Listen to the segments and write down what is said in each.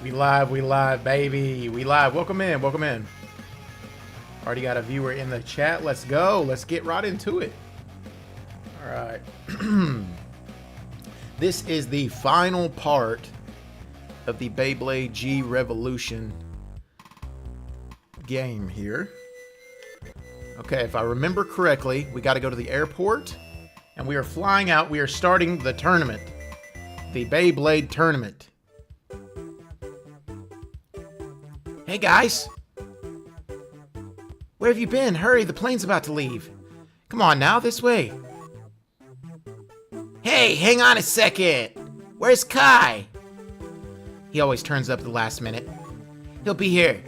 We live, baby. We live. Welcome in, welcome in. Already got a viewer in the chat. Let's go. Let's get right into it. All right. This is the final part of the Beyblade G-Revolution game here. Okay, if I remember correctly, we got to go to the airport, and we are flying out. We are starting the tournament, the Beyblade tournament. Hey guys, where have you been? Hurry, the plane's about to leave. Come on now, this way. Hey, hang on a second. Where's Kai? He always turns up at the last minute. He'll be here.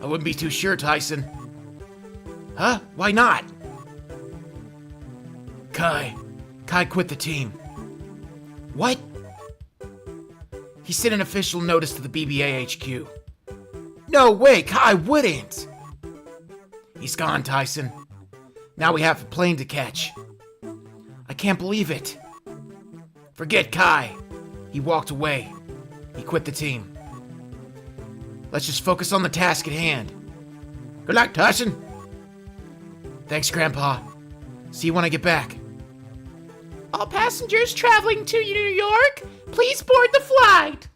I wouldn't be too sure, Tyson. Huh? Why not? Kai quit the team. What? He sent an official notice to the BBA HQ. No way, Kai wouldn't. He's gone, Tyson. Now we have a plane to catch. I can't believe it. Forget Kai. He walked away. He quit the team. Let's just focus on the task at hand. Good luck, Tyson. Thanks, Grandpa. See you when I get back. All passengers traveling to New York, please board the flight.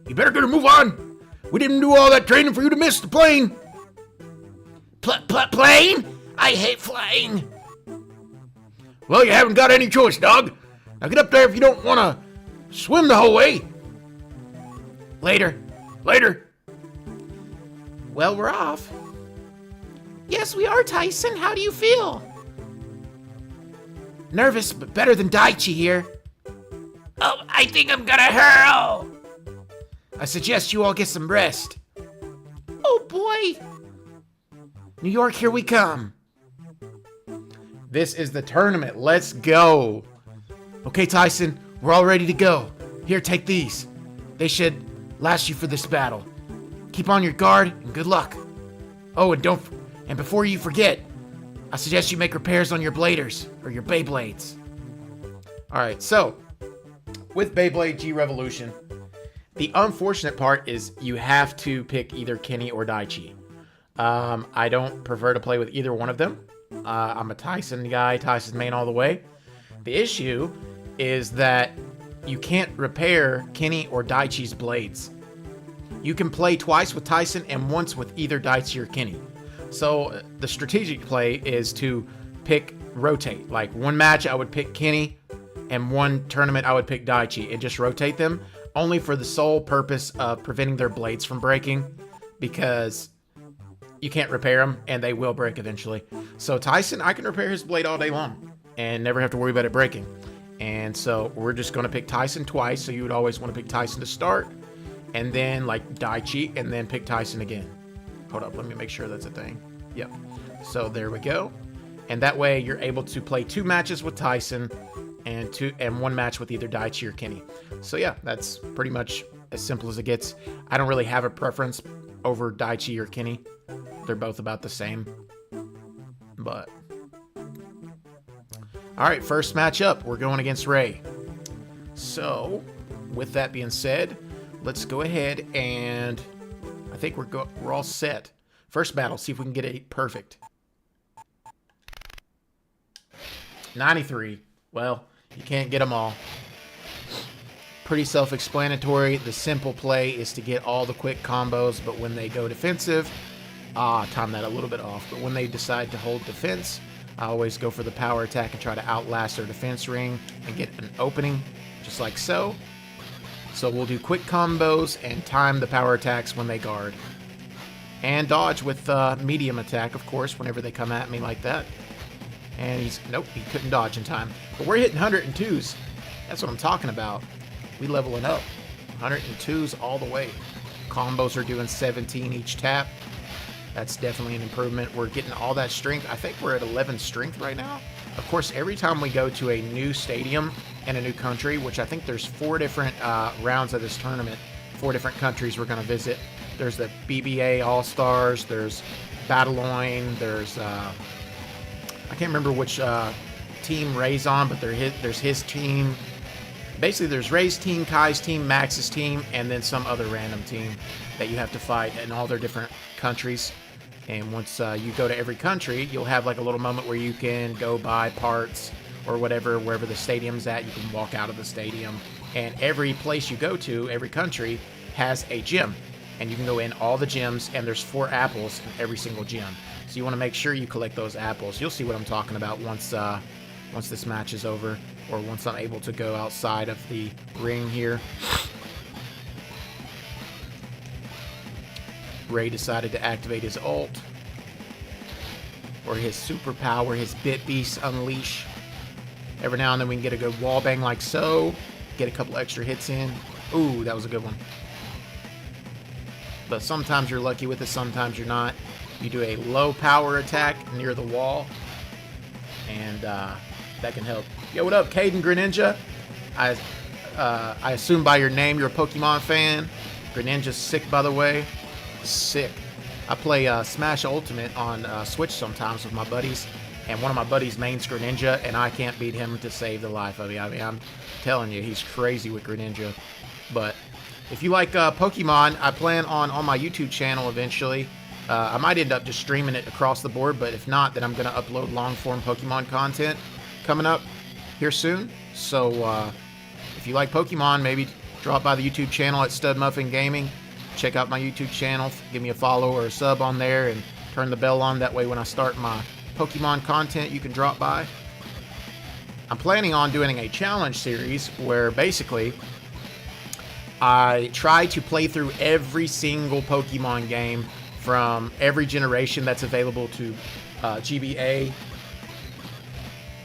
You better get a move on. We didn't do all that training for you to miss the plane. Plane? I hate flying. Well, you haven't got any choice, dog. Now get up there if you don't want to swim the whole way. Later. Well, we're off. Yes, we are, Tyson. How do you feel? Nervous, but better than Daichi here. Oh, I think I'm gonna hurl. I suggest you all get some rest. Oh boy. New York, here we come. This is the tournament. Let's go. Okay, Tyson, we're all ready to go. Here, take these. They should last you for this battle. Keep on your guard and good luck. Oh, and before you forget, I suggest you make repairs on your bladers, or your Beyblades. Alright, so, with Beyblade G-Revolution, the unfortunate part is you have to pick either Kenny or Daichi. I don't prefer to play with either one of them. I'm a Tyson guy, Tyson main all the way. The issue is that you can't repair Kenny or Daichi's blades. You can play twice with Tyson and once with either Daichi or Kenny. So the strategic play is to rotate. Like one match I would pick Kenny, and one tournament I would pick Daichi, and just rotate them, only for the sole purpose of preventing their blades from breaking, because you can't repair them and they will break eventually. So Tyson, I can repair his blade all day long and never have to worry about it breaking. And so we're just going to pick Tyson twice, so you would always want to pick Tyson to start, and then like Daichi, and then pick Tyson again. Hold up, let me make sure that's a thing. Yep. So there we go. And that way you're able to play 2 matches with Tyson and 1 match with either Daichi or Kenny. So yeah, that's pretty much as simple as it gets. I don't really have a preference over Daichi or Kenny. They're both about the same. But alright, first match up, we're going against Ray. So, with that being said, let's go ahead and I think we're all set. First battle, see if we can get a perfect. 93. Well, you can't get them all. Pretty self-explanatory. The simple play is to get all the quick combos, but when they go defensive, time that a little bit off. But when they decide to hold defense, I always go for the power attack and try to outlast their defense ring and get an opening, just like so. So we'll do quick combos and time the power attacks when they guard. And dodge with medium attack, of course, whenever they come at me like that. And nope, he couldn't dodge in time. But we're hitting 102s. That's what I'm talking about. We leveling up. 102s all the way. Combos are doing 17 each tap. That's definitely an improvement. We're getting all that strength. I think we're at 11 strength right now. Of course, every time we go to a new stadium in a new country, which I think there's 4 different rounds of this tournament, 4 different countries we're going to visit. There's the BBA All-Stars, there's Battleoin, there's, I can't remember which team Ray's on, but there's his team. Basically, there's Ray's team, Kai's team, Max's team, and then some other random team that you have to fight in all their different countries. And once you go to every country, you'll have like a little moment where you can go buy parts or whatever, wherever the stadium's at. You can walk out of the stadium. And every place you go to, every country, has a gym. And you can go in all the gyms, and there's 4 apples in every single gym. So you want to make sure you collect those apples. You'll see what I'm talking about once this match is over, or once I'm able to go outside of the ring here. Ray decided to activate his ult, or his superpower, his Bit Beast Unleash. Every now and then we can get a good wall bang like so, get a couple extra hits in. Ooh, that was a good one. But sometimes you're lucky with it, sometimes you're not. You do a low power attack near the wall, and that can help. Yo, what up, Caden Greninja? I assume by your name you're a Pokemon fan. Greninja's sick, by the way. Sick. I play Smash Ultimate on Switch sometimes with my buddies, and one of my buddies mains Greninja, and I can't beat him to save the life of me. I mean, I'm telling you, he's crazy with Greninja. But if you like Pokemon, I plan on my YouTube channel eventually. I might end up just streaming it across the board, but if not, then I'm going to upload long-form Pokemon content coming up here soon. So if you like Pokemon, maybe drop by the YouTube channel at STUDmuffin Gaming. Check out my YouTube channel. Give me a follow or a sub on there, and turn the bell on. That way when I start my Pokemon content, you can drop by. I'm planning on doing a challenge series where basically I try to play through every single Pokemon game from every generation that's available to GBA.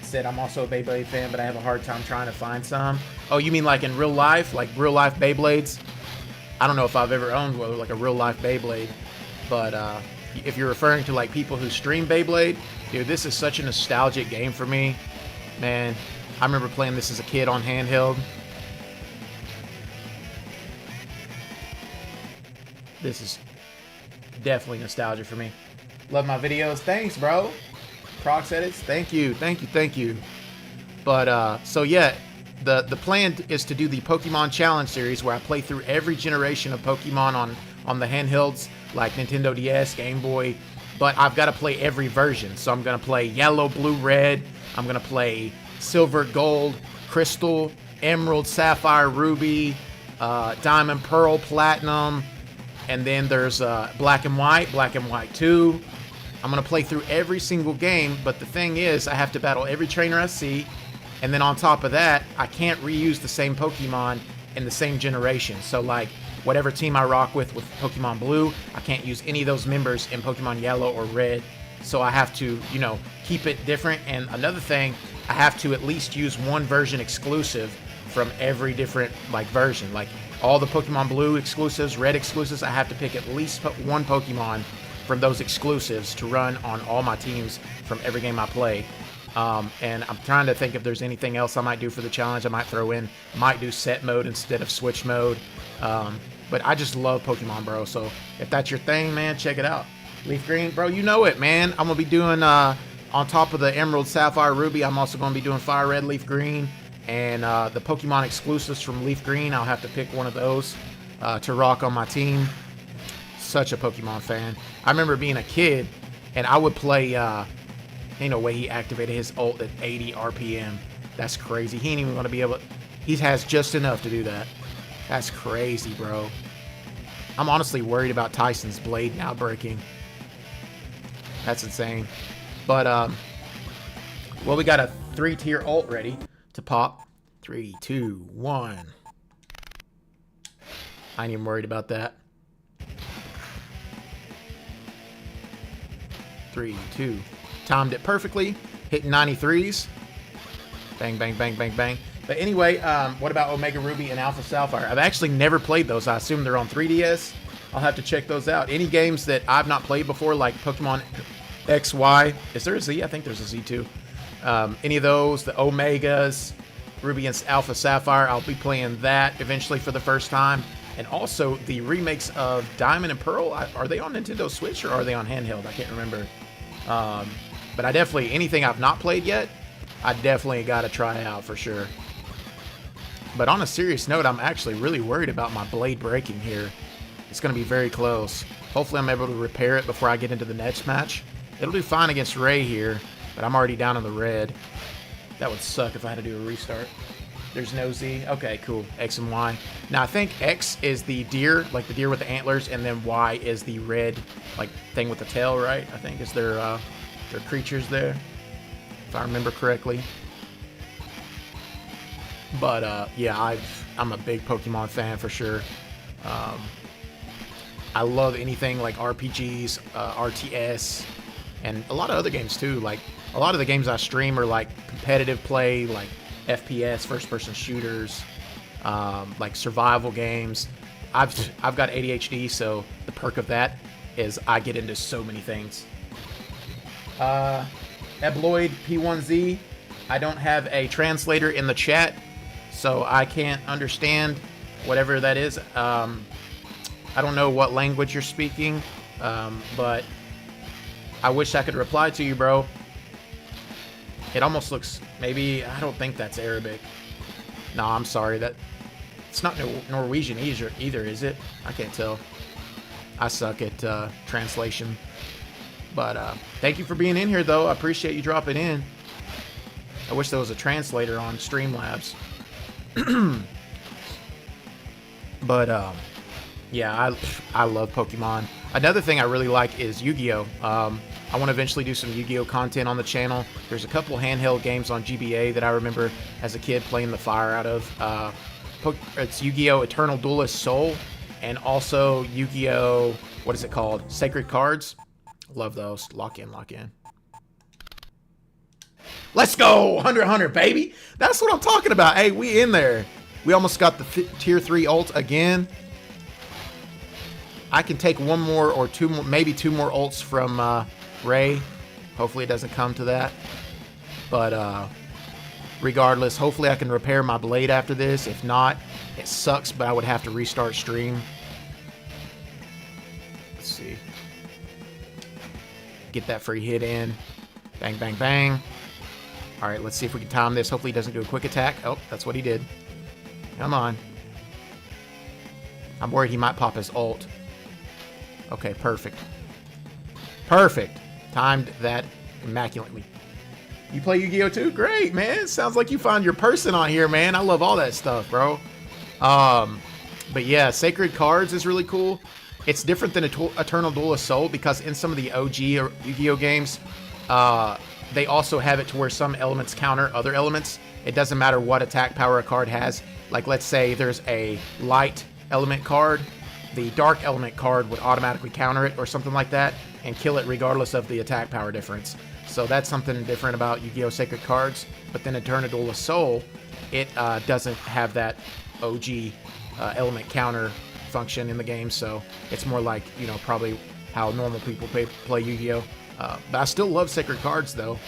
Said I'm also a Beyblade fan, but I have a hard time trying to find some. Oh, you mean like in real life? Like real life Beyblades? I don't know if I've ever owned like a real life Beyblade, but if you're referring to like people who stream Beyblade, dude, this is such a nostalgic game for me. Man, I remember playing this as a kid on handheld. This is definitely nostalgia for me. Love my videos. Thanks, bro. Prox Edits. Thank you. Thank you. Thank you. But, so yeah, the plan is to do the Pokemon Challenge series where I play through every generation of Pokemon on the handhelds, like Nintendo DS, Game Boy. But I've got to play every version. So I'm going to play Yellow, Blue, Red. I'm going to play Silver, Gold, Crystal, Emerald, Sapphire, Ruby, Diamond, Pearl, Platinum. And then there's Black and White 2. I'm going to play through every single game, but the thing is, I have to battle every trainer I see, and then on top of that, I can't reuse the same Pokemon in the same generation. So, like, whatever team I rock with Pokemon Blue, I can't use any of those members in Pokemon Yellow or Red. So I have to, you know, keep it different. And another thing, I have to at least use one version exclusive from every different, like, version. Like, all the Pokemon Blue exclusives, Red exclusives, I have to pick at least one Pokemon from those exclusives to run on all my teams from every game I play. And I'm trying to think if there's anything else I might do for the challenge. I might throw in, might do set mode instead of switch mode. But I just love Pokemon, bro. So if that's your thing, man, check it out. Leaf Green, bro, you know it, man. I'm going to be doing, on top of the Emerald, Sapphire, Ruby, I'm also going to be doing Fire Red, Leaf Green. And the Pokemon exclusives from Leaf Green, I'll have to pick one of those to rock on my team. Such a Pokemon fan. I remember being a kid, and I would play, ain't no way he activated his ult at 80 RPM. That's crazy. He ain't even going to be able to, he has just enough to do that. That's crazy, bro. I'm honestly worried about Tyson's blade now breaking. That's insane. But, well, we got a 3-tier ult ready to pop. 3, 2, 1. I ain't even worried about that. 3, 2. Timed it perfectly. Hitting 93s. Bang, bang, bang, bang, bang. But anyway, what about Omega Ruby and Alpha Sapphire? I've actually never played those. I assume they're on 3DS. I'll have to check those out. Any games that I've not played before, like Pokemon XY. Is there a Z? I think there's a Z too. Any of those, the Omegas, Ruby and Alpha Sapphire, I'll be playing that eventually for the first time. And also the remakes of Diamond and Pearl, are they on Nintendo Switch or are they on handheld? I can't remember. But I definitely, anything I've not played yet, I definitely got to try out for sure. But on a serious note, I'm actually really worried about my blade breaking here. It's going to be very close. Hopefully I'm able to repair it before I get into the next match. It'll do fine against Ray here, but I'm already down in the red. That would suck if I had to do a restart. There's no Z. Okay, cool. X and Y. Now, I think X is the deer, like the deer with the antlers, and then Y is the red, like, thing with the tail, right? I think is their creatures there, if I remember correctly. But, yeah, I'm a big Pokemon fan for sure. I love anything like RPGs, RTS, and a lot of other games too. Like, a lot of the games I stream are like competitive play, like FPS, first-person shooters, like survival games. I've got ADHD, so the perk of that is I get into so many things. Beyblade P1Z, I don't have a translator in the chat, so I can't understand whatever that is. I don't know what language you're speaking, but I wish I could reply to you, bro. It almost looks, maybe, I don't think that's Arabic. No, I'm sorry, it's not Norwegian either, is it? I can't tell. I suck at translation. But thank you for being in here, though. I appreciate you dropping in. I wish there was a translator on Streamlabs. But, yeah, I love Pokemon. Another thing I really like is Yu-Gi-Oh! I want to eventually do some Yu-Gi-Oh! Content on the channel. There's a couple handheld games on GBA that I remember as a kid playing the fire out of. It's Yu-Gi-Oh! Eternal Duelist Soul, and also Yu-Gi-Oh! What is it called? Sacred Cards. Love those. Lock in, lock in. Let's go! 100, baby! That's what I'm talking about. Hey, we in there. We almost got the tier 3 ult again. I can take one more or two more, maybe two more ults from Ray. Hopefully it doesn't come to that. But regardless, hopefully I can repair my blade after this. If not, it sucks, but I would have to restart stream. Let's see. Get that free hit in. Bang, bang, bang. All right, let's see if we can time this. Hopefully he doesn't do a quick attack. Oh, that's what he did. Come on. I'm worried he might pop his ult. Okay, perfect. Perfect. Timed that immaculately. You play Yu-Gi-Oh! Too? Great, man. Sounds like you found your person on here, man. I love all that stuff, bro. But yeah, Sacred Cards is really cool. It's different than Eternal Duelist Soul because in some of the OG Yu-Gi-Oh! Games, they also have it to where some elements counter other elements. It doesn't matter what attack power a card has. Like, let's say there's a light element card. The dark element card would automatically counter it or something like that and kill it regardless of the attack power difference. So that's something different about Yu-Gi-Oh! Sacred Cards. But then Eternal Duelist Soul, it doesn't have that OG element counter function in the game. So it's more like, you know, probably how normal people play Yu-Gi-Oh! But I still love Sacred Cards, though.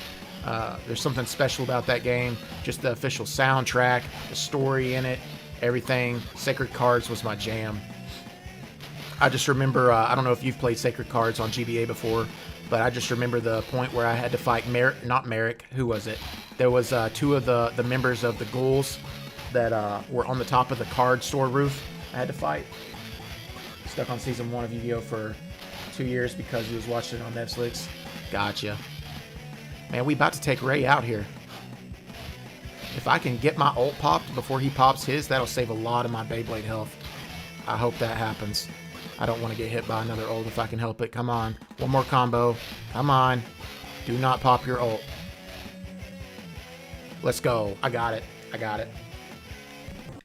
There's something special about that game. Just the official soundtrack, the story in it, everything. Sacred Cards was my jam. I just remember, I don't know if you've played Sacred Cards on GBA before, but I just remember the point where I had to fight not Merrick, who was it? There was two of the members of the ghouls that were on the top of the card store roof I had to fight. Stuck on season 1 of Yu-Gi-Oh! For 2 years because he was watching it on Netflix. Gotcha. Man, we about to take Ray out here. If I can get my ult popped before he pops his, that'll save a lot of my Beyblade health. I hope that happens. I don't want to get hit by another ult if I can help it. Come on. One more combo. Come on. Do not pop your ult. Let's go. I got it. I got it.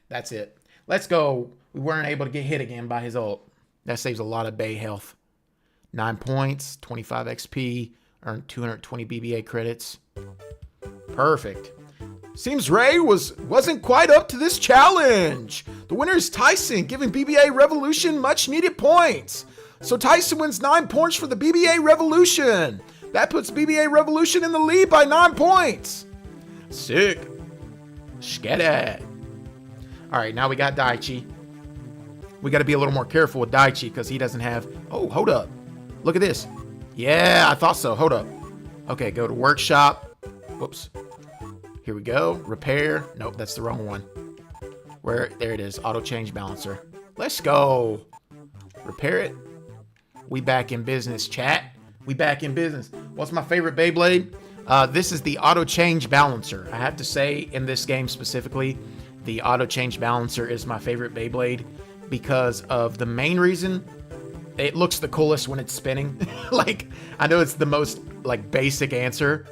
That's it. Let's go. We weren't able to get hit again by his ult. That saves a lot of Bay health. 9 points, 25 XP, earned 220 BBA credits. Perfect. Seems Ray wasn't quite up to this challenge. The winner is Tyson, giving BBA Revolution much needed points. So Tyson wins 9 points for the BBA Revolution. That puts BBA Revolution in the lead by 9 points. Sick. Skedat. All right, now we got Daichi. We got to be a little more careful with Daichi because he doesn't have... Oh, hold up. Look at this. Yeah, I thought so. Hold up. Okay, go to workshop. Whoops. Here we go. Repair. Nope, that's the wrong one. There it is, auto change balancer. Let's go. Repair it. We back in business, chat. We back in business. What's my favorite Beyblade? This is the auto change balancer. I have to say, in this game specifically, the auto change balancer is my favorite Beyblade because of the main reason. It looks the coolest when it's spinning. Like, I know it's the most like basic answer,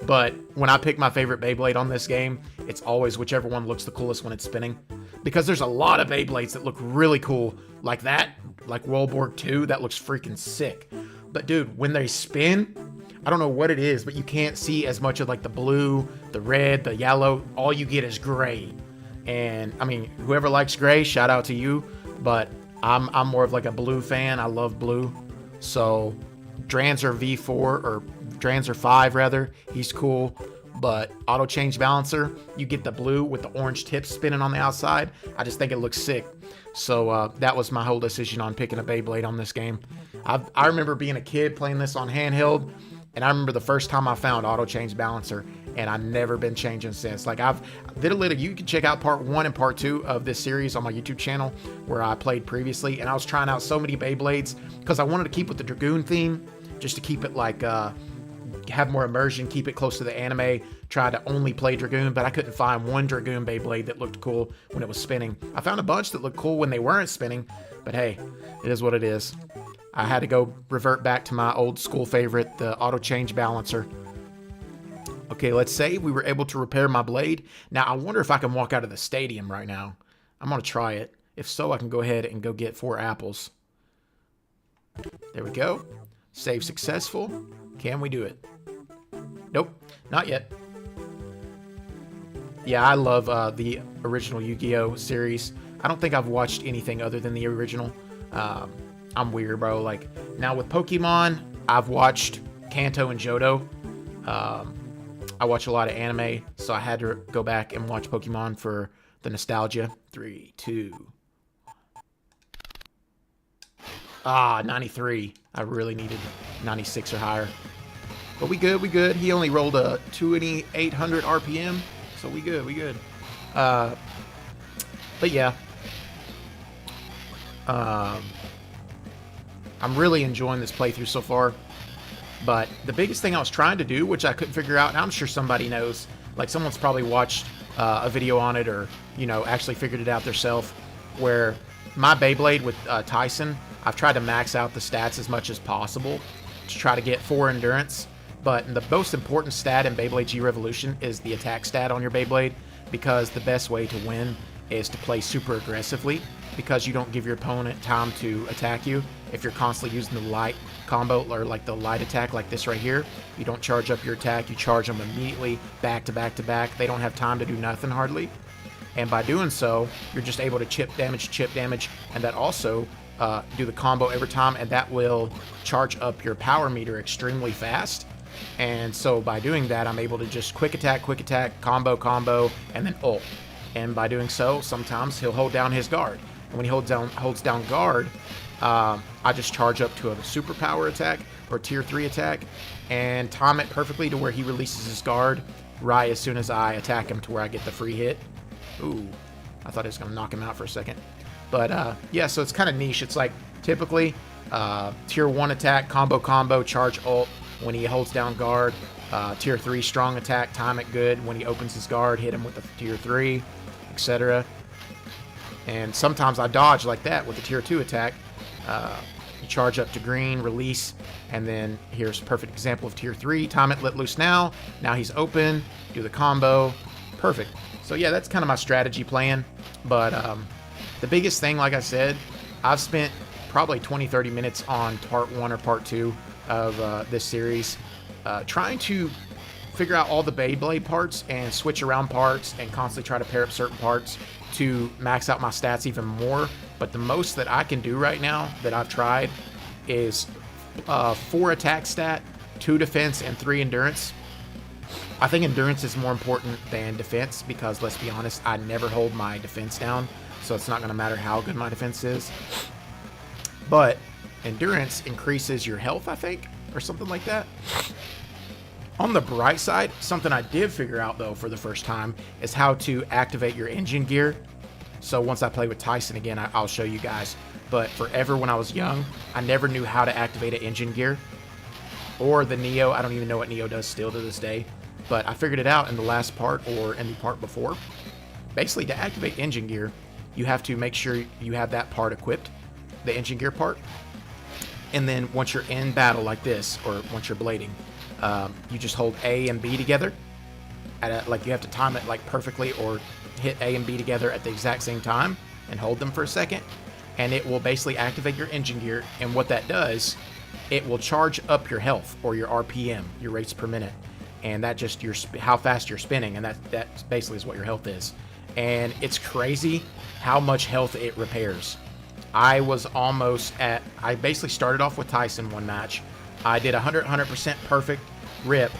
but when I pick my favorite Beyblade on this game, it's always whichever one looks the coolest when it's spinning. Because there's a lot of Beyblades that look really cool, like that, like Warband 2, that looks freaking sick. But dude, when they spin, I don't know what it is, but you can't see as much of like the blue, the red, the yellow. All you get is gray. And I mean, whoever likes gray, shout out to you. But I'm more of like a blue fan. I love blue. So Dranzer V4 or Dranzer 5 rather, he's cool. But auto change balancer, you get the blue with the orange tips spinning on the outside. I just think it looks sick. So that was my whole decision on picking a Beyblade on this game. I remember being a kid playing this on handheld, and I remember the first time I found auto change balancer, and I've never been changing since. Like you can check out part 1 and part 2 of this series on my YouTube channel where I played previously, and I was trying out so many Beyblades because I wanted to keep with the Dragoon theme, just to keep it like have more immersion, keep it close to the anime, try to only play Dragoon, but I couldn't find one Dragoon Beyblade that looked cool when it was spinning. I found a bunch that looked cool when they weren't spinning, but hey, it is what it is. I had to go revert back to my old school favorite, the auto change balancer. Okay, let's say we were able to repair my blade. Now, I wonder if I can walk out of the stadium right now. I'm going to try it. If so, I can go ahead and go get 4 apples. There we go. Save successful. Can we do it? Nope, not yet. Yeah, I love the original Yu-Gi-Oh! Series. I don't think I've watched anything other than the original. I'm weird, bro. Like, now with Pokemon, I've watched Kanto and Johto. I watch a lot of anime, so I had to go back and watch Pokemon for the nostalgia. 3, 2. 93. I really needed 96 or higher. But we good, we good. He only rolled a 2800 RPM, so we good, we good. But yeah. I'm really enjoying this playthrough so far. But the biggest thing I was trying to do, which I couldn't figure out, and I'm sure somebody knows, like someone's probably watched a video on it or, you know, actually figured it out themselves, where my Beyblade with Tyson, I've tried to max out the stats as much as possible to try to get 4 endurance. But the most important stat in Beyblade G-Revolution is the attack stat on your Beyblade, because the best way to win is to play super aggressively, because you don't give your opponent time to attack you. If you're constantly using the light combo or like the light attack like this right here, you don't charge up your attack, you charge them immediately back to back to back. They don't have time to do nothing hardly. And by doing so, you're just able to chip damage, and that also do the combo every time, and that will charge up your power meter extremely fast. And so by doing that, I'm able to just quick attack, combo, and then ult. And by doing so, sometimes he'll hold down his guard. And when he holds down guard, I just charge up to a superpower attack or tier 3 attack and time it perfectly to where he releases his guard right as soon as I attack him, to where I get the free hit. Ooh, I thought I was going to knock him out for a second. But yeah, so it's kind of niche. It's like typically tier 1 attack, combo, charge ult when he holds down guard. Tier 3 strong attack, time it good. When he opens his guard, hit him with the tier 3, etc. And sometimes I dodge like that with the tier 2 attack. You charge up to green, release, and then here's a perfect example of tier 3. Time it, let loose now. Now he's open, do the combo. Perfect. So yeah, that's kind of my strategy plan. But the biggest thing, like I said, I've spent probably 20-30 minutes on part 1 or part 2 of this series, trying to figure out all the Beyblade parts and switch around parts and constantly try to pair up certain parts to max out my stats even more. But the most that I can do right now that I've tried is 4 attack stat, 2 defense, and 3 endurance. I think endurance is more important than defense because, let's be honest, I never hold my defense down, so it's not going to matter how good my defense is. But endurance increases your health, I think, or something like that. On the bright side, something I did figure out, though, for the first time, is how to activate your engine gear. So once I play with Tyson again, I'll show you guys. But forever when I was young, I never knew how to activate an engine gear. Or the Neo. I don't even know what Neo does still to this day. But I figured it out in the last part or in the part before. Basically, to activate engine gear, you have to make sure you have that part equipped, the engine gear part. And then once you're in battle like this, or once you're blading, you just hold A and B together. Like you have to time it like perfectly, or hit A and B together at the exact same time and hold them for a second. And it will basically activate your engine gear. And what that does, it will charge up your health or your RPM, your rates per minute. And that just how fast you're spinning, and that basically is what your health is. And it's crazy how much health it repairs. I was almost at, I basically started off with Tyson one match. I did 100% perfect rip,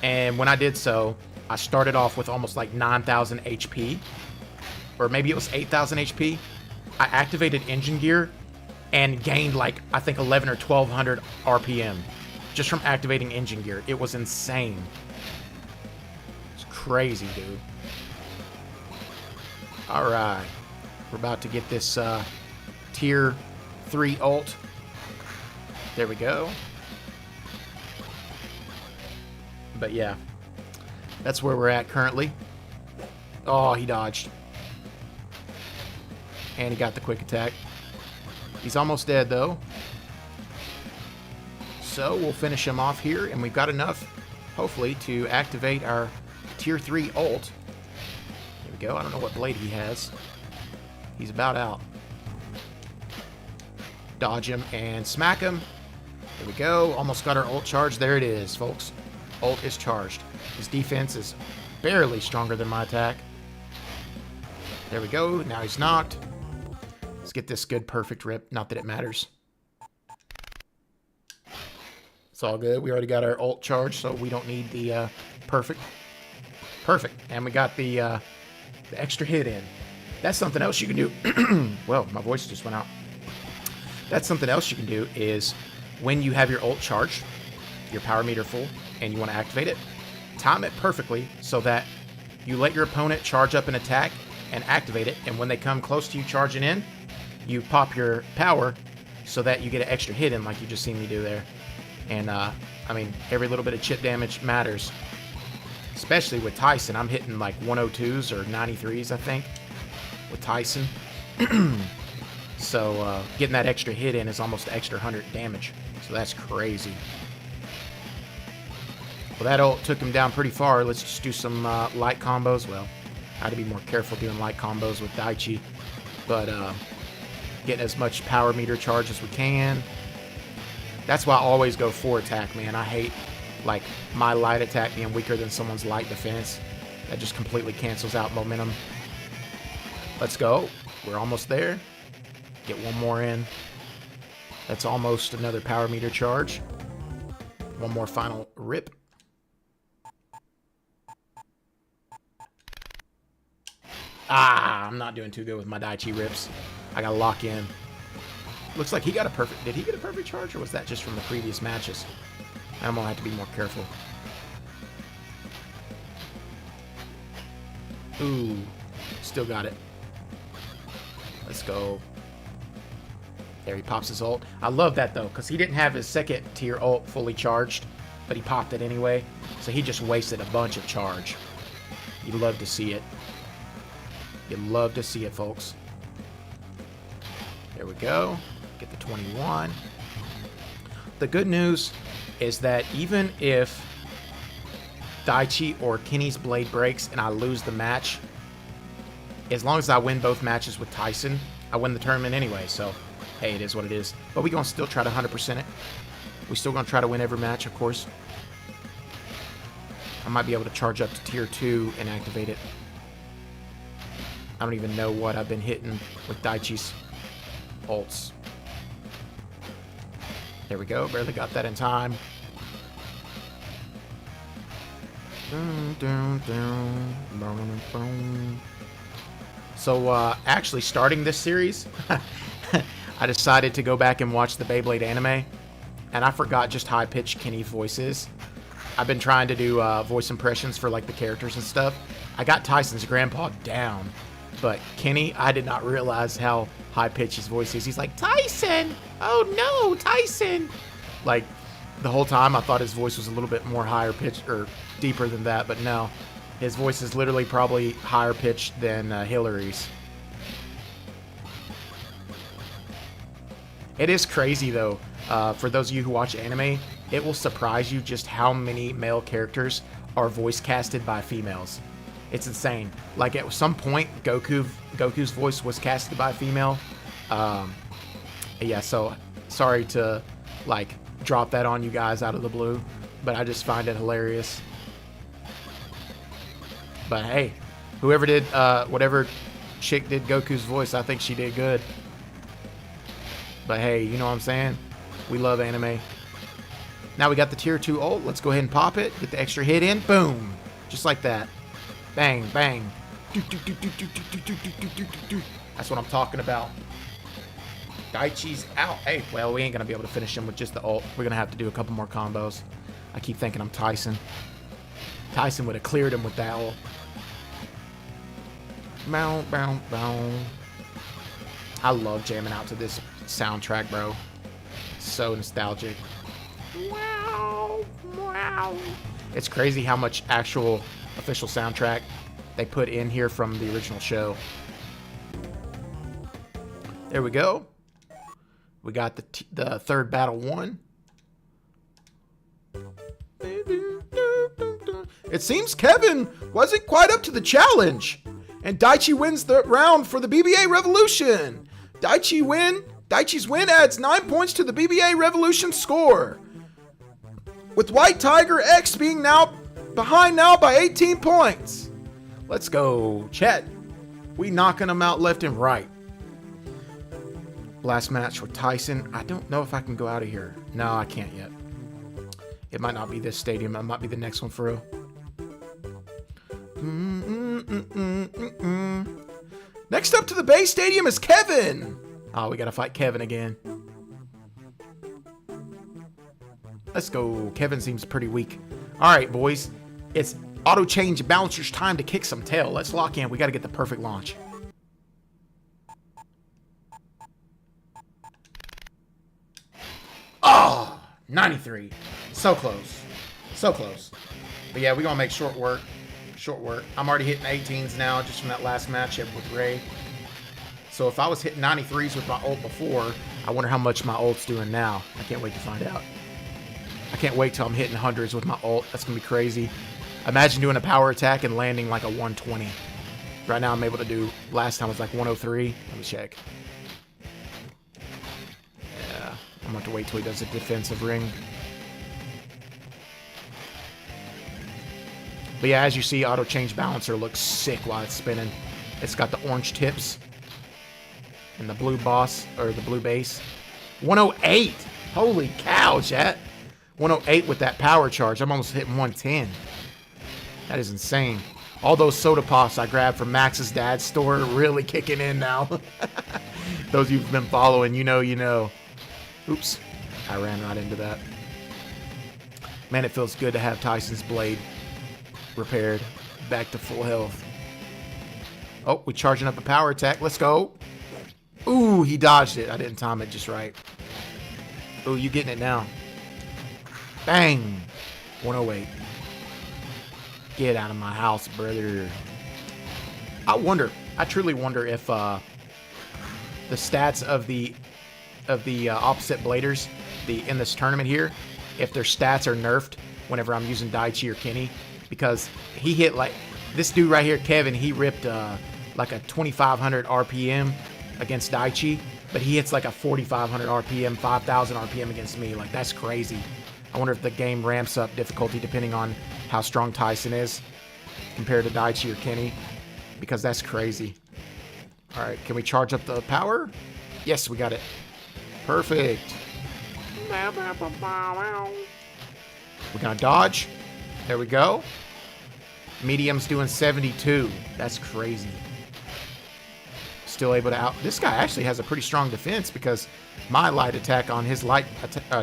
and when I did so, I started off with almost like 9,000 HP, or maybe it was 8,000 HP. I activated engine gear and gained like, I think 11 or 1,200 RPM. Just from activating engine gear. It was insane. It's crazy, dude. Alright. We're about to get this tier 3 ult. There we go. But yeah. That's where we're at currently. Oh, he dodged. And he got the quick attack. He's almost dead, though. So we'll finish him off here, and we've got enough, hopefully, to activate our tier 3 ult. There we go. I don't know what blade he has. He's about out. Dodge him and smack him. There we go. Almost got our ult charged. There it is, folks. Ult is charged. His defense is barely stronger than my attack. There we go. Now he's knocked. Let's get this good, perfect rip. Not that it matters. It's all good. We already got our ult charged, so we don't need the perfect. Perfect. And we got the extra hit in. That's something else you can do. Well, my voice just went out. That's something else you can do is when you have your ult charged, your power meter full, and you want to activate it, time it perfectly so that you let your opponent charge up an attack and activate it, and when they come close to you charging in, you pop your power so that you get an extra hit in like you just seen me do there. And, I mean, every little bit of chip damage matters. Especially with Tyson. I'm hitting like 102s or 93s, I think, with Tyson. So, getting that extra hit in is almost an extra 100 damage. So that's crazy. Well, that ult took him down pretty far. Let's just do some light combos. Well, I had to be more careful doing light combos with Daichi. But, getting as much power meter charge as we can. That's why I always go 4 attack, man. I hate, like, my light attack being weaker than someone's light defense. That just completely cancels out momentum. Let's go. We're almost there. Get one more in. That's almost another power meter charge. One more final rip. Ah, I'm not doing too good with my Daichi rips. I gotta lock in. Looks like he got a perfect... Did he get a perfect charge, or was that just from the previous matches? I'm gonna have to be more careful. Ooh. Still got it. Let's go. There, he pops his ult. I love that, though, because he didn't have his second tier ult fully charged, but he popped it anyway. So he just wasted a bunch of charge. You love to see it. You love to see it, folks. There we go. Get the 21. The good news is that even if Daichi or Kenny's blade breaks and I lose the match, as long as I win both matches with Tyson, I win the tournament anyway. So, hey, it is what it is. But we're going to still try to 100% it. We're still going to try to win every match, of course. I might be able to charge up to tier 2 and activate it. I don't even know what I've been hitting with Daichi's ults. There we go. Barely got that in time. So, actually starting this series, I decided to go back and watch the Beyblade anime, and I forgot just how high-pitched Kenny's voice is. I've been trying to do voice impressions for, like, the characters and stuff. I got Tyson's grandpa down, But Kenny, I did not realize how high-pitched his voice is. He's like, Tyson! Oh no, Tyson! Like, the whole time I thought his voice was a little bit more higher pitched or deeper than that, but no. His voice is literally probably higher pitched than Hillary's. It is crazy, though. For those of you who watch anime, it will surprise you just how many male characters are voice casted by females. It's insane. Like, at some point, Goku's voice was casted by a female. Yeah, so sorry to, like, drop that on you guys out of the blue, but I just find it hilarious. But hey, whoever did, whatever chick did Goku's voice, I think she did good. But hey, you know what I'm saying? We love anime. Now we got the tier 2 ult. Let's go ahead and pop it. Get the extra hit in. Boom. Just like that. Bang, bang. That's what I'm talking about. Daichi's out. Hey, well, we ain't going to be able to finish him with just the ult. We're going to have to do a couple more combos. I keep thinking I'm Tyson. Tyson would have cleared him with that ult. Bow, bow, bow. I love jamming out to this soundtrack, bro. So nostalgic. Wow, wow. It's crazy how much actual official soundtrack they put in here from the original show. There we go. We got the third battle won. It seems Kevin wasn't quite up to the challenge, and Daichi wins the round for the BBA Revolution. Daichi's win adds 9 points to the BBA Revolution score, with White Tiger X being behind by 18 points. Let's go, Chet. We knocking them out left and right. Last match with Tyson. I don't know if I can go out of here. No, I can't yet. It might not be this stadium. It might be the next one for real. Next up to the Bay Stadium is Kevin. Oh, we gotta fight Kevin again. Let's go. Kevin seems pretty weak. All right, boys. It's auto change balancer's time to kick some tail. Let's lock in. We gotta get the perfect launch. Oh, 93. So close. So close. But yeah, we're gonna make short work. Short work. I'm already hitting 18s now just from that last matchup with Ray. So if I was hitting 93s with my ult before, I wonder how much my ult's doing now. I can't wait to find out. I can't wait till I'm hitting hundreds with my ult. That's gonna be crazy. Imagine doing a power attack and landing like a 120. Right now I'm able to do, last time was like 103. Let me check. Yeah, I'm gonna have to wait till he does a defensive ring. But yeah, as you see, auto change balancer looks sick while it's spinning. It's got the orange tips and the blue boss, or the blue base. 108. Holy cow, chat. 108 with that power charge. I'm almost hitting 110. That is insane. All those soda pops I grabbed from Max's dad's store are really kicking in now. Those of you who've been following, you know, you know. Oops. I ran right into that. Man, it feels good to have Tyson's blade repaired. Back to full health. Oh, we're charging up a power attack. Let's go. Ooh, he dodged it. I didn't time it just right. Ooh, you getting it now. Bang. 108. Get out of my house, brother. I truly wonder if the stats of the opposite bladers in this tournament here, if their stats are nerfed whenever I'm using Daichi or Kenny, because he hit like this dude right here, Kevin. He ripped like a 2,500 RPM against Daichi, but he hits like a 4,500 RPM, 5,000 RPM against me. Like, that's crazy. I wonder if the game ramps up difficulty depending on how strong Tyson is compared to Daichi or Kenny, because that's crazy. All right, can we charge up the power? Yes, we got it. Perfect. We're gonna dodge. There we go. Medium's doing 72. That's crazy. Still able to out. This guy actually has a pretty strong defense, because my light attack on his light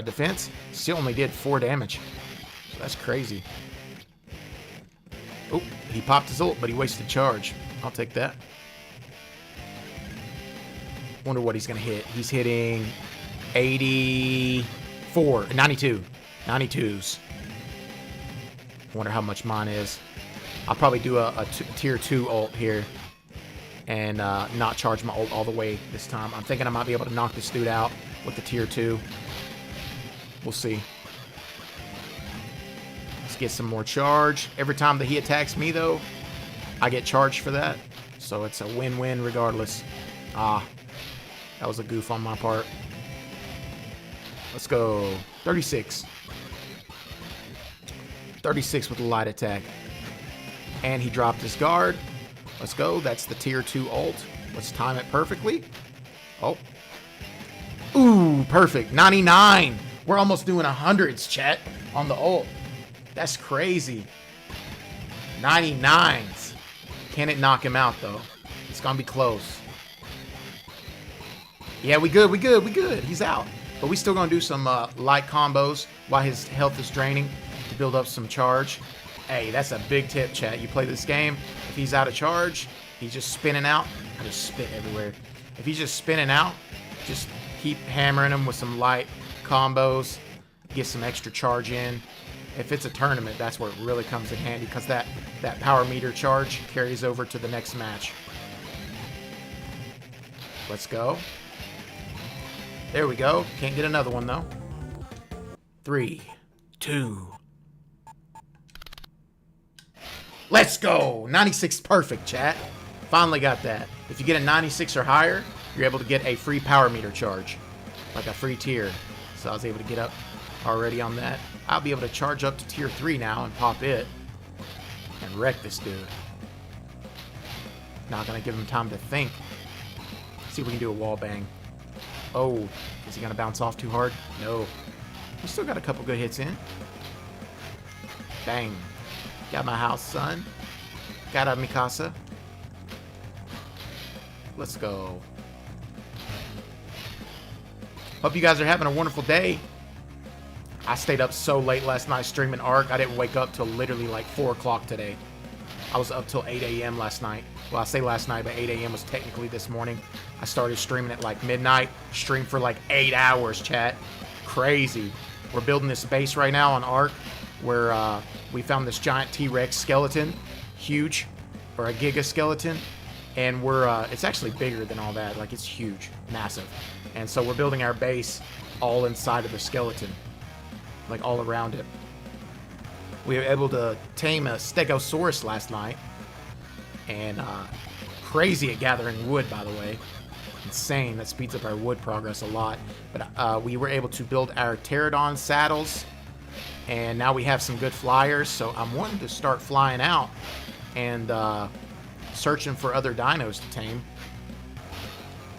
defense still only did 4 damage. So that's crazy. Oh, he popped his ult, but he wasted charge. I'll take that. Wonder what he's going to hit. He's hitting 84, 92. 92s. Wonder how much mine is. I'll probably do a tier 2 ult here. And not charge my ult all the way this time. I'm thinking I might be able to knock this dude out with the tier 2. We'll see. Let's get some more charge. Every time that he attacks me, though, I get charged for that. So it's a win-win regardless. Ah, that was a goof on my part. Let's go. 36. 36 with a light attack. And he dropped his guard. Let's go. That's the tier 2 ult. Let's time it perfectly. Oh. Ooh, perfect. 99. We're almost doing 100s, chat, on the ult. That's crazy. 99s. Can it knock him out, though? It's going to be close. Yeah, we good. He's out. But we still going to do some light combos while his health is draining to build up some charge. Hey, that's a big tip, chat. You play this game, if he's out of charge, he's just spinning out. I just spit everywhere. If he's just spinning out, just keep hammering him with some light combos. Get some extra charge in. If it's a tournament, that's where it really comes in handy, because that power meter charge carries over to the next match. Let's go. There we go. Can't get another one, though. 3, 2. Let's go. 96 perfect, chat. Finally got that. If you get a 96 or higher, you're able to get a free power meter charge. Like a free tier. So I was able to get up already on that. I'll be able to charge up to tier 3 now and pop it. And wreck this dude. Not going to give him time to think. See if we can do a wall bang. Oh, is he going to bounce off too hard? No. We still got a couple good hits in. Bang. Got my house, son. Got a Mikasa. Let's go. Hope you guys are having a wonderful day. I stayed up so late last night streaming Ark. I didn't wake up till literally like 4 o'clock today. I was up till 8 a.m. last night. Well, I say last night, but 8 a.m. was technically this morning. I started streaming at like midnight. Streamed for like 8 hours, chat. Crazy. We're building this base right now on Ark, where we found this giant T-Rex skeleton. Huge. Or a Giga skeleton. And it's actually bigger than all that. Like, it's huge. Massive. And so we're building our base all inside of the skeleton. Like, all around it. We were able to tame a Stegosaurus last night. And crazy at gathering wood, by the way. Insane. That speeds up our wood progress a lot. But we were able to build our pterodon saddles. And now we have some good flyers. So I'm wanting to start flying out and searching for other dinos to tame.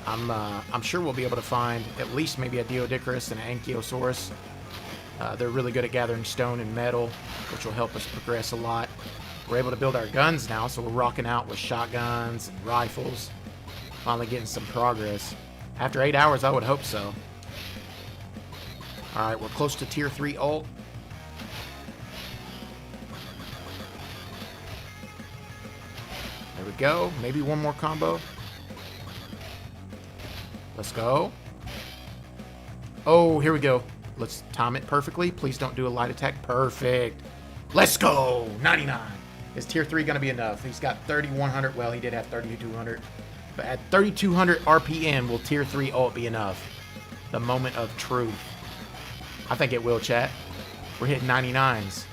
I'm sure we'll be able to find at least maybe a Diodicarus and an Ankylosaurus. They're really good at gathering stone and metal, which will help us progress a lot. We're able to build our guns now, so we're rocking out with shotguns and rifles. Finally getting some progress. After 8 hours, I would hope so. Alright, we're close to tier 3 ult. There we go. Maybe one more combo. Let's go. Oh, here we go. Let's time it perfectly. Please don't do a light attack. Perfect. Let's go. 99. Is tier 3 going to be enough? He's got 3,100. Well, he did have 3,200. But at 3,200 RPM, will tier 3 ult be enough? The moment of truth. I think it will, chat. We're hitting 99s.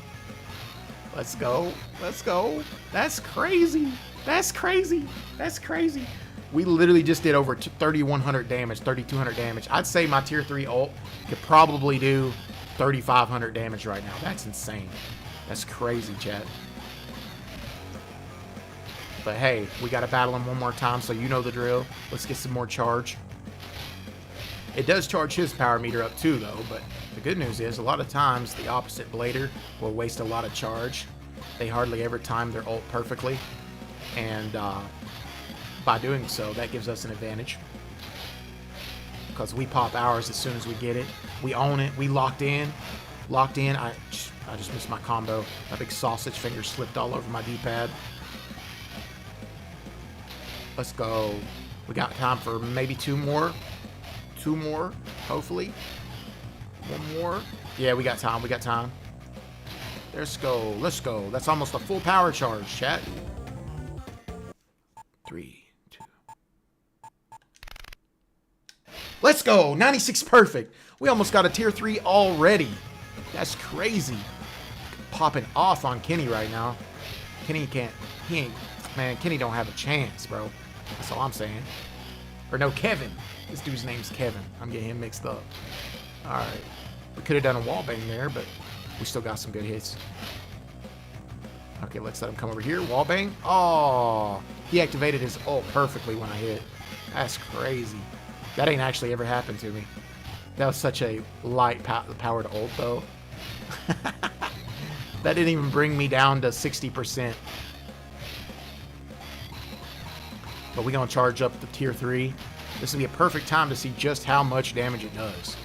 Let's go. Let's go. That's crazy. That's crazy. That's crazy. We literally just did over 3,100 damage, 3,200 damage. I'd say my tier 3 ult could probably do 3,500 damage right now. That's insane. That's crazy, chat. But hey, we got to battle him one more time, so you know the drill. Let's get some more charge. It does charge his power meter up too, though. But the good news is, a lot of times, the opposite blader will waste a lot of charge. They hardly ever time their ult perfectly. And by doing so, that gives us an advantage. Because we pop ours as soon as we get it. We own it. We locked in. Locked in. I just missed my combo. My big sausage finger slipped all over my D-pad. Let's go. We got time for maybe 2 more. 2 more, hopefully. 1 more. Yeah, we got time. We got time. Let's go. Let's go. That's almost a full power charge, chat. 3, 2. Let's go. 96 perfect. We almost got a tier 3 already. That's crazy. Popping off on Kenny right now. Kenny can't. He ain't. Man, Kenny don't have a chance, bro. That's all I'm saying. Or no, Kevin. This dude's name's Kevin. I'm getting him mixed up. Alright. We could have done a wallbang there, but we still got some good hits. Okay, let's let him come over here. Wallbang. Oh, he activated his ult perfectly when I hit. That's crazy. That ain't actually ever happened to me. That was such a light powered ult, though. That didn't even bring me down to 60%. But we're going to charge up the tier 3. This will be a perfect time to see just how much damage it does.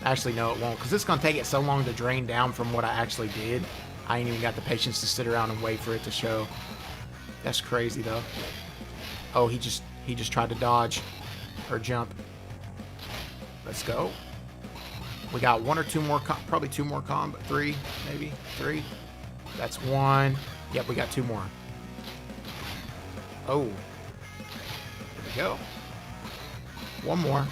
Actually, no, it won't, because it's going to take it so long to drain down from what I actually did. I ain't even got the patience to sit around and wait for it to show. That's crazy, though. Oh, he just tried to dodge or jump. Let's go. We got 1 or 2 more, probably 2 more combo, 3, maybe 3. That's 1. Yep, we got 2 more. Oh, there we go. 1 more.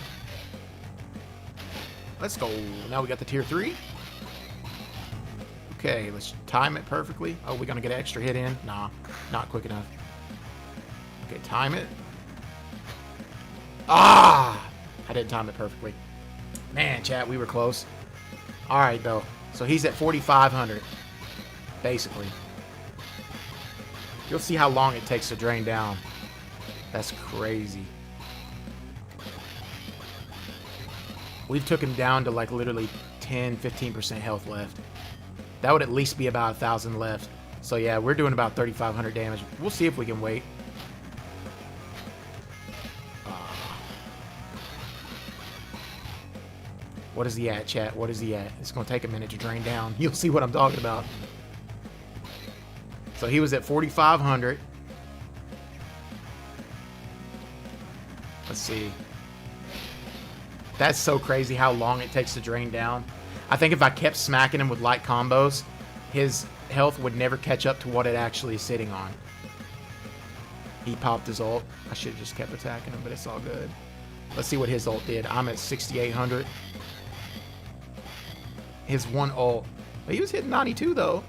Let's go. Now we got the tier 3. Okay, let's time it perfectly. Oh, we're gonna get an extra hit in? Nah, not quick enough. Okay, time it. Ah! I didn't time it perfectly. Man, chat, we were close. Alright, though. So he's at 4,500. Basically. You'll see how long it takes to drain down. That's crazy. We've took him down to like literally 10-15% health left. That would at least be about 1,000 left. So yeah, we're doing about 3,500 damage. We'll see if we can wait. What is he at, chat? What is he at? It's going to take a minute to drain down. You'll see what I'm talking about. So he was at 4,500. Let's see. That's so crazy how long it takes to drain down. I think if I kept smacking him with light combos, his health would never catch up to what it actually is sitting on. He popped his ult. I should have just kept attacking him, but it's all good. Let's see what his ult did. I'm at 6,800. His 1 ult. But he was hitting 92, though.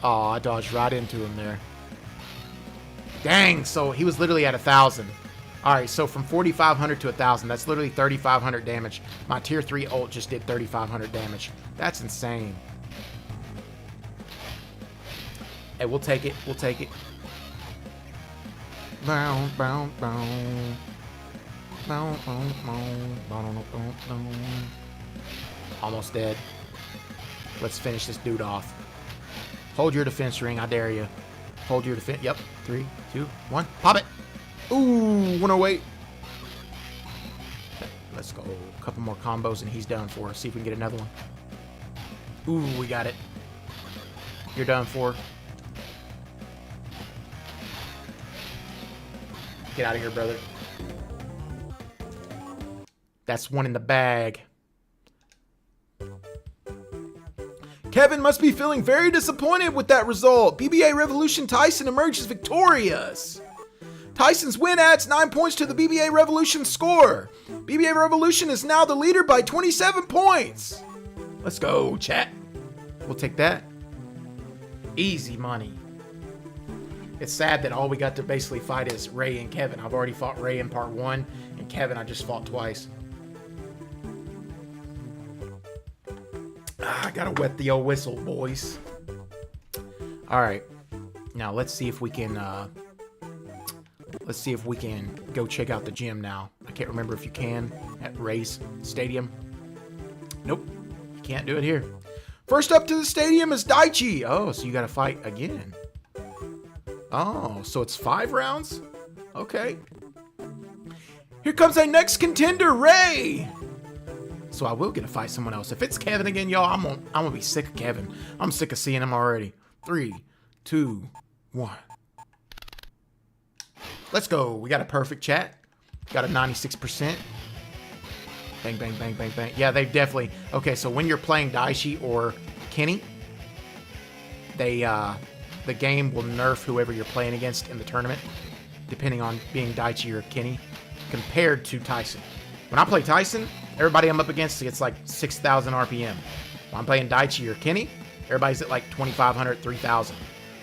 Oh, I dodged right into him there. Dang, so he was literally at 1,000. Alright, so from 4,500 to 1,000, that's literally 3,500 damage. My tier 3 ult just did 3,500 damage. That's insane. Hey, we'll take it. We'll take it. Bow, bow, bow. Bow, bow, bow. Bow. Almost dead. Let's finish this dude off. Hold your defense ring, I dare you. Hold your defense. Yep. 3, 2, 1. Pop it. Ooh, 108. Let's go. A couple more combos and he's done for. See if we can get another one. Ooh, we got it. You're done for. Get out of here, brother. That's 1 in the bag. Kevin must be feeling very disappointed with that result. BBA Revolution Tyson emerges victorious. Tyson's win adds 9 points to the BBA Revolution score. BBA Revolution is now the leader by 27 points. Let's go, chat. We'll take that. Easy money. It's sad that all we got to basically fight is Ray and Kevin. I've already fought Ray in part 1, and Kevin I just fought twice. I gotta wet the old whistle, boys. Alright. Now let's see if we can go check out the gym now. I can't remember if you can at Ray's Stadium. Nope. You can't do it here. First up to the stadium is Daichi. Oh, so you gotta fight again. Oh, so it's 5 rounds? Okay. Here comes our next contender, Ray. So I will get to fight someone else. If it's Kevin again, y'all, I'm gonna be sick of Kevin. I'm sick of seeing him already. 3, 2, 1. Let's go. We got a perfect chat. Got a 96%. Bang, bang, bang, bang, bang. Yeah, they definitely... Okay, so when you're playing Daichi or Kenny, the game will nerf whoever you're playing against in the tournament, depending on being Daichi or Kenny, compared to Tyson. When I play Tyson, everybody I'm up against gets like 6,000 RPM. When I'm playing Daichi or Kenny, everybody's at like 2,500, 3,000.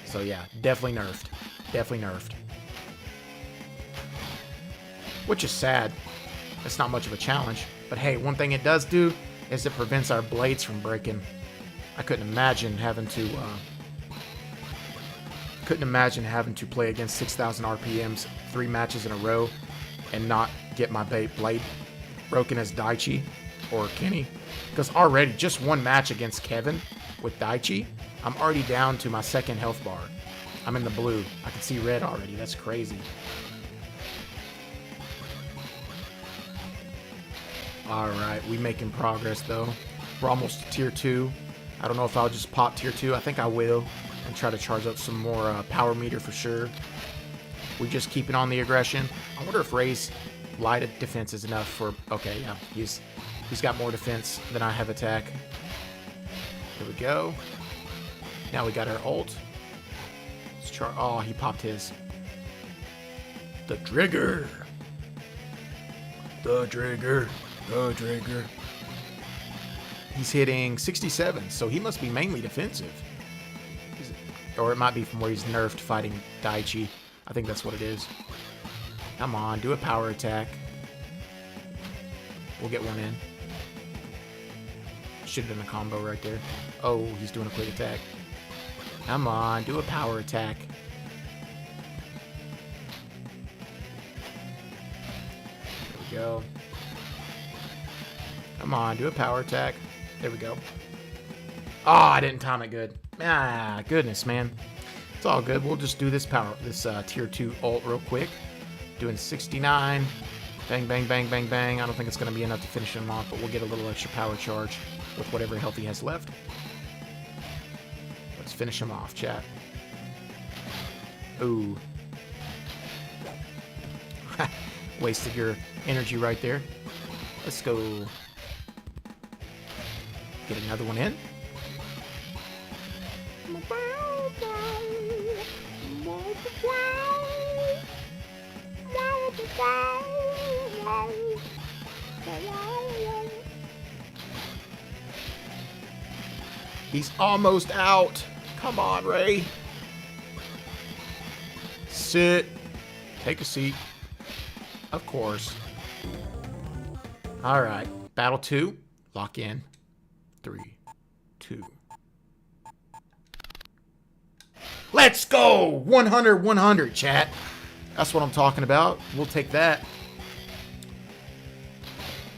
So yeah, definitely nerfed. Definitely nerfed. Which is sad. It's not much of a challenge. But hey, one thing it does do is it prevents our blades from breaking. I couldn't imagine having to play against 6,000 RPMs 3 matches in a row and not get my blade broken as Daichi or Kenny. Because already, just one match against Kevin with Daichi, I'm already down to my 2nd health bar. I'm in the blue. I can see red already. That's crazy. Alright, we making progress though. We're almost to tier 2. I don't know if I'll just pop tier 2. I think I will. And try to charge up some more power meter for sure. We just keep it on the aggression. I wonder if Ray's light defense is enough for... Okay, yeah. He's got more defense than I have attack. Here we go. Now we got our ult. Let's oh, he popped his. The trigger. The trigger. The trigger. He's hitting 67, so he must be mainly defensive. Or it might be from where he's nerfed fighting Daichi. I think that's what it is. Come on, do a power attack. We'll get one in. Should have done a combo right there. Oh, he's doing a quick attack. Come on, do a power attack. There we go. Come on, do a power attack. There we go. Oh, I didn't time it good. Ah, goodness, man. It's all good. We'll just do this tier 2 ult real quick. Doing 69. Bang, bang, bang, bang, bang. I don't think it's going to be enough to finish him off, but we'll get a little extra power charge with whatever health he has left. Let's finish him off, chat. Ooh. Wasted your energy right there. Let's go. Get another one in. He's almost out. Come on, Ray. Sit. Take a seat. Of course. All right. Battle 2. Lock in. 3, 2. Let's go! 100, 100, chat. That's what I'm talking about. We'll take that.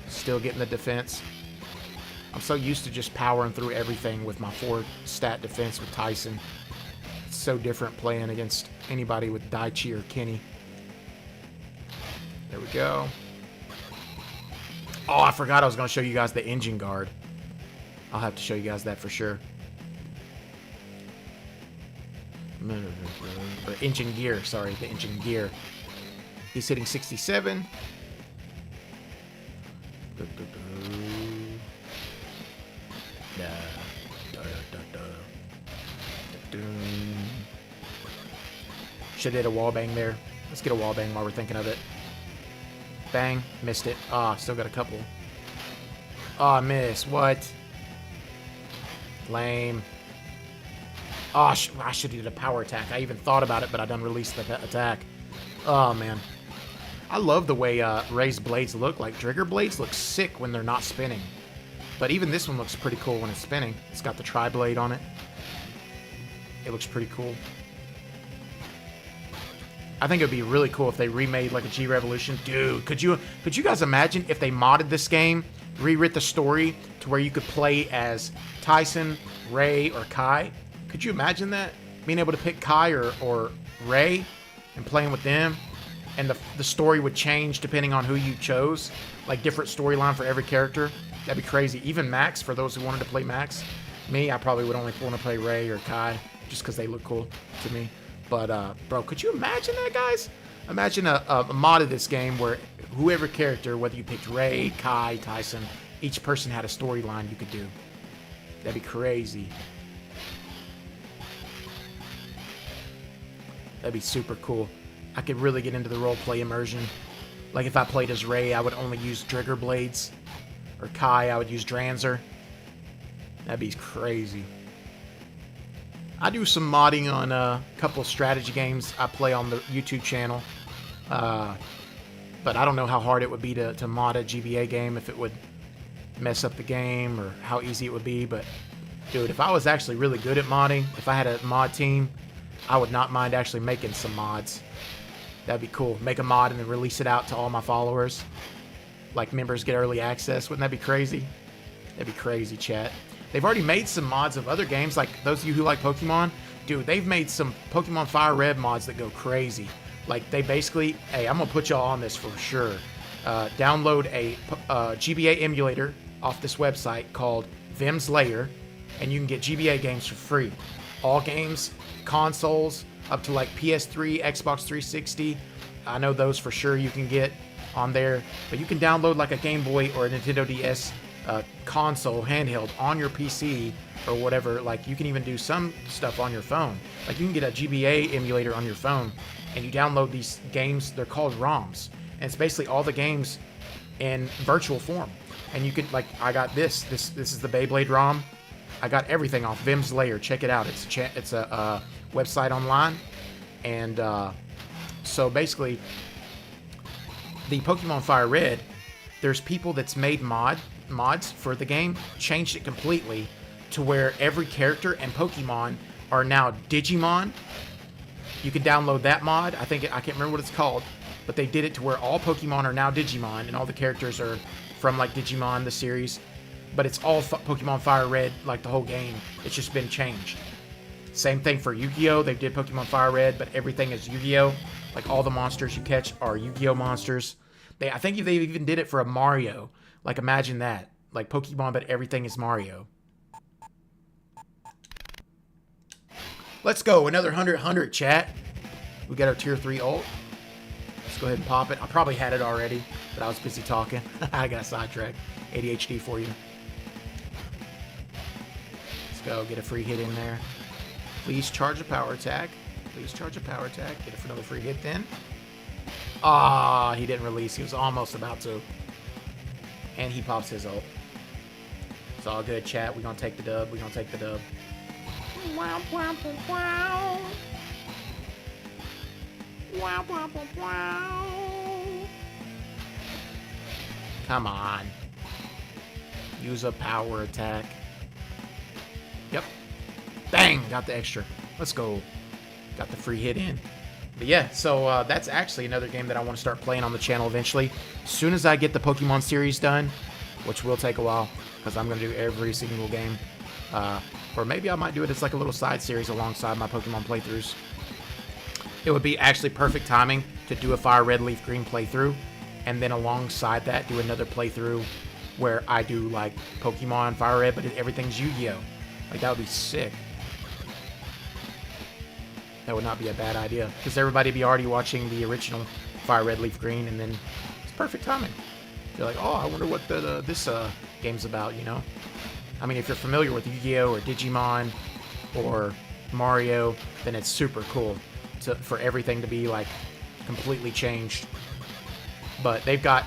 Still getting the defense. I'm so used to just powering through everything with my 4-stat defense with Tyson. It's so different playing against anybody with Daichi or Kenny. There we go. Oh, I forgot I was going to show you guys the engine guard. I'll have to show you guys that for sure. Or engine gear, sorry, the engine gear. He's hitting 67. Should have did a wall bang there. Let's get a wall bang while we're thinking of it. Bang, missed it. Ah, still got a couple. Ah, miss. What? Lame. Oh, I should have did a power attack. I even thought about it, but I done released the attack. Oh, man. I love the way Ray's blades look. Like, trigger blades look sick when they're not spinning. But even this one looks pretty cool when it's spinning. It's got the tri-blade on it. It looks pretty cool. I think it would be really cool if they remade like a G-Revolution. Dude, could you guys imagine if they modded this game, rewrit the story to where you could play as Tyson, Ray, or Kai? Could you imagine that? Being able to pick Kai or Ray and playing with them, and the story would change depending on who you chose. Like different storyline for every character. That'd be crazy. Even Max, for those who wanted to play Max. Me, I probably would only want to play Ray or Kai just because they look cool to me. But, bro, could you imagine that, guys? Imagine a mod of this game where whoever character, whether you picked Ray, Kai, Tyson, each person had a storyline you could do. That'd be crazy. That'd be super cool. I could really get into the roleplay immersion. Like if I played as Ray, I would only use Trigger Blades. Or Kai, I would use Dranzer. That'd be crazy. I do some modding on a couple of strategy games I play on the YouTube channel. But I don't know how hard it would be to mod a GBA game, if it would mess up the game or how easy it would be. But dude, if I was actually really good at modding, if I had a mod team, I would not mind actually making some mods. That'd be cool. Make a mod and then release it out to all my followers. Like members get early access. Wouldn't that be crazy? That'd be crazy, chat. They've already made some mods of other games, like those of you who like Pokemon. Dude, they've made some Pokemon Fire Red mods that go crazy. Like, they basically... Hey, I'm gonna put y'all on this for sure. Download a GBA emulator off this website called Vim's Lair, and you can get GBA games for free. All games, consoles, up to like PS3, Xbox 360. I know those for sure you can get on there. But you can download like a Game Boy or a Nintendo DS console handheld on your PC or whatever. Like, you can even do some stuff on your phone. Like, you can get a GBA emulator on your phone, and you download these games. They're called ROMs, and it's basically all the games in virtual form. And you could, like, I got this is the Beyblade ROM. I got everything off Vim's Lair. Check it out. It's a website online, and so basically the Pokemon Fire Red, there's people that's made mods for the game, changed it completely to where every character and Pokemon are now Digimon. You can download that mod. I can't remember what it's called, but they did it to where all Pokemon are now Digimon, and all the characters are from like Digimon, the series, but it's all Pokemon Fire Red, like the whole game. It's just been changed. Same thing for Yu-Gi-Oh! They did Pokemon Fire Red, but everything is Yu-Gi-Oh! Like, all the monsters you catch are Yu-Gi-Oh! Monsters. I think they even did it for a Mario. Like, imagine that. Like Pokemon, but everything is Mario. Let's go. Another 100, chat. We got our tier 3 ult. Let's go ahead and pop it. I probably had it already, but I was busy talking. I got sidetracked. ADHD for you. Let's go. Get a free hit in there. Please charge a power attack. Please charge a power attack. Get it for another free hit then. Ah, he didn't release. He was almost about to. And he pops his ult. It's all good, chat. We're going to take the dub. We're going to take the dub. Wow, wow, wow. Wow, wow, wow. Come on. Use a power attack. Yep. Bang! Got the extra. Let's go. Got the free hit in. But yeah, so that's actually another game that I want to start playing on the channel eventually. As soon as I get the Pokemon series done, which will take a while, because I'm going to do every single game. Or maybe I might do it as like a little side series alongside my Pokemon playthroughs. It would be actually perfect timing to do a Fire Red Leaf Green playthrough, and then alongside that do another playthrough where I do like Pokemon Fire Red, but everything's Yu-Gi-Oh! Like, that would be sick. That would not be a bad idea, because everybody be already watching the original Fire Red Leaf Green, and then it's perfect timing. You're like, oh, I wonder what this game's about, you know? I mean, if you're familiar with Yu-Gi-Oh! Or Digimon or Mario, then it's super cool for everything to be like completely changed. But they've got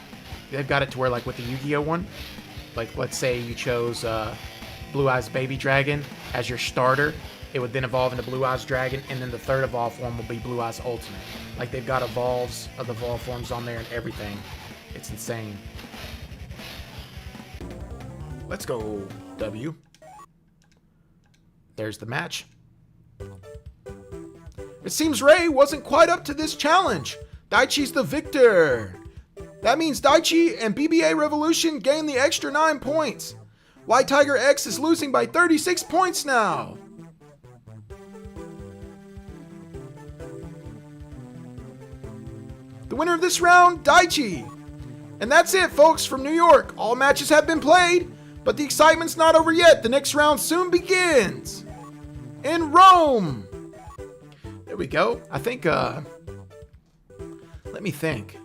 it to where, like with the Yu-Gi-Oh! One, like let's say you chose Blue Eyes Baby Dragon as your starter, it would then evolve into Blue Eyes Dragon, and then the third evolve form will be Blue Eyes Ultimate. Like, they've got evolves of the evolve forms on there and everything. It's insane. Let's go, W. There's the match. It seems Ray wasn't quite up to this challenge. Daichi's the victor. That means Daichi and BBA Revolution gain the extra 9 points. White Tiger X is losing by 36 points now. The winner of this round, Daichi. And that's it, folks, from New York. All matches have been played, but the excitement's not over yet. The next round soon begins in Rome. There we go. I think, let me think.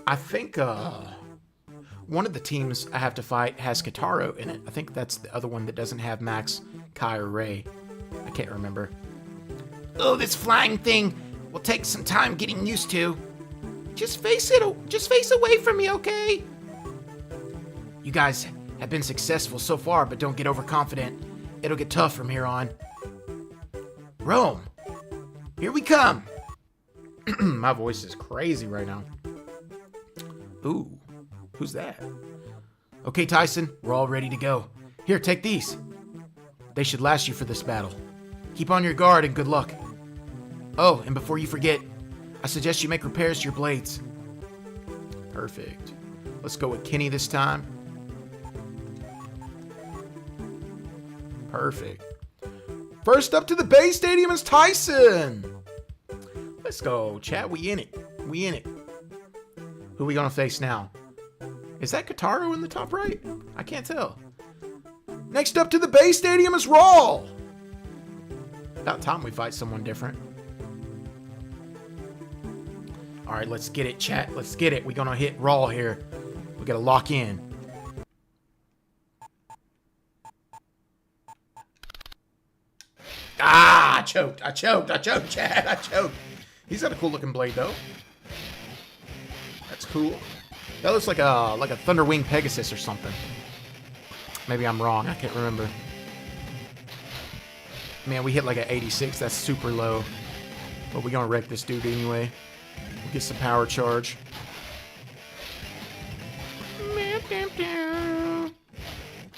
I think, one of the teams I have to fight has Kataro in it. I think that's the other one that doesn't have Max, Kai, or Ray. I can't remember. Oh, this flying thing will take some time getting used to. Just face away from me, okay? You guys have been successful so far, but don't get overconfident. It'll get tough from here on. Rome, here we come. My voice is crazy right now. Ooh, who's that? Okay, Tyson, we're all ready to go. Here, take these. They should last you for this battle. Keep on your guard and good luck. Oh, and before you forget, I suggest you make repairs to your blades. Perfect. Let's go with Kenny this time. Perfect. First up to the Bay Stadium is Tyson. Let's go, chat. We in it. We in it. Who are we gonna face now? Is that Kataro in the top right? I can't tell. Next up to the Bay Stadium is Raw. About time we fight someone different. All right, let's get it, chat. Let's get it. We're gonna hit Raw here. We gotta lock in. Ah, I choked, chat. I choked. He's got a cool looking blade though. That's cool. That looks like a Thunderwing Pegasus or something. Maybe I'm wrong. I can't remember. Man, we hit like an 86. That's super low. But we're gonna wreck this dude anyway. We'll get some power charge.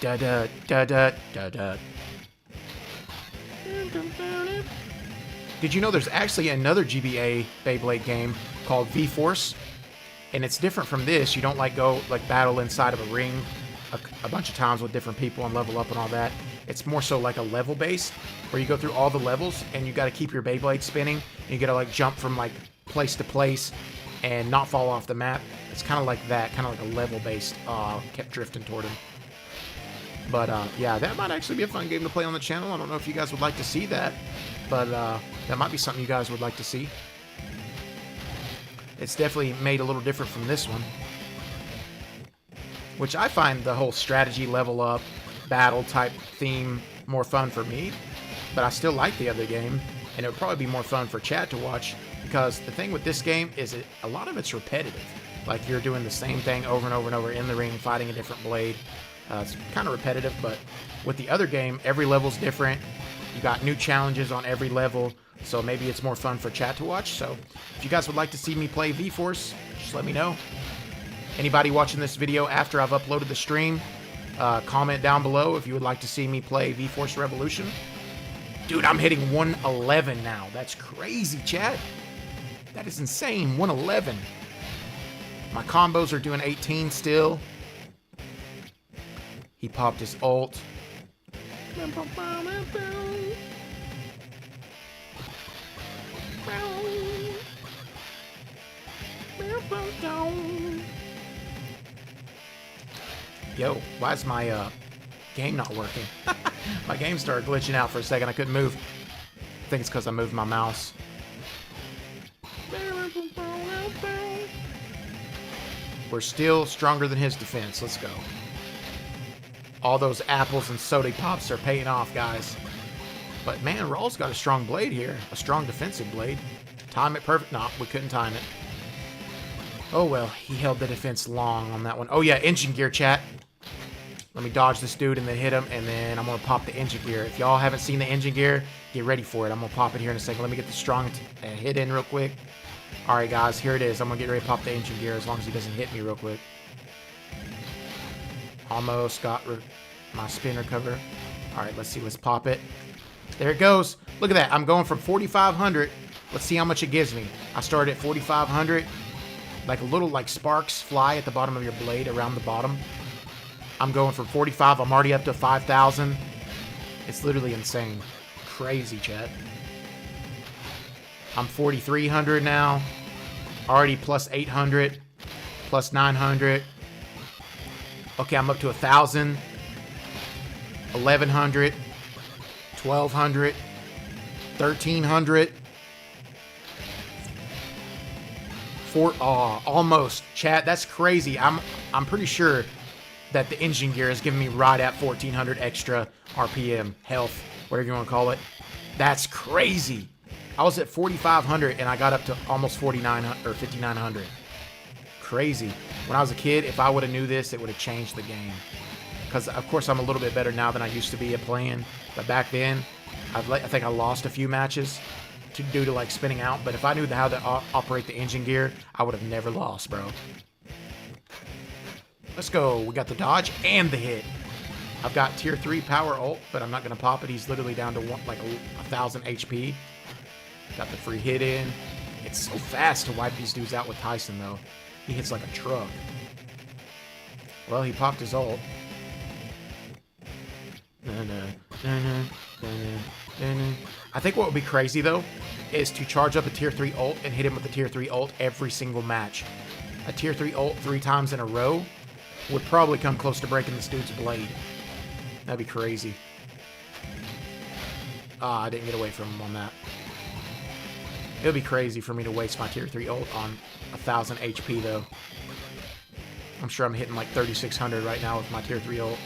Da da da da da da. Did you know there's actually another GBA Beyblade game called V-Force? And it's different from this. You don't go battle inside of a ring a bunch of times with different people and level up and all that. It's more so like a level based where you go through all the levels and you got to keep your Beyblade spinning. And you got to jump from place to place and not fall off the map. It's kind of like that, kind of like a level based. Kept drifting toward him. But yeah, that might actually be a fun game to play on the channel. I don't know if you guys would like to see that, but that might be something you guys would like to see. It's definitely made a little different from this one, which I find the whole strategy level up battle type theme more fun for me, but I still like the other game, and it would probably be more fun for chat to watch, because the thing with this game is a lot of it's repetitive. Like you're doing the same thing over and over and over in the ring, fighting a different blade. It's kind of repetitive, but with the other game, every level's different. You got new challenges on every level, so maybe it's more fun for chat to watch. So if you guys would like to see me play V-Force, just let me know. Anybody watching this video after I've uploaded the stream, comment down below if you would like to see me play V-Force Revolution. Dude, I'm hitting 111 now. That's crazy, chat. That is insane, 111. My combos are doing 18 still. He popped his ult. Yo, why is my game not working? My game started glitching out for a second. I couldn't move. I think it's because I moved my mouse. We're still stronger than his defense. Let's go. All those apples and soda pops are paying off, guys. But man, Raw's got a strong blade here. A strong defensive blade. Time it perfect. No, we couldn't time it. Oh well, he held the defense long on that one. Oh yeah, engine gear, chat. Let me dodge this dude and then hit him, and then I'm going to pop the engine gear. If y'all haven't seen the engine gear, get ready for it. I'm going to pop it here in a second. Let me get the strong hit in real quick. Alright guys, here it is. I'm going to get ready to pop the engine gear as long as he doesn't hit me real quick. Almost got my spin recover. Alright, let's see. Let's pop it. There it goes. Look at that. I'm going from 4,500. Let's see how much it gives me. I started at 4,500. Like a little sparks fly at the bottom of your blade around the bottom. I'm going from 45. I'm already up to 5,000. It's literally insane. Crazy, chat. I'm 4,300 now. Already plus 800. Plus 900. Okay, I'm up to 1,000. 1,100. 1,200. 1300. Almost. Chat, that's crazy. I'm pretty sure that the engine gear is giving me right at 1400 extra RPM, health, whatever you want to call it. That's crazy. I was at 4500 and I got up to almost 4900 or 5900. Crazy. When I was a kid, if I would have knew this, it would have changed the game. Because of course I'm a little bit better now than I used to be at playing, but back then I think I lost a few matches due to like spinning out. But if I knew how to operate the engine gear, I would have never lost, bro. Let's go. We got the dodge and the hit. I've got tier 3 power ult, but I'm not going to pop it. He's literally down to like 1,000 HP. Got the free hit in. It's so fast to wipe these dudes out with Tyson, though. He hits like a truck. Well, he popped his ult. I think what would be crazy, though, is to charge up a tier 3 ult and hit him with a tier 3 ult every single match. A tier 3 ult 3 times in a row would probably come close to breaking this dude's blade. That'd be crazy. Ah, I didn't get away from him on that. It would be crazy for me to waste my tier 3 ult on 1,000 HP, though. I'm sure I'm hitting like 3,600 right now with my tier 3 ult.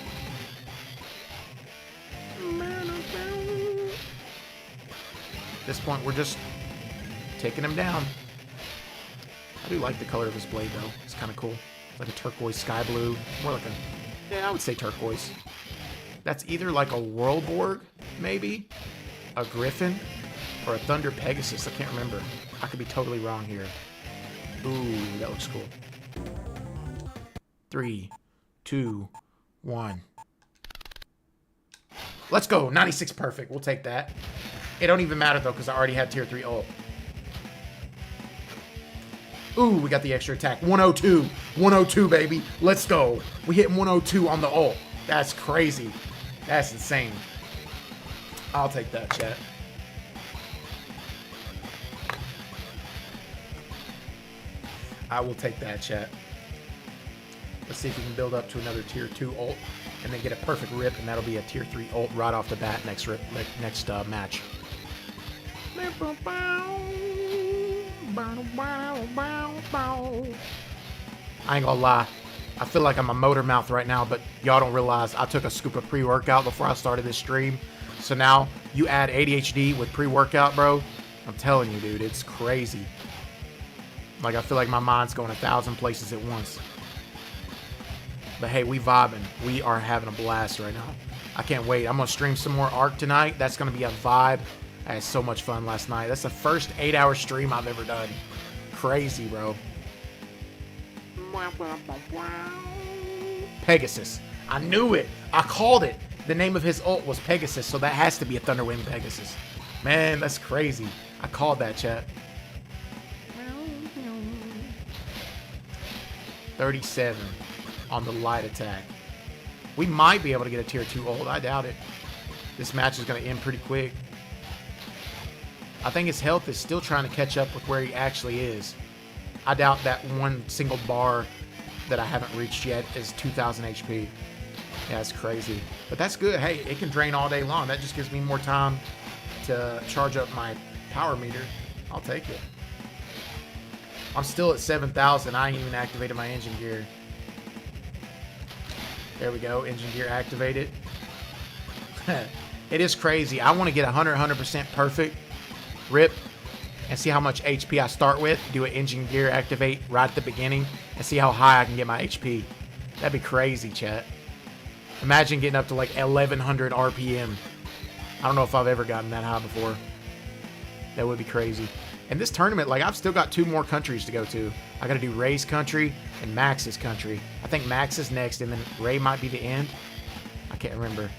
At this point, we're just taking him down. I do like the color of his blade, though. It's kind of cool. It's like a turquoise sky blue. More like a... Yeah, I would say turquoise. That's either like a Whirlborg, maybe, a Griffin, or a Thunder Pegasus. I can't remember. I could be totally wrong here. Ooh, that looks cool. 3, 2, 1. Let's go. 96 perfect. We'll take that. It don't even matter, though, because I already had tier 3 ult. Ooh, we got the extra attack. 102. 102, baby. Let's go. We hit 102 on the ult. That's crazy. That's insane. I'll take that, chat. I will take that, chat. Let's see if we can build up to another tier 2 ult and then get a perfect rip, and that'll be a tier 3 ult right off the bat next match. I ain't gonna lie. I feel like I'm a motor mouth right now, but y'all don't realize I took a scoop of pre-workout before I started this stream. So now you add ADHD with pre-workout, bro. I'm telling you, dude, it's crazy. Like, I feel like my mind's going 1,000 places at once. But hey, we vibing. We are having a blast right now. I can't wait. I'm gonna stream some more Ark tonight. That's gonna be a vibe. I had so much fun last night. That's the first 8-hour stream I've ever done. Crazy, bro. Pegasus. I knew it. I called it. The name of his ult was Pegasus, so that has to be a Thunderwind Pegasus. Man, that's crazy. I called that, chat. 37 on the light attack. We might be able to get a tier 2 ult. I doubt it. This match is going to end pretty quick. I think his health is still trying to catch up with where he actually is. I doubt that one single bar that I haven't reached yet is 2,000 HP. Yeah, that's crazy. But that's good. Hey, it can drain all day long. That just gives me more time to charge up my power meter. I'll take it. I'm still at 7,000. I ain't even activated my engine gear. There we go. Engine gear activated. It is crazy. I want to get 100% perfect rip and see how much HP I start with. Do an engine gear activate right at the beginning and see how high I can get my HP. That'd be crazy, chat. Imagine getting up to like 1,100 RPM. I don't know if I've ever gotten that high before. That would be crazy. And this tournament, like, I've still got 2 more countries to go to. I got to do Ray's country and Max's country. I think Max is next, and then Ray might be the end. I can't remember.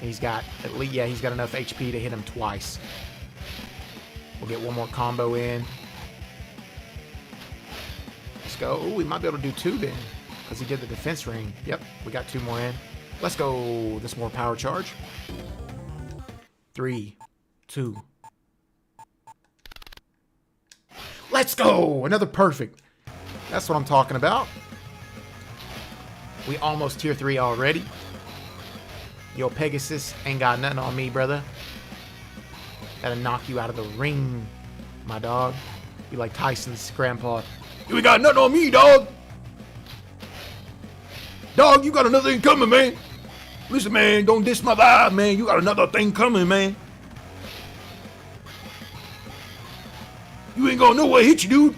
He's got, at least, yeah, he's got enough HP to hit him twice. We'll get one more combo in. Let's go. Ooh, we might be able to do 2 then, because he did the defense ring. Yep, we got 2 more in. Let's go. This more power charge. 3, 2. Let's go. Another perfect. That's what I'm talking about. We almost tier 3 already. Yo, Pegasus ain't got nothing on me, brother. Gotta knock you out of the ring, my dog. You like Tyson's grandpa. You ain't got nothing on me, dog. Dog, you got another thing coming, man. Listen, man, don't diss my vibe, man. You got another thing coming, man. You ain't gonna know what hit you, dude.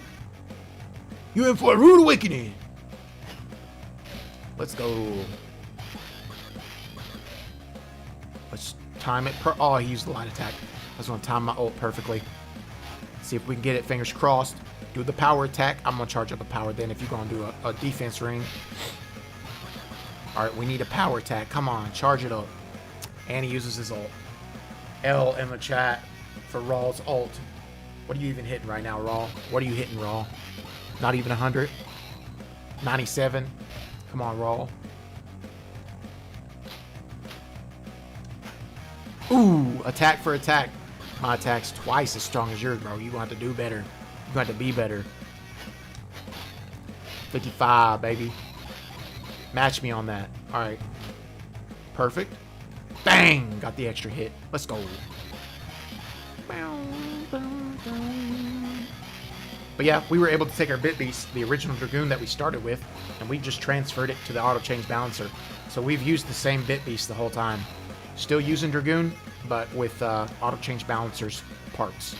You in for a rude awakening. Let's go. Let's time it. Oh, he used the light attack. I was gonna time my ult perfectly. See if we can get it. Fingers crossed. Do the power attack. I'm gonna charge up a power then if you're gonna do a defense ring. Alright, we need a power attack. Come on, charge it up. And he uses his ult. L in the chat for Raw's ult. What are you even hitting right now, Raw? What are you hitting, Raw? Not even 100? 97? Come on, Raw. Ooh, attack for attack. My attack's twice as strong as yours, bro. You're going to have to do better. You're going to have to be better. 55, baby. Match me on that. All right. Perfect. Bang! Got the extra hit. Let's go. But yeah, we were able to take our Bit Beast, the original Dragoon that we started with, and we just transferred it to the auto change balancer. So we've used the same Bit Beast the whole time. Still using Dragoon, but with auto change balancers parts,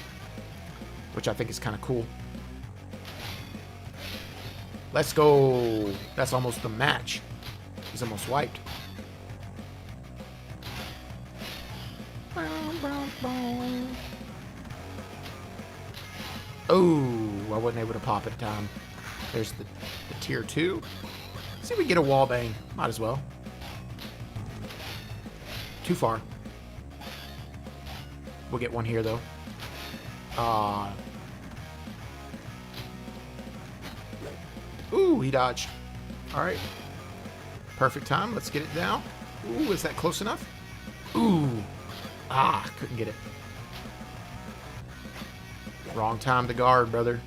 which I think is kind of cool. Let's go. That's almost the match. He's almost wiped. Oh, I wasn't able to pop at a time. There's the tier 2. Let's see if we get a wall bang. Might as well. Too far. We'll get one here, though. Ooh, he dodged. All right. Perfect time. Let's get it down. Ooh, is that close enough? Ooh. Ah, couldn't get it. Wrong time to guard, brother.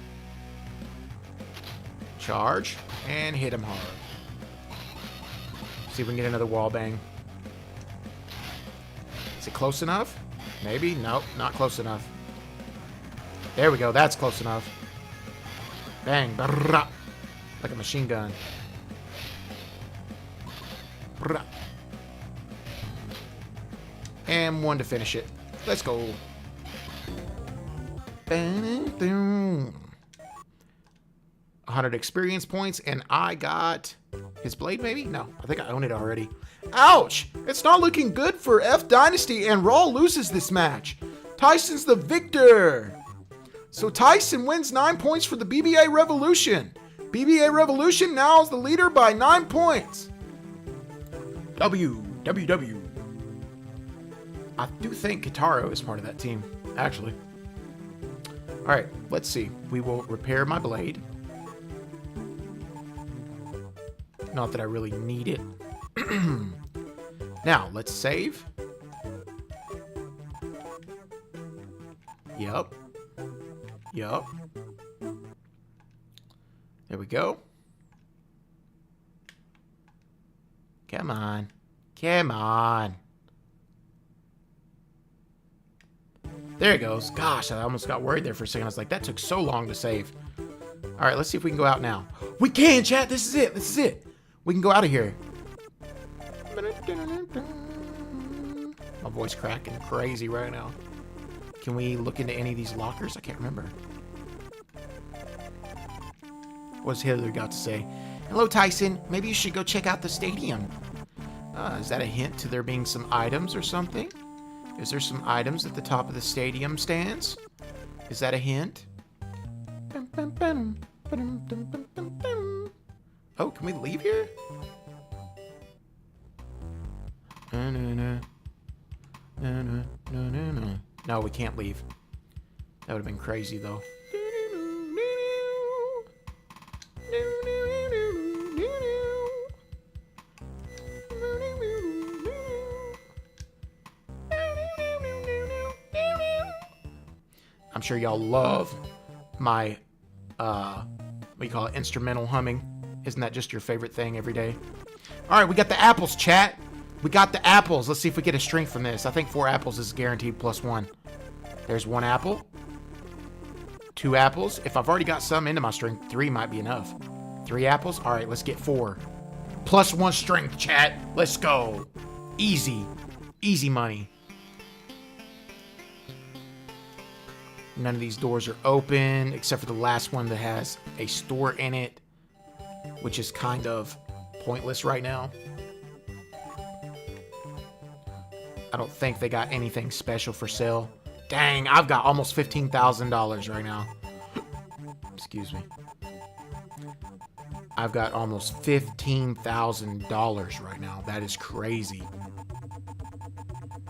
Charge. And hit him hard. See if we can get another wall bang. Is it close enough? Maybe? Nope, not close enough. There we go. That's close enough. Bang. Brrrah. Like a machine gun. Brrrah. And one to finish it. Let's go. 100 experience points, and I got his blade, maybe? No, I think I own it already. Ouch! It's not looking good for F Dynasty, and Raw loses this match. Tyson's the victor. So Tyson wins 9 points for the BBA Revolution. BBA Revolution now is the leader by 9 points. W. I do think Kitaro is part of that team, actually. Alright, let's see. We will repair my blade. Not that I really need it. Now, let's save. Yup. There we go. Come on. There it goes. Gosh, I almost got worried there for a second. I was like, that took so long to save. All right, let's see if we can go out now. We can, chat. This is it. We can go out of here. My voice cracking crazy right now. Can we look into any of these lockers? I can't remember. What's Hitler got to say? Hello, Tyson. Maybe you should go check out the stadium. Is that a hint to there being some items or something? Is there some items at the top of the stadium stands? Is that a hint? Oh, can we leave here? No, we can't leave. That would have been crazy, though. I'm sure y'all love my, what do you call it, instrumental humming. Isn't that just your favorite thing every day? All right, we got the apples, chat. We got the apples. Let's see if we get a strength from this. I think 4 apples is guaranteed +1. There's 1 apple. 2 apples. If I've already got some into my strength, 3 might be enough. 3 apples. All right, let's get 4. +1 strength, chat. Let's go. Easy. Easy money. None of these doors are open, except for the last one that has a store in it, which is kind of pointless right now. I don't think they got anything special for sale. Dang, I've got almost $15,000 right now. Excuse me. I've got almost $15,000 right now. That is crazy.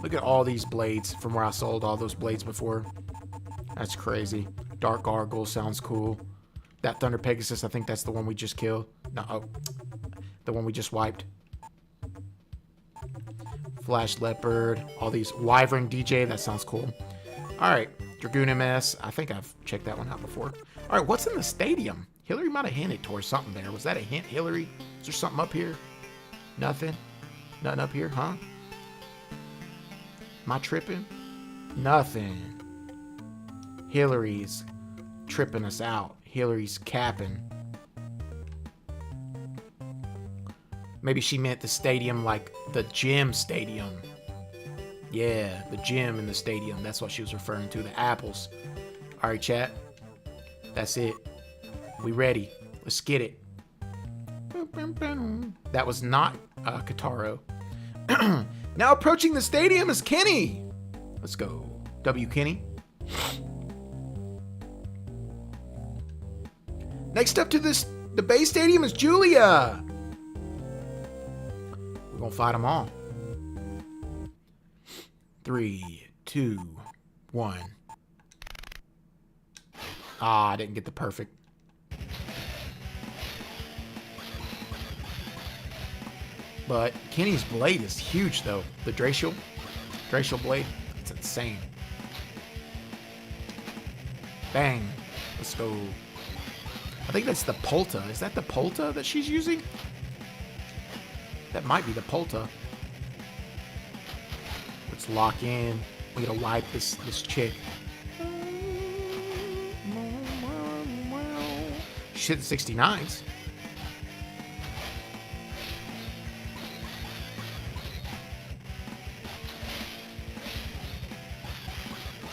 Look at all these blades from where I sold all those blades before. That's crazy. Dark Gargle sounds cool. That Thunder Pegasus, I think that's the one we just killed. No, oh, the one we just wiped. Flash Leopard. All these. Wyvern DJ, that sounds cool. Alright, Dragoon MS. I think I've checked that one out before. Alright, what's in the stadium? Hillary might have hinted towards something there. Was that a hint, Hillary? Is there something up here? Nothing? Nothing up here, huh? Am I tripping? Nothing. Hillary's tripping us out. Hillary's capping. Maybe she meant the stadium like the gym stadium. Yeah, the gym in the stadium. That's what she was referring to. The apples. Alright, chat. That's it. We ready. Let's get it. That was not Kataro. Now approaching the stadium is Kenny. Let's go. W. Kenny. Next up to the Bay Stadium is Julia. We're gonna fight them all. 3, 2, 1. Ah, I didn't get the perfect. But Kenny's blade is huge, though. The Dracial blade, it's insane. Bang. Let's go. I think that's the Polta. Is that the Polta that she's using? That might be the Polta. Let's lock in. We gotta wipe this chick. She's hitting 69s.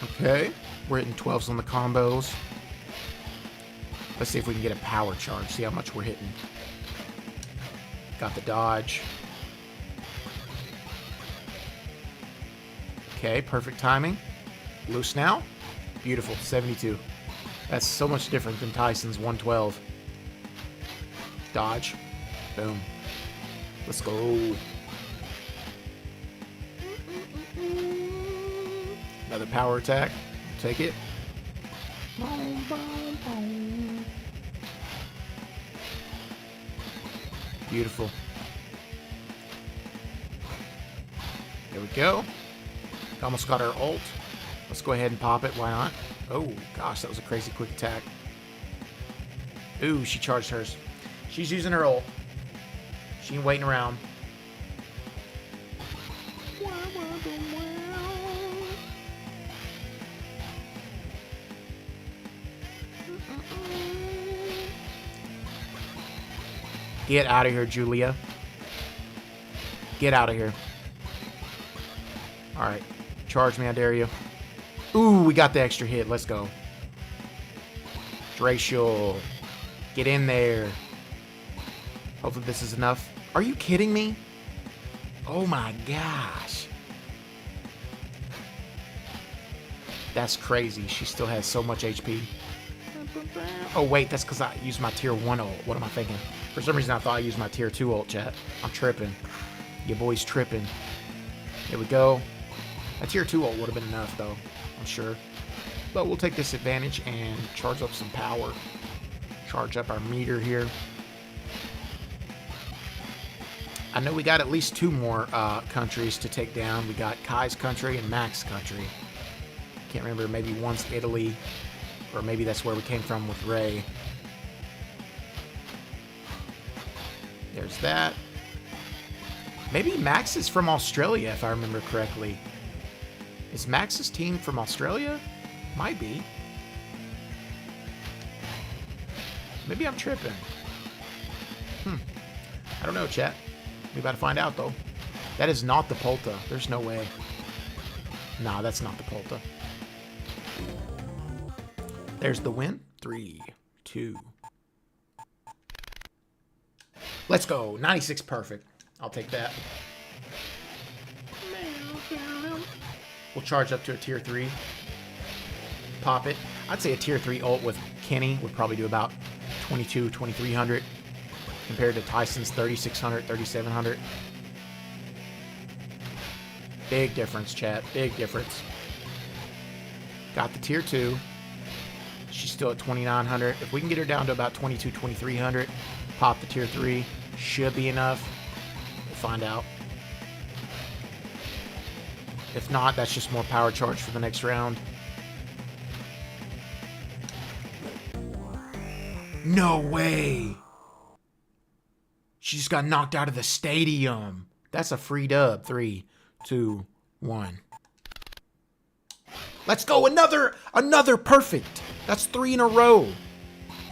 Okay, we're hitting 12s on the combos. Let's see if we can get a power charge. See how much we're hitting. Got the dodge. Okay, perfect timing. Loose now. Beautiful, 72. That's so much different than Tyson's 112. Dodge. Boom. Let's go. Another power attack. Take it. Beautiful. There we go. Almost got our ult. Let's go ahead and pop it. Why not? Oh, gosh, that was a crazy quick attack. Ooh, she charged hers. She's using her ult. She ain't waiting around. Get out of here, Julia. Get out of here. Alright. Charge me, I dare you. Ooh, we got the extra hit. Let's go. Dracial. Get in there. Hopefully this is enough. Are you kidding me? Oh my gosh. That's crazy. She still has so much HP. Oh wait, that's because I used my tier 1 ult. What am I thinking? For some reason I thought I used my tier 2 ult, chat. I'm tripping. Your boy's tripping. Here we go. A tier 2 ult would have been enough though, I'm sure. But we'll take this advantage and charge up some power. Charge up our meter here. I know we got at least 2 more countries to take down. We got Kai's country and Mac's country. Can't remember, maybe one's Italy, or maybe that's where we came from with Ray. There's that. Maybe Max is from Australia, if I remember correctly. Is Max's team from Australia? Might be. Maybe I'm tripping. I don't know, chat. We about to find out, though. That is not the Polta. There's no way. Nah, that's not the Polta. There's the win. 3, 2. Let's go. 96 perfect. I'll take that. We'll charge up to a tier 3. Pop it. I'd say a tier 3 ult with Kenny would probably do about 2,300 compared to Tyson's 3,600, 3,700. Big difference, chat. Big difference. Got the tier 2. She's still at 2,900. If we can get her down to about 22, 2,300, pop the tier 3. Should be enough. We'll find out. If not, that's just more power charge for the next round. No way! She just got knocked out of the stadium. That's a free dub. 3, 2, 1. Let's go. Another perfect. That's 3 in a row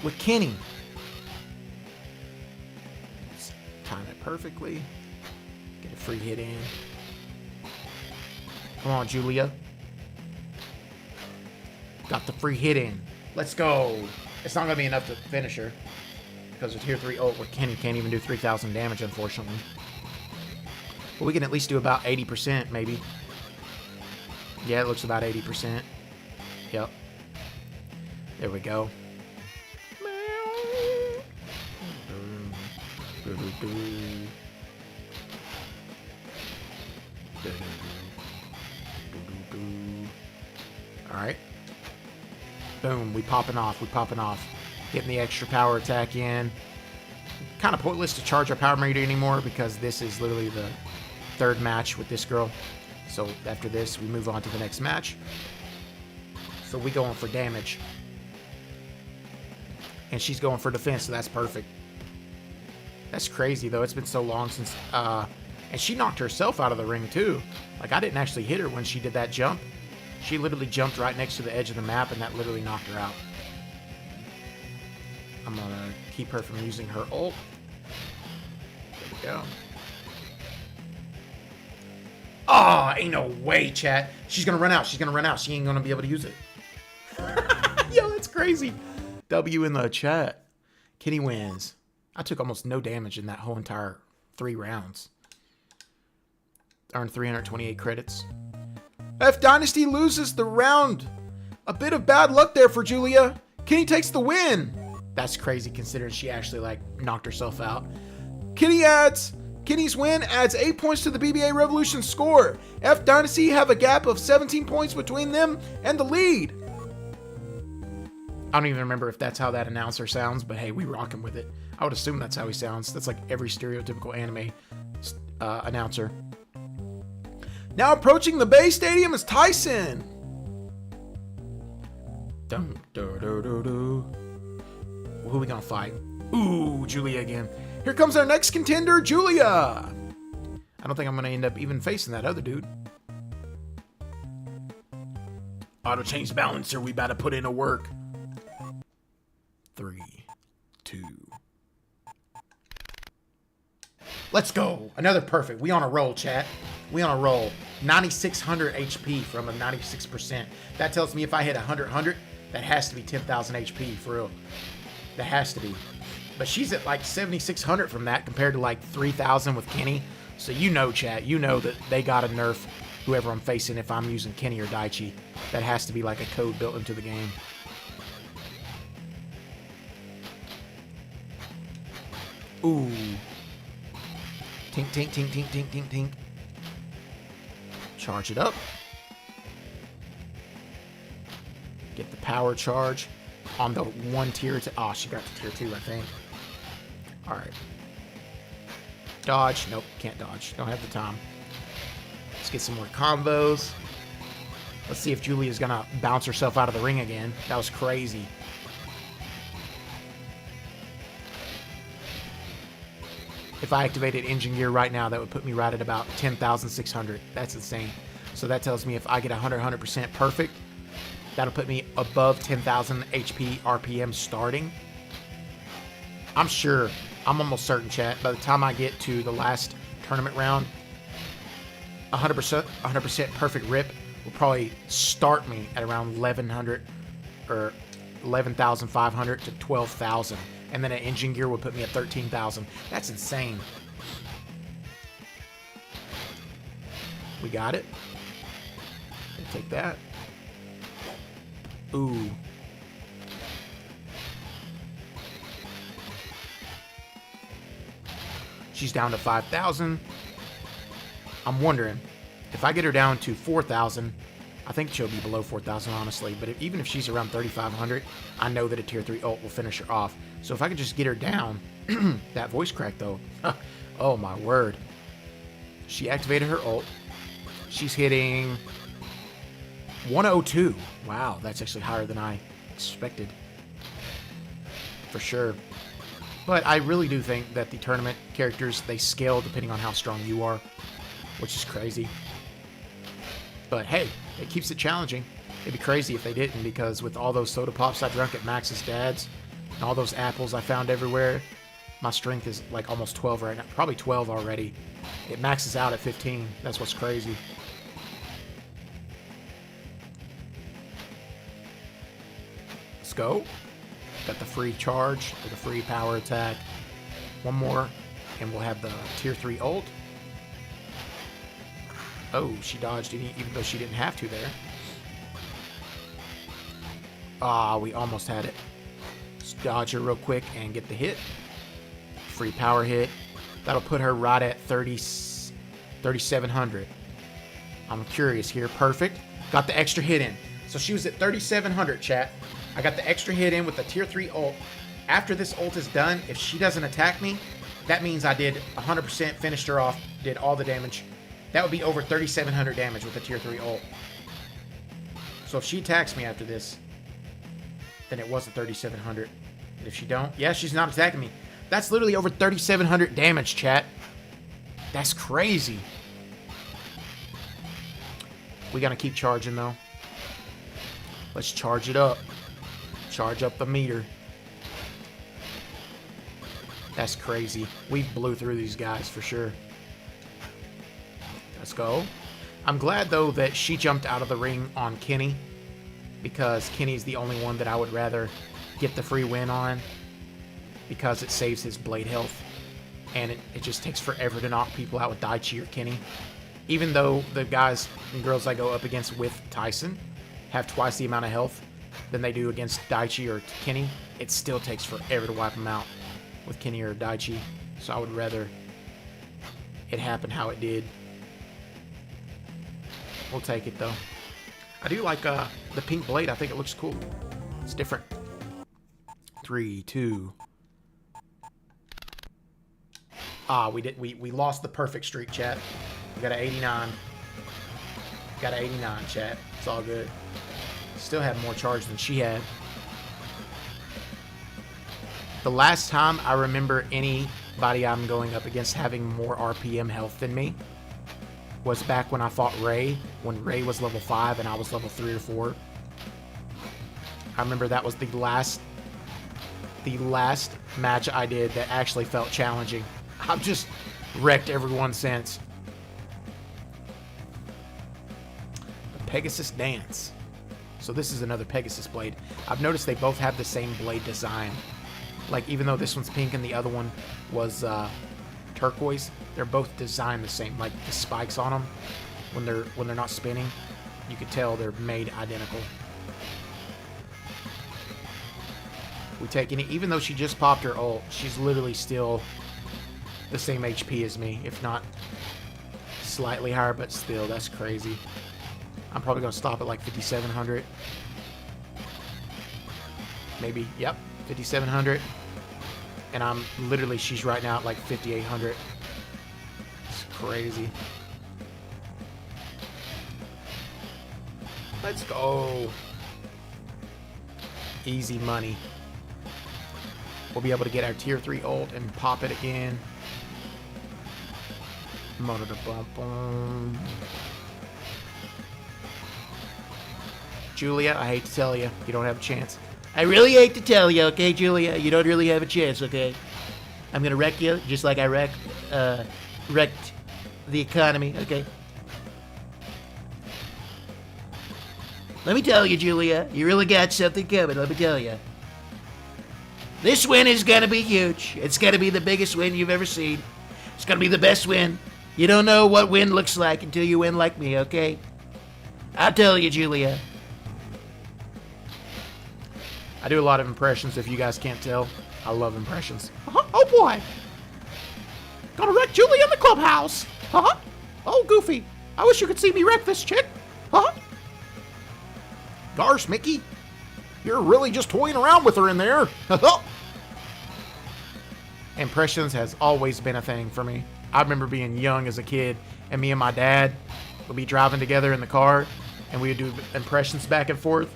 with Kenny. Let's time it perfectly. Get a free hit in. Come on, Julia. Got the free hit in. Let's go. It's not going to be enough to finish her. Because a tier 3 ult with Kenny can't even do 3,000 damage, unfortunately. But we can at least do about 80%, maybe. Yeah, it looks about 80%. Yep. There we go. Alright. Boom. We popping off. Getting the extra power attack in. Kind of pointless to charge our power meter anymore because this is literally the 3rd match with this girl. So after this, we move on to the next match. So we going for damage. And she's going for defense, so that's perfect. That's crazy, though. It's been so long since... and she knocked herself out of the ring, too. Like, I didn't actually hit her when she did that jump. She literally jumped right next to the edge of the map, and that literally knocked her out. I'm going to keep her from using her ult. There we go. Oh, ain't no way, chat. She's going to run out. She ain't going to be able to use it. Yo, that's crazy. W in the chat. Kenny wins. I took almost no damage in that whole entire 3 rounds. Earned 328 credits. F Dynasty loses the round. A bit of bad luck there for Julia. Kenny takes the win. That's crazy considering she actually, like, knocked herself out. Kenny's win adds 8 points to the BBA Revolution score. F Dynasty have a gap of 17 points between them and the lead. I don't even remember if that's how that announcer sounds, but hey, we rocking with it. I would assume that's how he sounds. That's like every stereotypical anime announcer. Now approaching the Bay Stadium is Tyson. Who are we gonna fight? Ooh, Julia again. Here comes our next contender, Julia. I don't think I'm gonna end up even facing that other dude. Auto change balancer, we about to put in a work. 3, 2. Let's go. Another perfect. We on a roll, chat. We on a roll. 9,600 HP from a 96%. That tells me if I hit 100, that has to be 10,000 HP, for real. That has to be. But she's at like 7,600 from that compared to like 3,000 with Kenny. So you know, chat. You know that they got to nerf whoever I'm facing if I'm using Kenny or Daichi. That has to be like a code built into the game. Ooh. Tink, tink, tink, tink, tink, tink, tink. Charge it up. Get the power charge on the 1 tier. Oh, she got to tier 2, I think. Alright. Dodge. Nope, can't dodge. Don't have the time. Let's get some more combos. Let's see if Julia's gonna bounce herself out of the ring again. That was crazy. If I activated engine gear right now, that would put me right at about 10,600. That's insane. So that tells me if I get 100% perfect, that'll put me above 10,000 HP RPM starting. I'm sure, I'm almost certain, chat, by the time I get to the last tournament round, 100% perfect rip will probably start me at around 1,100 or 11,500 to 12,000. And then an engine gear would put me at 13,000. That's insane. We got it. Take that. Ooh. She's down to 5,000. I'm wondering, if I get her down to 4,000, I think she'll be below 4,000, honestly. But even if she's around 3,500, I know that a tier 3 ult will finish her off. So if I could just get her down, that voice crack though. Oh my word. She activated her ult. She's hitting 102. Wow, that's actually higher than I expected. For sure. But I really do think that the tournament characters, they scale depending on how strong you are, which is crazy. But hey, it keeps it challenging. It'd be crazy if they didn't, because with all those soda pops I drank at Max's dad's and all those apples I found everywhere, my strength is like almost 12 right now. Probably 12 already. It maxes out at 15. That's what's crazy. Let's go. Got the free charge or the free power attack. One more, and we'll have the tier 3 ult. Oh, she dodged it, even though she didn't have to there. Ah, we almost had it. Let's dodge her real quick and get the hit. Free power hit. That'll put her right at 3,700. I'm curious here. Perfect. Got the extra hit in. So she was at 3,700, chat. I got the extra hit in with the tier 3 ult. After this ult is done, if she doesn't attack me, that means I did 100%, finished her off, did all the damage. That would be over 3,700 damage with the tier 3 ult. So if she attacks me after this, then it wasn't 3,700. And if she don't, yeah, she's not attacking me. That's literally over 3,700 damage, chat. That's crazy. We gotta keep charging, though. Let's charge it up. Charge up the meter. That's crazy. We blew through these guys for sure. Let's go. I'm glad, though, that she jumped out of the ring on Kenny, because Kenny's the only one that I would rather get the free win on, because it saves his blade health, and it just takes forever to knock people out with Daichi or Kenny. Even though the guys and girls I go up against with Tyson have twice the amount of health than they do against Daichi or Kenny, it still takes forever to wipe them out with Kenny or Daichi. So I would rather it happen how it did. We'll take it, though. I do like the pink blade. I think it looks cool. It's different. 3, 2. Ah, we lost the perfect streak, chat. We got an 89. Got an 89, chat. It's all good. Still have more charge than she had. The last time I remember anybody I'm going up against having more RPM health than me was back when I fought Ray, when Ray was level 5 and I was level 3 or 4. I remember that was the last match I did that actually felt challenging. I've just wrecked everyone since. The Pegasus Dance. So this is another Pegasus blade. I've noticed they both have the same blade design. Like, even though this one's pink and the other one was turquoise, they're both designed the same. Like the spikes on them, when they're not spinning, you could tell they're made identical. We take any, even though she just popped her ult, she's literally still the same HP as me, if not slightly higher, but still, that's crazy. I'm probably gonna stop at like 5,700. Maybe, yep, 5,700. And I'm literally, she's right now at like 5,800. It's crazy. Let's go. Easy money. We'll be able to get our tier 3 ult and pop it again. Julia, I hate to tell you, you don't have a chance. I really hate to tell you, okay, Julia? You don't really have a chance, okay? I'm gonna wreck you, just like I wrecked the economy, okay? Let me tell you, Julia, you really got something coming, let me tell you. This win is gonna be huge. It's gonna be the biggest win you've ever seen. It's gonna be the best win. You don't know what win looks like until you win like me, okay? I'll tell you, Julia. I do a lot of impressions, if you guys can't tell. I love impressions. Oh boy. Gonna wreck Julia in the clubhouse. Oh, Goofy. I wish you could see me wreck this chick. Gosh, Mickey. You're really just toying around with her in there. Impressions has always been a thing for me. I remember being young as a kid, and me and my dad would be driving together in the car, and we would do impressions back and forth.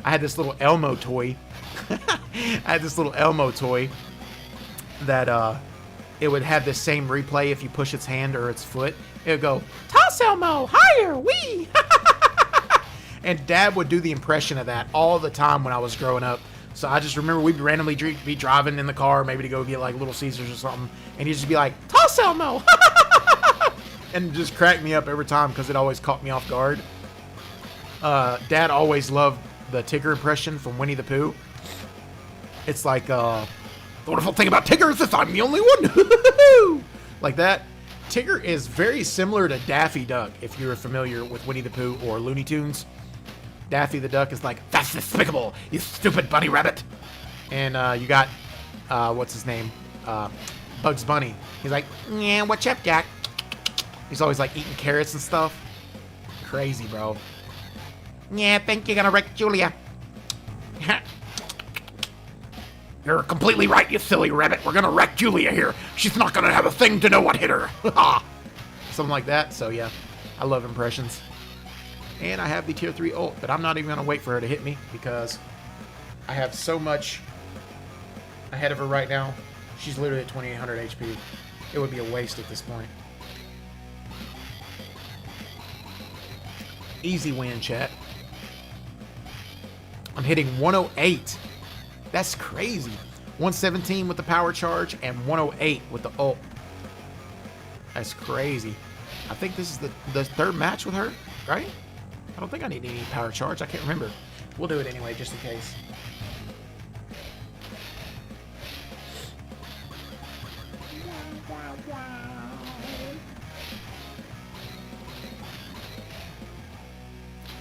I had this little Elmo toy. That it would have the same replay if you push its hand or its foot. It would go, toss Elmo, higher, wee! And Dad would do the impression of that all the time when I was growing up. So I just remember we'd randomly be driving in the car, maybe to go get like Little Caesars or something, and he'd just be like, toss Elmo! And just crack me up every time because it always caught me off guard. Dad always loved the Tigger impression from Winnie the Pooh. It's like, the wonderful thing about Tigger is that I'm the only one. Like that. Tigger is very similar to Daffy Duck, if you're familiar with Winnie the Pooh or Looney Tunes. Daffy the Duck is like, that's despicable, you stupid bunny rabbit. And you got, what's his name? Bugs Bunny. He's like, yeah, what's up, Jack? He's always like eating carrots and stuff. Crazy, bro. Yeah, I think you're gonna wreck Julia. You're completely right, you silly rabbit. We're gonna wreck Julia here. She's not gonna have a thing to know what hit her. Something like that. So yeah, I love impressions. And I have the tier 3 ult, but I'm not even gonna wait for her to hit me because I have so much ahead of her right now. She's literally at 2800 HP. It would be a waste at this point. Easy win, chat. I'm hitting 108. That's crazy. 117 with the power charge and 108 with the ult. That's crazy. I think this is the third match with her, right? I don't think I need any power charge. I can't remember. We'll do it anyway, just in case.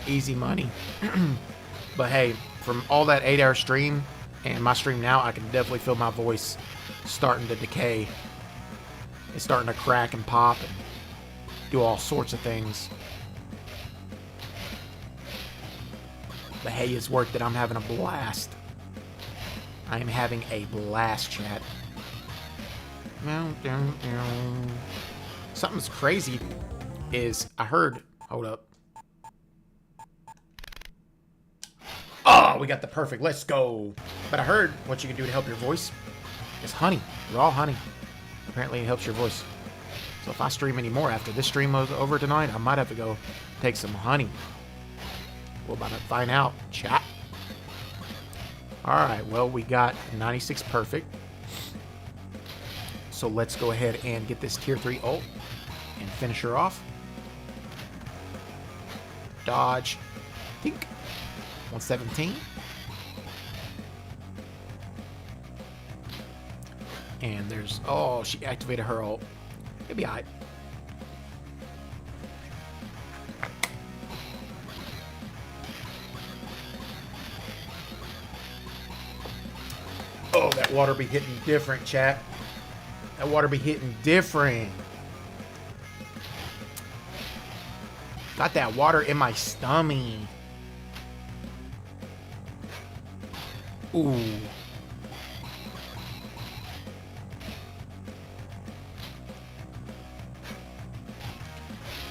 Easy money. But hey, from all that 8-hour stream and my stream now, I can definitely feel my voice starting to decay. It's starting to crack and pop and do all sorts of things. But hey, it's worth it. I'm having a blast. I am having a blast, chat. Something's crazy is I heard... Hold up. Oh, we got the perfect. Let's go. But I heard what you can do to help your voice is honey. Raw honey. Apparently it helps your voice. So if I stream any more after this stream was over tonight, I might have to go take some honey. We're about to find out, chat. Alright, well, we got 96 perfect. So let's go ahead and get this tier 3 ult and finish her off. Dodge. Think. 117. And there's... Oh, she activated her ult. It'll be alright. Oh, that water be hitting different, chat. That water be hitting different. Got that water in my stomach. Ooh.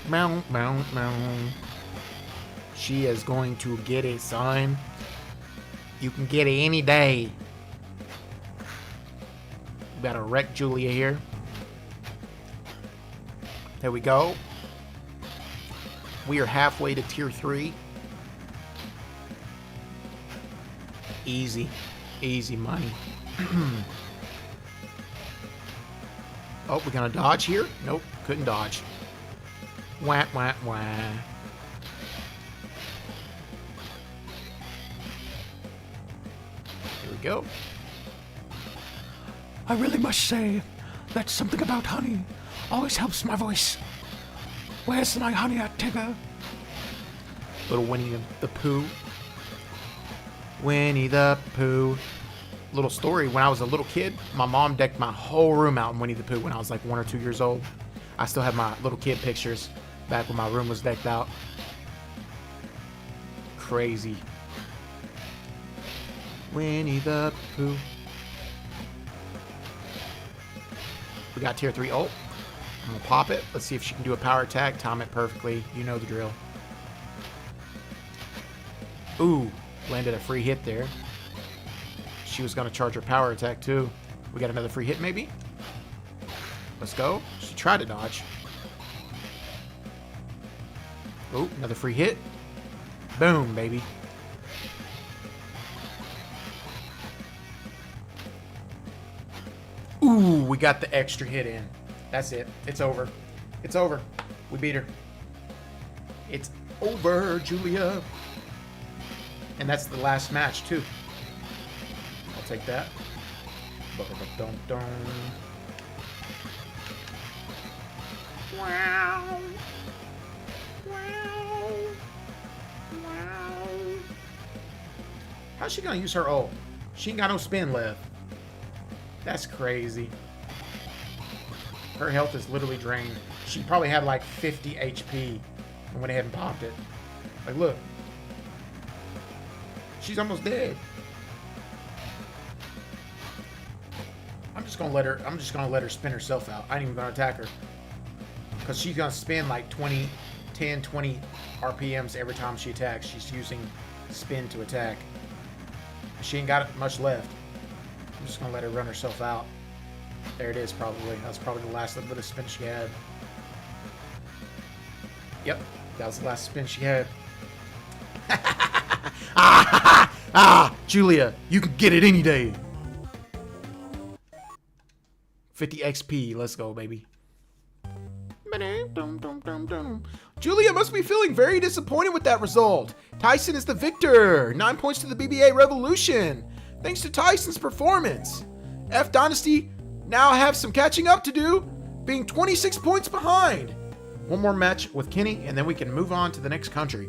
Mount. She is going to get it, son. You can get it any day. Got to wreck Julia here. There we go. We are halfway to tier 3. Easy. Easy money. Oh, we're gonna dodge here? Nope, couldn't dodge. Wah, wah, wah. Here we go. I really must say that something about honey always helps my voice. Where's my honey at, Tigger? Little Winnie the Pooh. Winnie the Pooh. Little story, when I was a little kid, my mom decked my whole room out in Winnie the Pooh when I was like 1 or 2 years old. I still have my little kid pictures back when my room was decked out. Crazy. Winnie the Pooh. We got tier 3. Oh, I'm gonna pop it. Let's see if she can do a power attack. Time it perfectly. You know the drill. Ooh, landed a free hit there. She was gonna charge her power attack too. We got another free hit maybe? Let's go. She tried to dodge. Oh, another free hit. Boom, baby. Ooh, we got the extra hit in. That's it. It's over. It's over. We beat her. It's over, Julia. And that's the last match, too. I'll take that. Dun-dun-dun-dun. Wow. Wow. Wow. How's she gonna use her ult? She ain't got no spin left. That's crazy. Her health is literally drained. She probably had like 50 HP and went ahead and popped it. Like, look. She's almost dead. I'm just gonna let her spin herself out. I ain't even gonna attack her. Because she's gonna spin like 20 RPMs every time she attacks. She's using spin to attack. She ain't got much left. I'm just gonna let her run herself out. There it is, probably. That's probably the last little bit of spin she had. Yep, that was the last spin she had. Julia, you can get it any day. 50 XP, let's go, baby. Julia must be feeling very disappointed with that result. Tyson is the victor. 9 points to the BBA Revolution. Thanks to Tyson's performance. F Dynasty now have some catching up to do, being 26 points behind. One more match with Kenny, and then we can move on to the next country.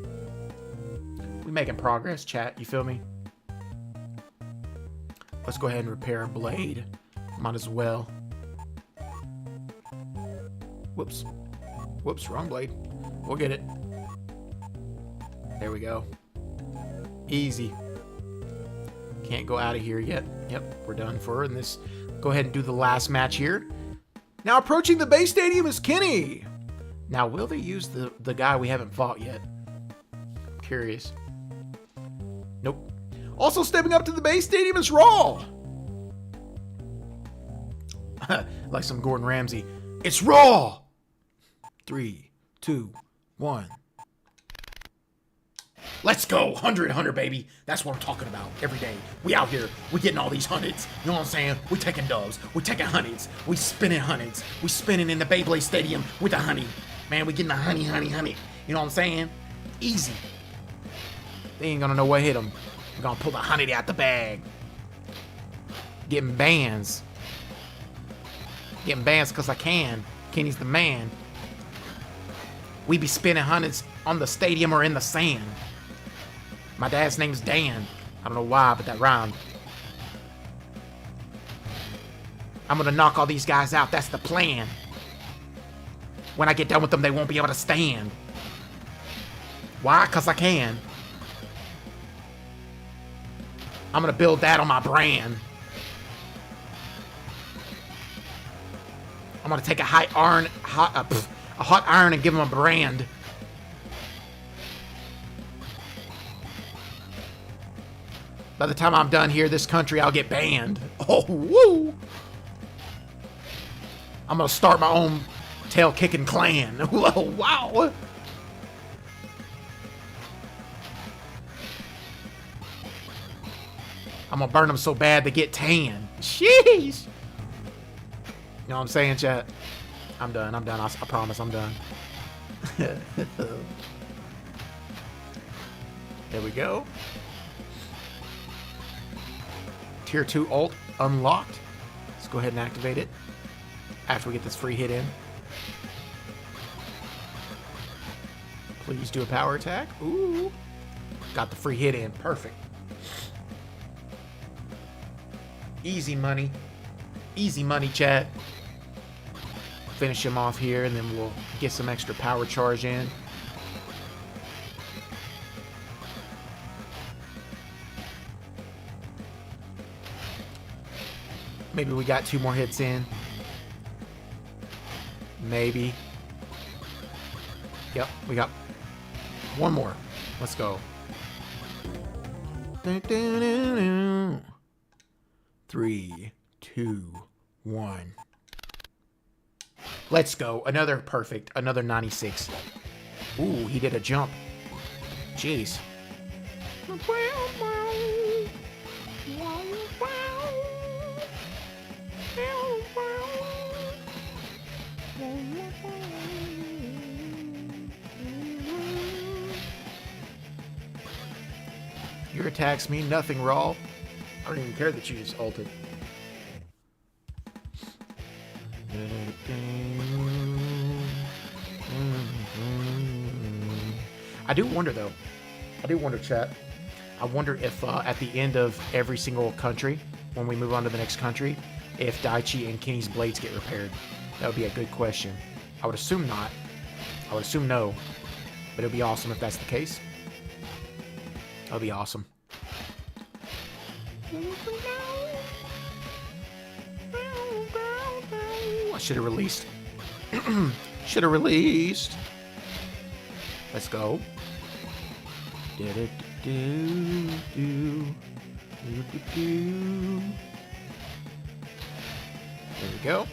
We making progress, chat. You feel me? Let's go ahead and repair a blade. Might as well. Whoops. Whoops, wrong blade. We'll get it. There we go. Easy. Can't go out of here yet. Yep, we're done for this. Go ahead and do the last match here. Now approaching the base stadium is Kenny. Now, will they use the guy we haven't fought yet? I'm curious. Nope. Also stepping up to the base stadium is Raw. Like some Gordon Ramsay. It's Raw. 3, 2, 1. Let's go. 100, baby. That's what I'm talking about every day. We out here. We getting all these hundreds. You know what I'm saying? We taking dubs. We taking hundreds. We spinning hundreds. We spinning in the Beyblade Stadium with the honey. Man, we getting the honey. You know what I'm saying? Easy. They ain't gonna know what hit them. We're gonna pull the honey out the bag. Getting bands. Getting bands because I can. Kenny's the man. We be spinning hundreds on the stadium or in the sand. My dad's name's Dan. I don't know why, but that rhymed. I'm gonna knock all these guys out. That's the plan. When I get done with them, they won't be able to stand. Why? Because I can. I'm gonna build that on my brand. I'm gonna take a hot iron and give them a brand. By the time I'm done here, this country, I'll get banned. Oh, woo! I'm gonna start my own tail kicking clan. Whoa, wow. I'm gonna burn them so bad they get tan. Sheesh. You know what I'm saying, chat? I'm done. I promise I'm done. There we go. Tier 2 ult unlocked. Let's go ahead and activate it after we get this free hit in. Please do a power attack. Ooh. Got the free hit in. Perfect. Easy money. Easy money, chat. Finish him off here, and then we'll get some extra power charge in. Maybe we got 2 more hits in. Maybe. Yep, we got 1 more. Let's go. 3, 2, 1. Let's go. Another perfect. Another 96. Ooh, he did a jump. Jeez. Your attacks mean nothing, Raw. I don't even care that you just ulted. I do wonder, though. I do wonder, chat. I wonder if at the end of every single country, when we move on to the next country, if Daichi and Kenny's blades get repaired. That would be a good question. I would assume not. I would assume no. But it would be awesome if that's the case. That would be awesome. I should have released. Should have released. Let's go. There we go.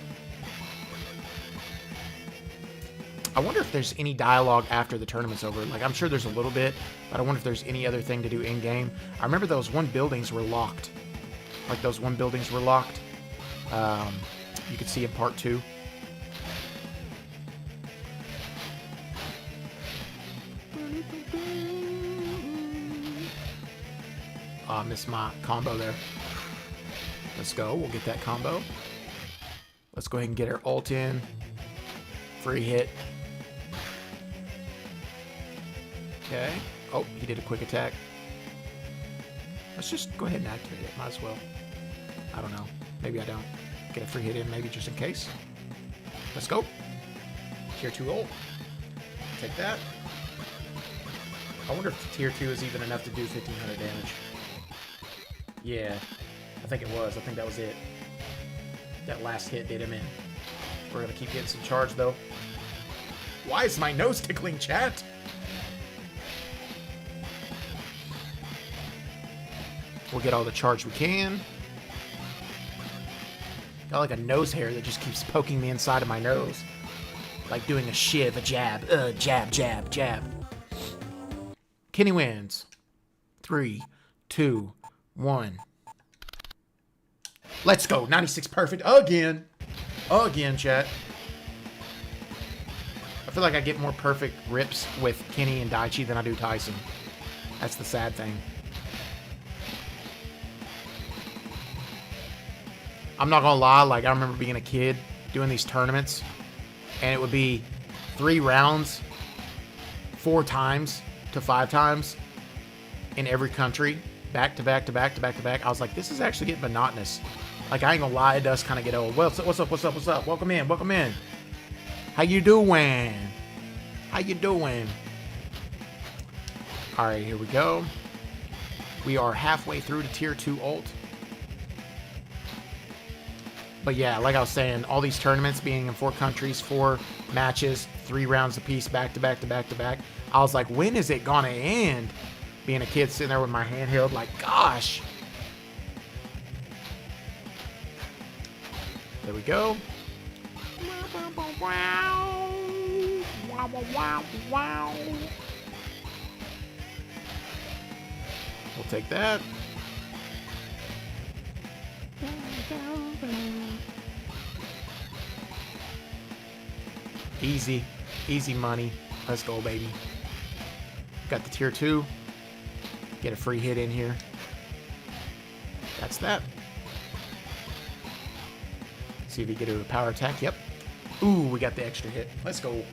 I wonder if there's any dialogue after the tournament's over. Like, I'm sure there's a little bit, but I wonder if there's any other thing to do in-game. I remember those 1 buildings were locked. Like, those 1 buildings were locked. You could see in part 2. I missed my combo there. Let's go. We'll get that combo. Let's go ahead and get our ult in. Free hit. Okay. Oh, he did a quick attack. Let's just go ahead and activate it. Might as well. I don't know. Maybe I don't. Get a free hit in, maybe, just in case. Let's go. Tier 2 ult. Take that. I wonder if Tier 2 is even enough to do 1500 damage. Yeah. I think it was. I think that was it. That last hit did him in. We're going to keep getting some charge, though. Why is my nose tickling, chat? We'll get all the charge we can. Got like a nose hair that just keeps poking me inside of my nose. Like doing a shiv, a jab. Jab, jab, jab. Kenny wins. 3, 2, 1. Let's go. 96 perfect again. Again, chat. I feel like I get more perfect rips with Kenny and Daichi than I do Tyson. That's the sad thing. I'm not gonna lie, like, I remember being a kid doing these tournaments, and it would be 3 rounds, 4 times to 5 times in every country, back to back to back to back to back. I was like, this is actually getting monotonous. Like, I ain't gonna lie, it does kind of get old. What's up, what's up, what's up, what's up? Welcome in, welcome in. How you doing? How you doing? All right, here we go. We are halfway through to Tier 2 ult. But yeah, like I was saying, all these tournaments being in 4 countries, 4 matches, 3 rounds apiece, back to back to back to back. I was like, when is it gonna end? Being a kid sitting there with my hand held, like, gosh. There we go. We'll take that. Easy. Easy money. Let's go, baby. Got the tier 2. Get a free hit in here. That's that. See if we get a power attack. Yep. Ooh, we got the extra hit. Let's go.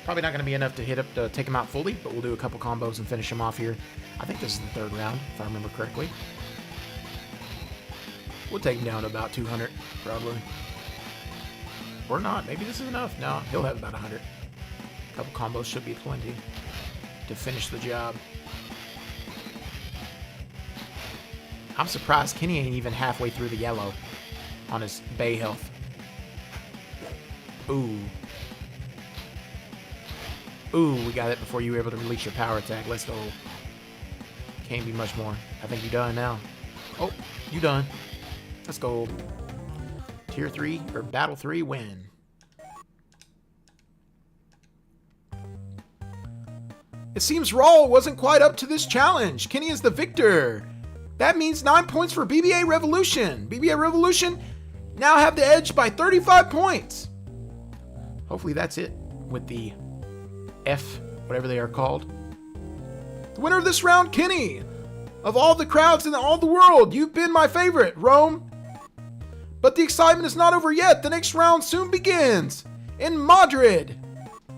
Probably not going to be enough to hit up to take him out fully, but we'll do a couple combos and finish him off here. I think this is the 3rd round, if I remember correctly. We'll take him down to about 200, probably. Or not. Maybe this is enough. No, he'll have about 100. A couple combos should be plenty to finish the job. I'm surprised Kenny ain't even halfway through the yellow on his Bay health. Ooh. Ooh, we got it before you were able to release your power attack. Let's go. Can't be much more. I think you're done now. Oh, you done. Let's go. Tier 3, or Battle 3, win. It seems Raul wasn't quite up to this challenge. Kenny is the victor. That means 9 points for BBA Revolution. BBA Revolution now have the edge by 35 points. Hopefully that's it with the F, whatever they are called. The winner of this round, Kenny. Of all the crowds in all the world, you've been my favorite, Rome. But the excitement is not over yet. The next round soon begins in Madrid.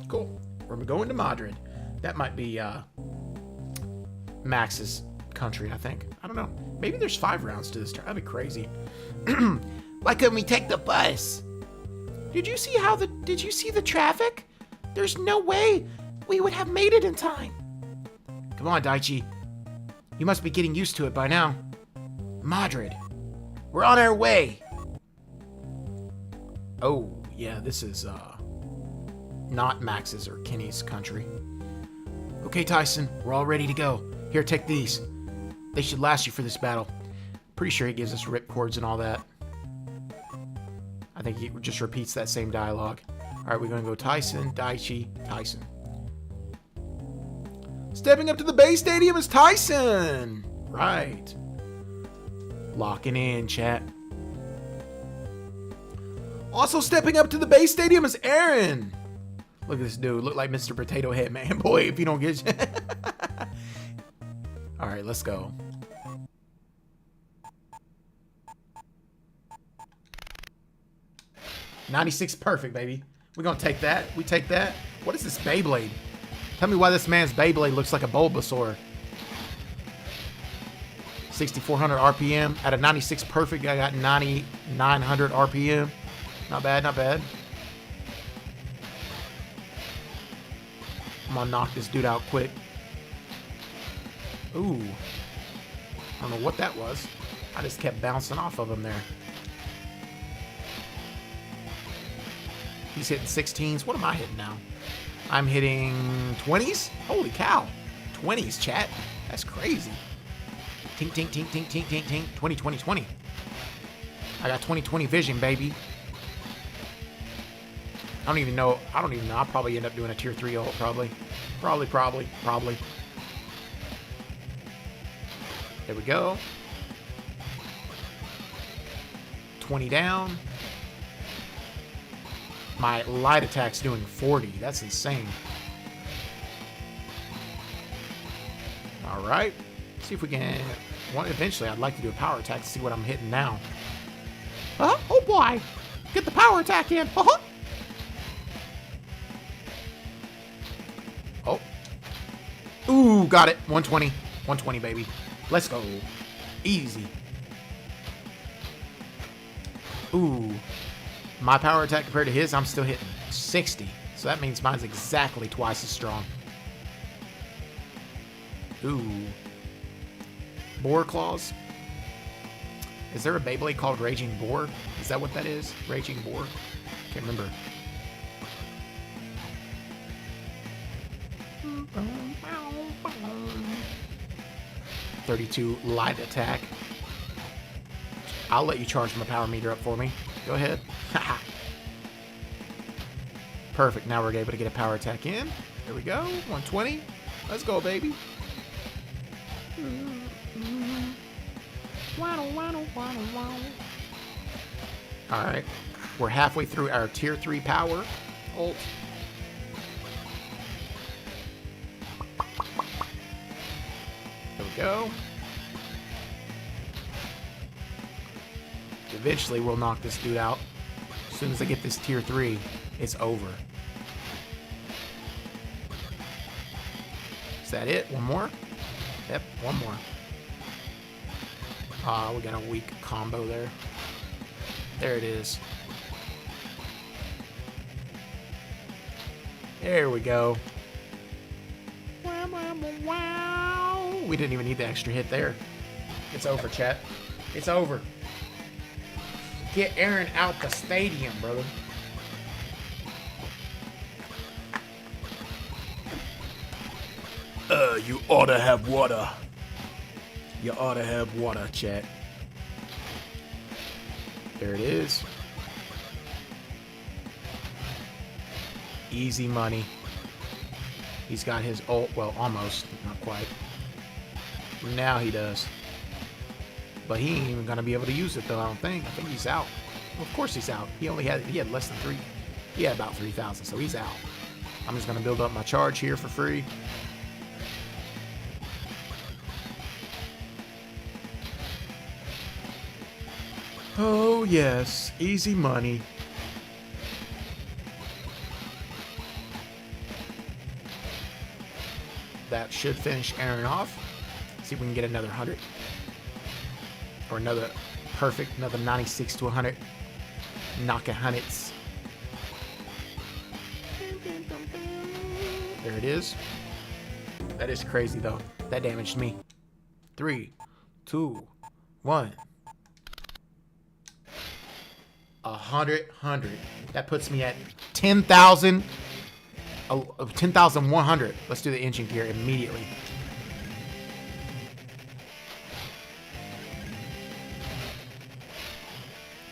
Cool. We're going to Madrid. That might be Max's country, I think. I don't know. Maybe there's 5 rounds to this turn. That'd be crazy. Why couldn't we take the bus? Did you see the traffic? There's no way we would have made it in time. Come on, Daichi. You must be getting used to it by now. Madrid. We're on our way. Oh, yeah, this is not Max's or Kenny's country. Okay, Tyson, we're all ready to go. Here, take these. They should last you for this battle. Pretty sure he gives us ripcords and all that. I think he just repeats that same dialogue. All right, we're going to go Tyson, Daichi, Tyson. Stepping up to the Bay Stadium is Tyson. Right. Locking in, chat. Also stepping up to the Bay Stadium is Aaron. Look at this dude. Look like Mr. Potato Head, man. Boy, if you don't get... All right, let's go. '96 perfect, baby. We're going to take that. We take that. What is this Beyblade? Tell me why this man's Beyblade looks like a Bulbasaur. 6,400 RPM. At a 96 perfect, I got 9,900 RPM. Not bad, not bad. I'm gonna knock this dude out quick. Ooh. I don't know what that was. I just kept bouncing off of him there. He's hitting 16s. What am I hitting now? I'm hitting 20s? Holy cow. 20s, chat. That's crazy. Tink, tink, tink, tink, tink, tink, tink. 20, 20, 20. I got 20/20 vision, baby. I don't even know. I'll probably end up doing a tier 3 ult, probably. Probably. There we go. 20 down. My light attack's doing 40. That's insane. All right. See if we can... eventually, I'd like to do a power attack to see what I'm hitting now. Oh, boy. Get the power attack in. Oh. Ooh, got it. 120. 120, baby. Let's go. Easy. Ooh. My power attack compared to his, I'm still hitting 60. So that means mine's exactly twice as strong. Ooh. Boar claws. Is there a Beyblade called Raging Boar? Is that what that is? Raging Boar? Can't remember. 32 light attack. I'll let you charge my power meter up for me. Go ahead. Perfect. Now we're able to get a power attack in. There we go. 120. Let's go, baby. Alright. We're halfway through our tier 3 power ult. There we go. Eventually, we'll knock this dude out. As soon as I get this tier 3, it's over. Is that it? One more? Yep, one more. Ah, we got a weak combo there. There it is. There we go. We didn't even need the extra hit there. It's over, chat. It's over. Get Aaron out the stadium, brother. You ought to have water. You ought to have water, chat. There it is. Easy money. He's got his ult. Well, almost. Not quite. Now he does. But he ain't even gonna be able to use it, though, I don't think. I think he's out. Well, of course he's out. He had less than 3. He had about 3,000, so he's out. I'm just gonna build up my charge here for free. Oh, yes. Easy money. That should finish Aaron off. See if we can get another 100. Or another perfect, another 96 to 100. Knock a hundreds. There it is. That is crazy, though. That damaged me. 3, 2, 1. 100. That puts me at 10,000. 10,100. Let's do the engine gear immediately.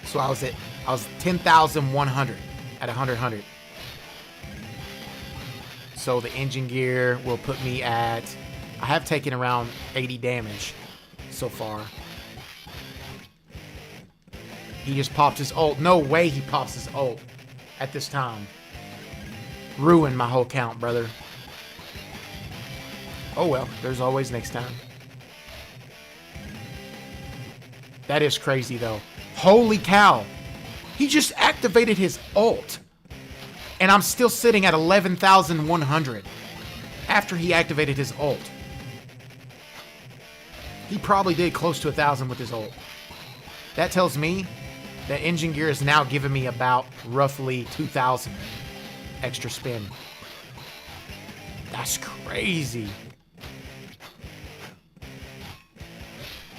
So I was 10,100 at 100. So the engine gear will put me at, I have taken around 80 damage so far. He just popped his ult. No way he pops his ult at this time. Ruined my whole count, brother. Oh well, there's always next time. That is crazy, though. Holy cow. He just activated his ult. And I'm still sitting at 11,100 after he activated his ult. He probably did close to 1,000 with his ult. That tells me that engine gear is now giving me about roughly 2,000 extra spin. That's crazy.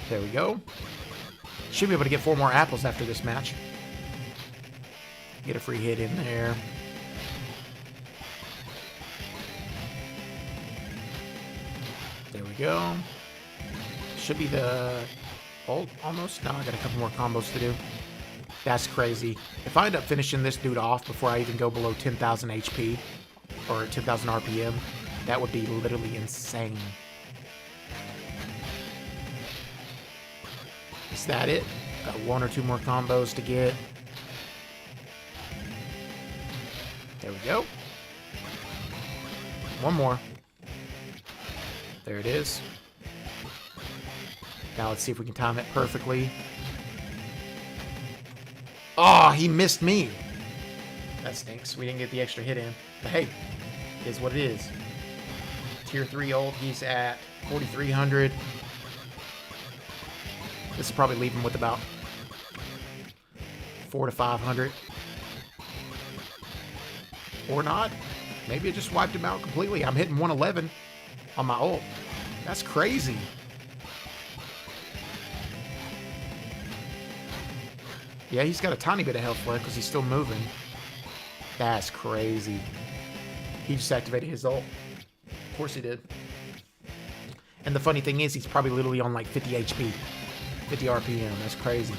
There we go. Should be able to get 4 more apples after this match. Get a free hit in there. There we go. Should be the ult almost. No, I got a couple more combos to do. That's crazy. If I end up finishing this dude off before I even go below 10,000 HP or 10,000 RPM, that would be literally insane. Is that it? Got 1 or 2 more combos to get. There we go. 1 more. There it is. Now let's see if we can time it perfectly. Oh, he missed me. That stinks. We didn't get the extra hit in. But hey, it is what it is. Tier 3 ult, he's at 4,300. This will probably leave him with about 400 to 500. Or not. Maybe it just wiped him out completely. I'm hitting 111 on my ult. That's crazy. Yeah, he's got a tiny bit of health left because he's still moving. That's crazy. He just activated his ult. Of course he did. And the funny thing is, he's probably literally on like 50 HP. 50 RPM. That's crazy.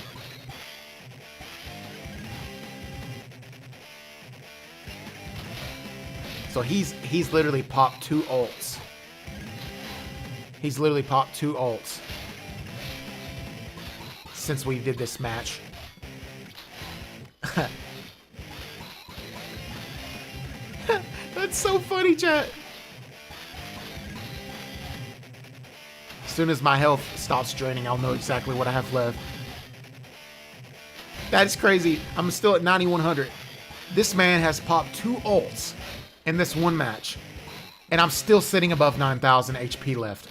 So he's literally popped 2 ults. He's literally popped 2 ults since we did this match. That's so funny, chat. As soon as my health stops draining, I'll know exactly what I have left. That is crazy. I'm still at 9,100. This man has popped 2 ults in this one match, and I'm still sitting above 9,000 HP left.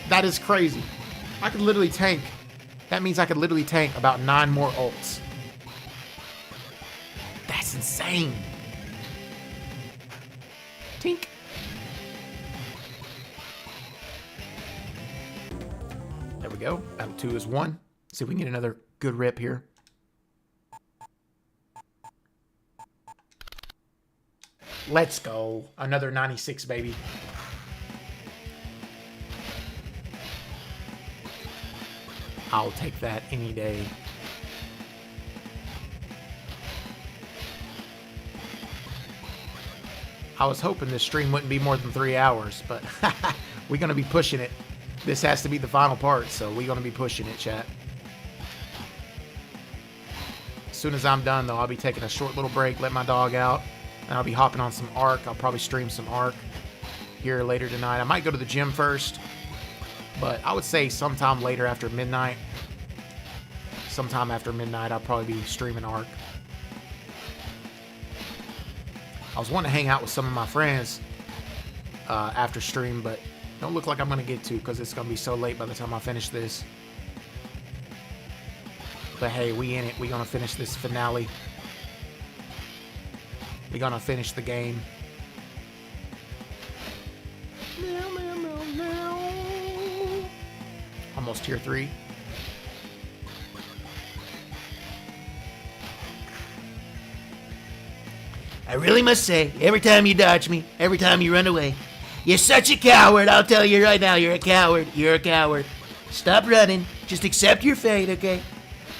That is crazy. I could literally tank. That means I could literally tank about 9 more ults. That's insane. Tink. There we go. Battle 2 is 1. See if we can get another good rip here. Let's go. Another 96, baby. I'll take that any day. I was hoping this stream wouldn't be more than 3 hours, but we're going to be pushing it. This has to be the final part, so we're going to be pushing it, chat. As soon as I'm done, though, I'll be taking a short little break, let my dog out, and I'll be hopping on some Ark. I'll probably stream some Ark here later tonight. I might go to the gym first, but I would say sometime later after midnight. Sometime after midnight, I'll probably be streaming Ark. I was wanting to hang out with some of my friends after stream, but don't look like I'm going to get to because it's going to be so late by the time I finish this. But hey, we in it. We're going to finish this finale. We're going to finish the game. Almost tier 3. I really must say, every time you dodge me, every time you run away, you're such a coward. I'll tell you right now, you're a coward. You're a coward. Stop running. Just accept your fate, okay?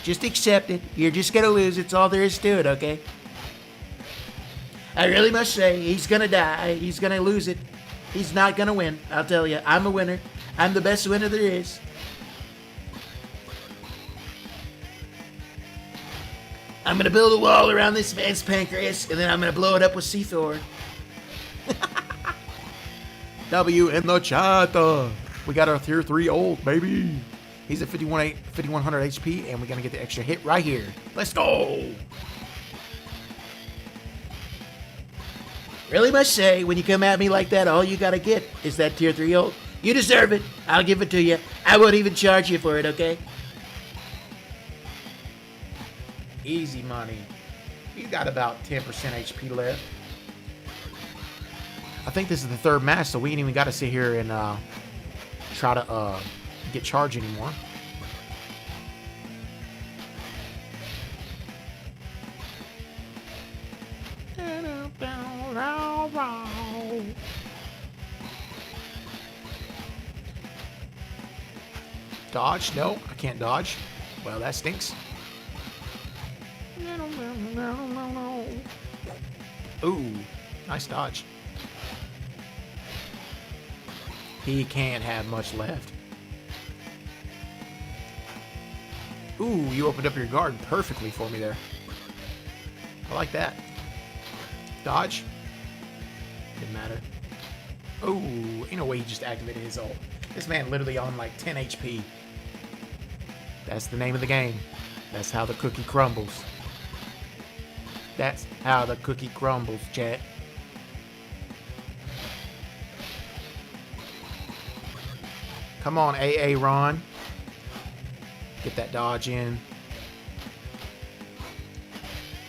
Just accept it. You're just gonna lose. It's all there is to it, okay? I really must say, he's gonna die. He's gonna lose it. He's not gonna win. I'll tell you, I'm a winner. I'm the best winner there is. I'm gonna build a wall around this man's pancreas, and then I'm gonna blow it up with C4. W in the chat. We got our tier 3 ult, baby. He's at 5100 HP, and we're gonna get the extra hit right here. Let's go. Really must say, when you come at me like that, all you gotta get is that tier 3 ult. You deserve it. I'll give it to you. I won't even charge you for it, okay? Easy money. He's got about 10% HP left. I think this is the 3rd match, so we ain't even got to sit here and try to get charged anymore. Dodge? No, I can't dodge. Well, that stinks. Ooh, nice dodge. He can't have much left. Ooh, you opened up your guard perfectly for me there. I like that. Dodge. Didn't matter. Ooh, ain't no way he just activated his ult. This man literally on like 10 HP. That's the name of the game. That's how the cookie crumbles. That's how the cookie crumbles, chat. Come on, AA Ron. Get that dodge in.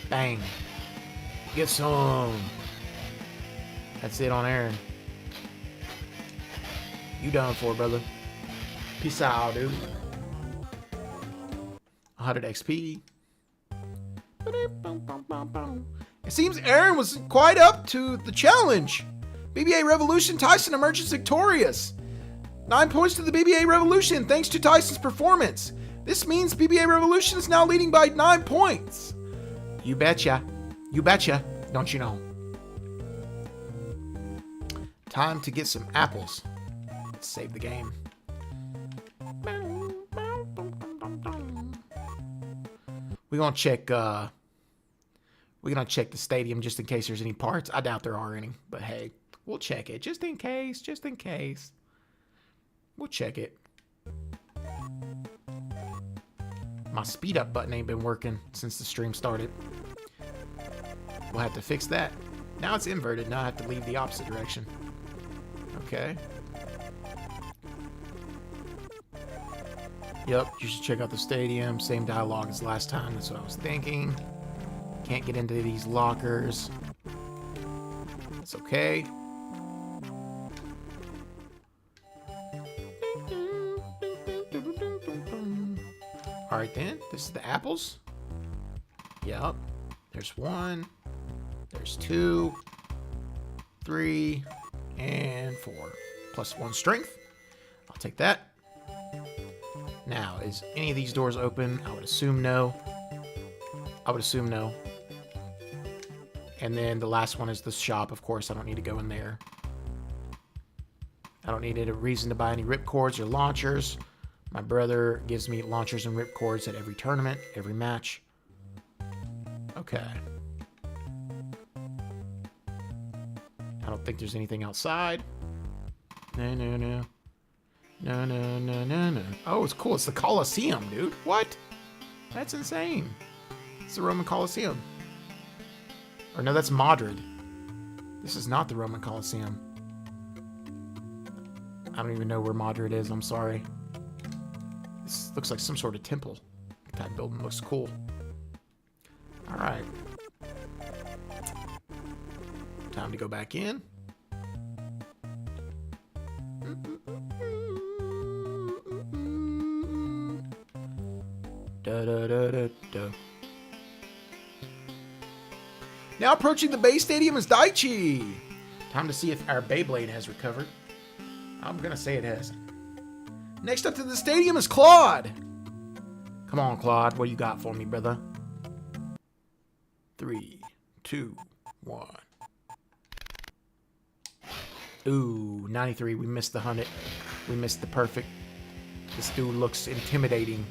Bang. Get some. That's it on Aaron. You done for, brother. Peace out, dude. 100 XP. It seems Aaron was quite up to the challenge. BBA Revolution, Tyson emerges victorious. 9 points to the BBA Revolution thanks to Tyson's performance. This means BBA Revolution is now leading by 9 points. You betcha. You betcha. Don't you know? Time to get some apples. Let's save the game. We're gonna check the stadium just in case there's any parts. I doubt there are any, but hey, we'll check it just in case. Just in case. We'll check it. My speed up button ain't been working since the stream started. We'll have to fix that. Now it's inverted. Now I have to leave the opposite direction. Okay. Yep, you should check out the stadium. Same dialogue as last time. That's what I was thinking. Can't get into these lockers. It's okay. Alright then, this is the apples. Yep. There's 1. There's 2. 3. And 4. Plus 1 strength. I'll take that. Now, is any of these doors open? I would assume no. I would assume no. And then the last one is the shop. Of course, I don't need to go in there. I don't need a reason to buy any ripcords or launchers. My brother gives me launchers and ripcords at every tournament, every match. Okay. I don't think there's anything outside. No, no, no. No, no, no, no, no. Oh, it's cool. It's the Colosseum, dude. What? That's insane. It's the Roman Colosseum. Or no, that's Madrid. This is not the Roman Colosseum. I don't even know where Madrid is. I'm sorry. This looks like some sort of temple. That building looks cool. Alright. Time to go back in. Da da da da da. Now approaching the base stadium is Daichi. Time to see if our Beyblade has recovered. I'm gonna say it hasn't. Next up to the stadium is Claude. Come on, Claude. What you got for me, brother? 3, 2, 1. Ooh, 93. We missed the 100. We missed the perfect. This dude looks intimidating.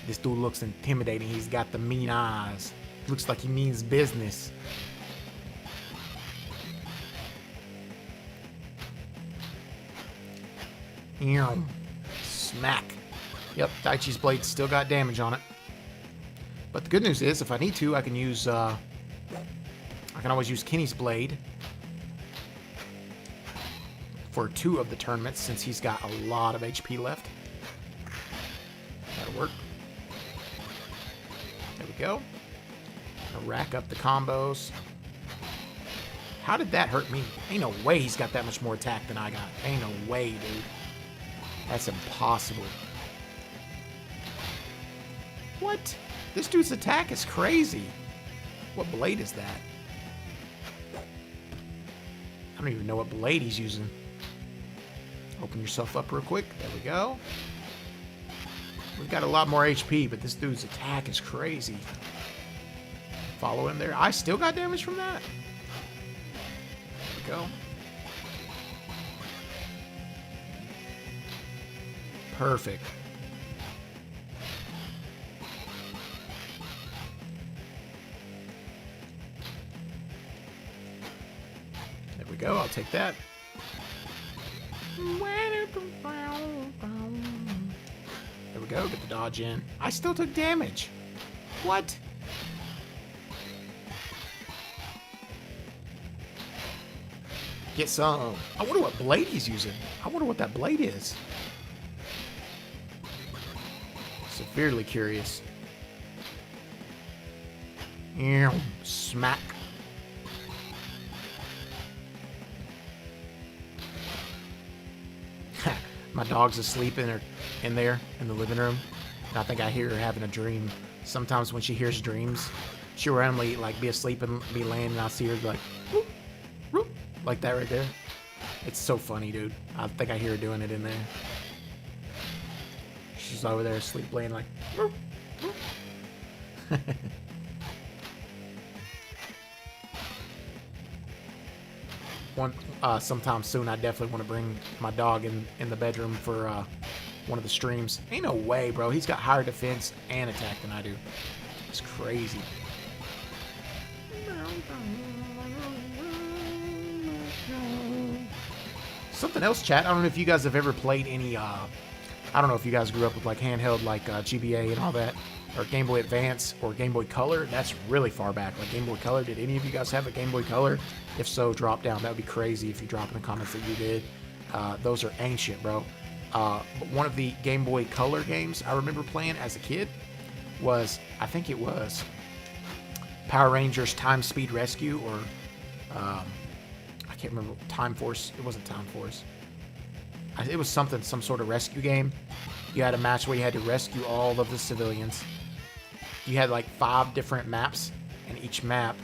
This dude looks intimidating. He's got the mean eyes. Looks like he means business. Smack. Yep, Daichi's blade still got damage on it. But the good news is, if I need to, I can use, I can always use Kenny's blade for 2 of the tournaments, since he's got a lot of HP left. That'll work. There we go. I'll rack up the combos. How did that hurt me? Ain't no way he's got that much more attack than I got. Ain't no way, dude. That's impossible. What? This dude's attack is crazy. What blade is that? I don't even know what blade he's using. Open yourself up real quick. There we go. We've got a lot more HP, but this dude's attack is crazy. Follow him there. I still got damage from that. There we go. Perfect. There we go. I'll take that. There we go. Get the dodge in. I still took damage. What? Get some. I wonder what blade he's using. I wonder what that blade is. Severely curious. Smack. My dog's asleep in there in the living room. And I think I hear her having a dream. Sometimes when she hears dreams, she'll randomly like be asleep and be laying, and I'll see her like, whoop, whoop, like that right there. It's so funny, dude. I think I hear her doing it in there. She's over there asleep, laying like, whoop, whoop. sometime soon, I definitely want to bring my dog in the bedroom for one of the streams. Ain't no way, bro. He's got higher defense and attack than I do. It's crazy. Something else, chat. I don't know if you guys have ever played any. I don't know if you guys grew up with like handheld, like GBA and all that, or Game Boy Advance or Game Boy Color. That's really far back. Like Game Boy Color. Did any of you guys have a Game Boy Color? If so, drop down. That would be crazy if you drop in the comments that you did. Those are ancient, bro. But one of the Game Boy Color games I remember playing as a kid was, I think it was Power Rangers Time Speed Rescue, or I can't remember. Time Force. It wasn't Time Force. It was something, some sort of rescue game. You had a match where you had to rescue all of the civilians. You had like 5 different maps, and each map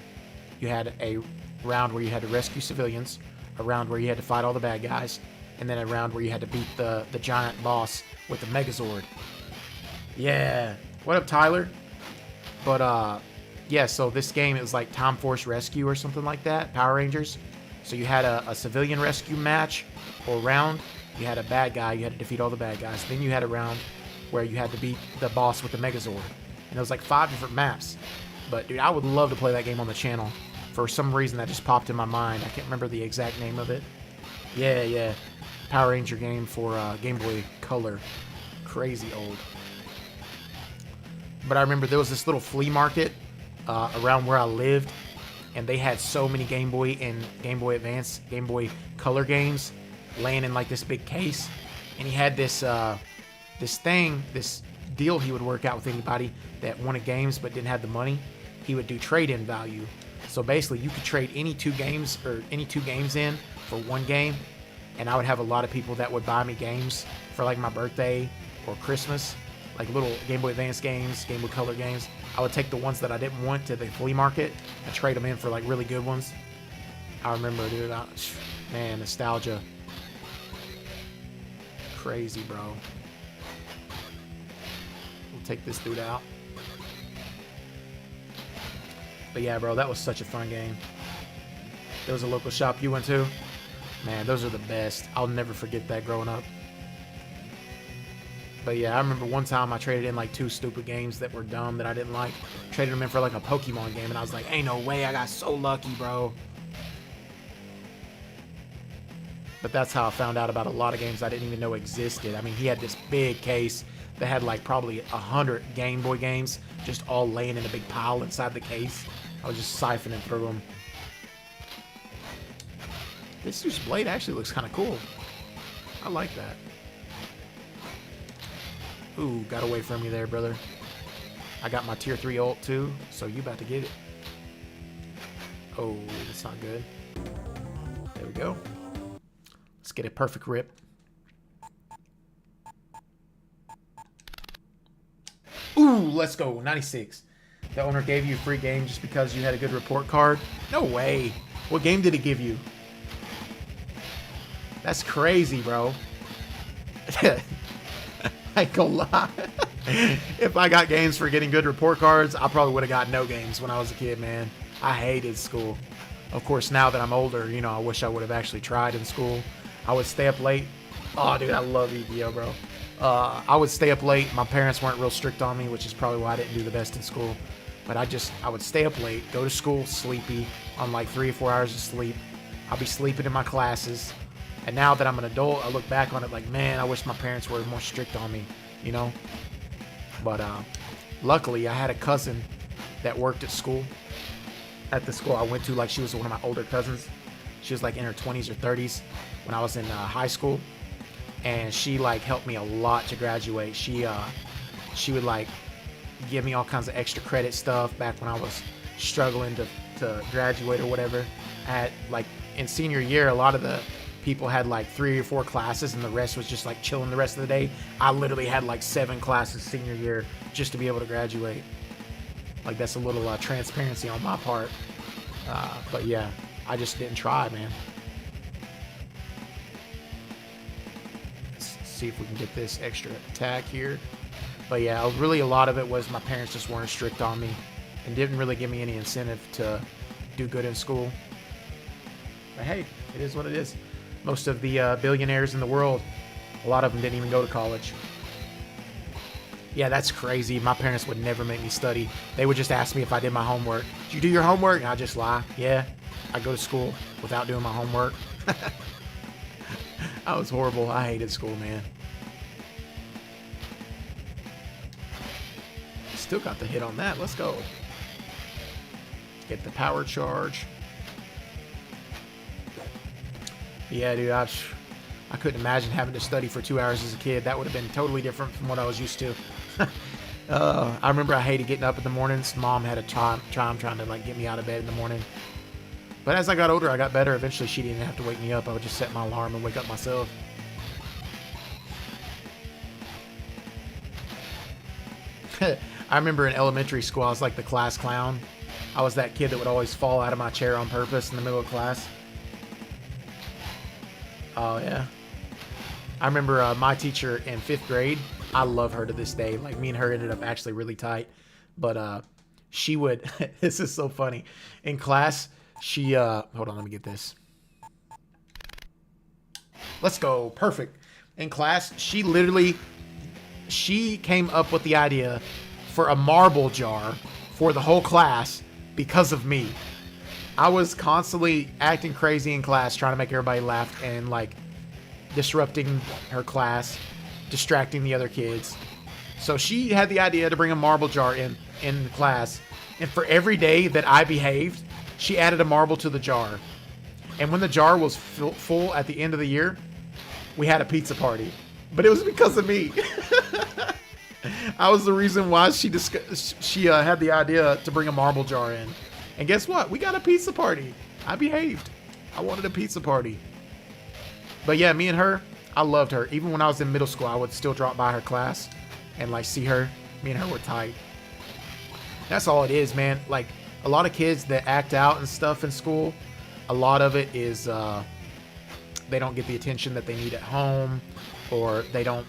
you had a round where you had to rescue civilians, a round where you had to fight all the bad guys, and then a round where you had to beat the giant boss with the Megazord. Yeah. What up, Tyler? But yeah, so this game, it was like Time Force Rescue or something like that, Power Rangers. So you had a civilian rescue match or round. You had a bad guy, you had to defeat all the bad guys. Then you had a round where you had to beat the boss with the Megazord. And it was like 5 different maps. But dude, I would love to play that game on the channel. For some reason that just popped in my mind. I can't remember the exact name of it. Yeah. Power Ranger game for Game Boy Color. Crazy old. But I remember there was this little flea market around where I lived. And they had so many Game Boy and Game Boy Advance, Game Boy Color games laying in like this big case. And he had this this deal he would work out with anybody that wanted games but didn't have the money. He would do trade-in value. So basically you could trade any 2 games or any 2 games in for 1 game. And I would have a lot of people that would buy me games for like my birthday or Christmas, like little Game Boy Advance games, Game Boy Color games. I would take the ones that I didn't want to the flea market and trade them in for like really good ones. I remember, dude, man, nostalgia. Crazy, bro. We'll take this dude out. But yeah, bro, that was such a fun game. There was a local shop you went to. Man, those are the best. I'll never forget that growing up. But yeah, I remember one time I traded in like 2 stupid games that were dumb that I didn't like. Traded them in for like a Pokemon game, and I was like, ain't no way, I got so lucky, bro. But that's how I found out about a lot of games I didn't even know existed. I mean, he had this big case that had like probably 100 Game Boy games just all laying in a big pile inside the case. I was just siphoning through them. This dude's blade actually looks kind of cool. I like that. Ooh, got away from you there, brother. I got my tier 3 ult too, so you about to get it. Oh, that's not good. There we go. Let's get a perfect rip. Ooh, let's go. 96. The owner gave you a free game just because you had a good report card? No way. What game did it give you? That's crazy, bro. I ain't gonna lie. If I got games for getting good report cards, I probably would have got no games when I was a kid, man. I hated school. Of course, now that I'm older, you know, I wish I would have actually tried in school. I would stay up late. Oh, dude, I love EVO, bro. I would stay up late. My parents weren't real strict on me, which is probably why I didn't do the best in school. But I would stay up late, go to school sleepy, on like 3 or 4 hours of sleep. I'll be sleeping in my classes. And now that I'm an adult, I look back on it like, man, I wish my parents were more strict on me, you know? But luckily, I had a cousin that worked at school. At the school I went to, like, she was one of my older cousins. She was like in her 20s or 30s when I was in high school. And she like helped me a lot to graduate. She would like give me all kinds of extra credit stuff back when I was struggling to graduate or whatever. At like in senior year, a lot of the people had like 3 or 4 classes and the rest was just like chilling the rest of the day. I literally had like 7 classes senior year just to be able to graduate. Like, that's a little transparency on my part. But yeah, I just didn't try, man. Let's see if we can get this extra attack here. But yeah, really a lot of it was my parents just weren't strict on me and didn't really give me any incentive to do good in school. But hey, it is what it is. Most of the billionaires in the world, a lot of them didn't even go to college. Yeah, that's crazy. My parents would never make me study. They would just ask me if I did my homework. Did you do your homework? And I'd just lie. Yeah, I go to school without doing my homework. I was horrible. I hated school, man. Still got the hit on that. Let's go. Get the power charge. Yeah, dude, I couldn't imagine having to study for 2 hours as a kid. That would have been totally different from what I was used to. I remember I hated getting up in the mornings. Mom had a charm trying to like get me out of bed in the morning. But as I got older, I got better. Eventually, she didn't have to wake me up. I would just set my alarm and wake up myself. I remember in elementary school, I was like the class clown. I was that kid that would always fall out of my chair on purpose in the middle of class. Oh, yeah. I remember my teacher in 5th grade. I love her to this day. Like, me and her ended up actually really tight. But she would... This is so funny. In class, she... hold on, let me get this. Let's go. Perfect. In class, she literally... She came up with the idea for a marble jar for the whole class because of me. I was constantly acting crazy in class, trying to make everybody laugh and like disrupting her class, distracting the other kids. So she had the idea to bring a marble jar in class, and for every day that I behaved, she added a marble to the jar. And when the jar was full at the end of the year, we had a pizza party. But it was because of me. I was the reason why she had the idea to bring a marble jar in. And guess what? We got a pizza party. I behaved. I wanted a pizza party. But yeah, me and her, I loved her. Even when I was in middle school, I would still drop by her class and like see her. Me and her were tight. That's all it is, man. Like a lot of kids that act out and stuff in school, a lot of it is they don't get the attention that they need at home, or they don't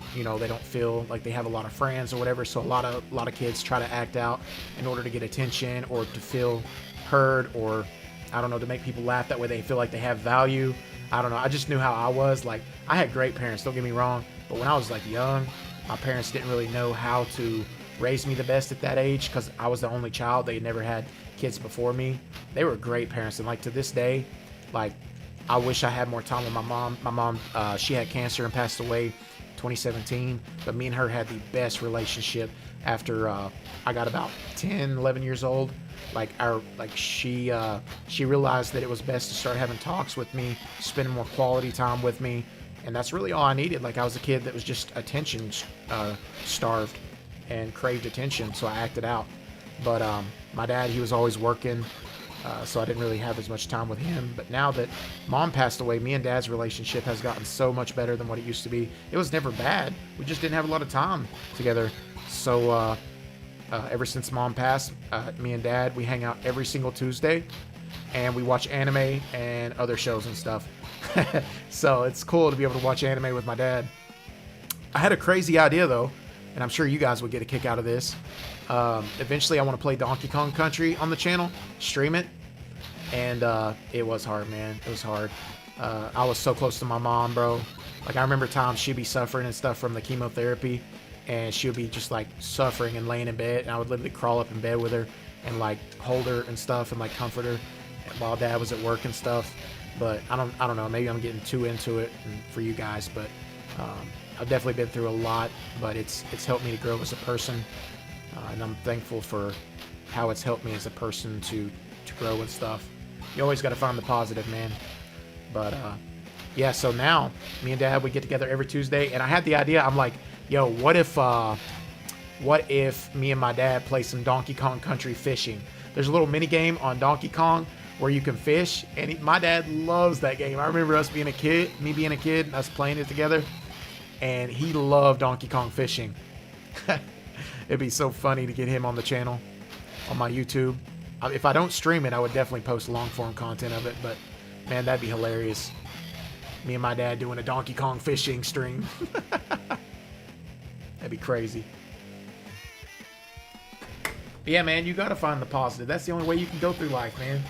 feel like they have a lot of friends or whatever. So a lot of kids try to act out in order to get attention or to feel heard, or I don't know, to make people laugh. That way they feel like they have value. I don't know. I just knew how I was. Like, I had great parents, don't get me wrong, but when I was like young, my parents didn't really know how to raise me the best at that age because I was the only child. They had never had kids before me. They were great parents, and like to this day, like I wish I had more time with my mom. My mom, she had cancer and passed away 2017, but me and her had the best relationship after I got about 10, 11 years old. She realized that it was best to start having talks with me, spending more quality time with me, and that's really all I needed. Like, I was a kid that was just attention starved and craved attention, so I acted out. But my dad, he was always working, so I didn't really have as much time with him. But now that mom passed away, me and dad's relationship has gotten so much better than what it used to be. It was never bad. We just didn't have a lot of time together. So ever since mom passed, me and dad, we hang out every single Tuesday, and we watch anime and other shows and stuff. So it's cool to be able to watch anime with my dad. I had a crazy idea though, and I'm sure you guys would get a kick out of this. Eventually I want to play Donkey Kong Country on the channel, stream it, and it was hard, man. It was hard. I was so close to my mom, bro. Like, I remember times she'd be suffering and stuff from the chemotherapy, and she would be just like suffering and laying in bed, and I would literally crawl up in bed with her and like hold her and stuff and like comfort her while dad was at work and stuff. But I don't know, maybe I'm getting too into it for you guys, but I've definitely been through a lot, but it's helped me to grow as a person, and I'm thankful for how it's helped me as a person to grow and stuff. You always got to find the positive, man. But yeah, so now me and dad, we get together every Tuesday, and I had the idea, I'm like, yo, what if me and my dad play some Donkey Kong Country fishing? There's a little mini game on Donkey Kong where you can fish, and my dad loves that game. I remember me being a kid, and us playing it together, and he loved Donkey Kong fishing. It'd be so funny to get him on the channel, on my YouTube. If I don't stream it, I would definitely post long form content of it, but man, that'd be hilarious. Me and my dad doing a Donkey Kong fishing stream. That'd be crazy. But yeah, man, you gotta find the positive. That's the only way you can go through life, man.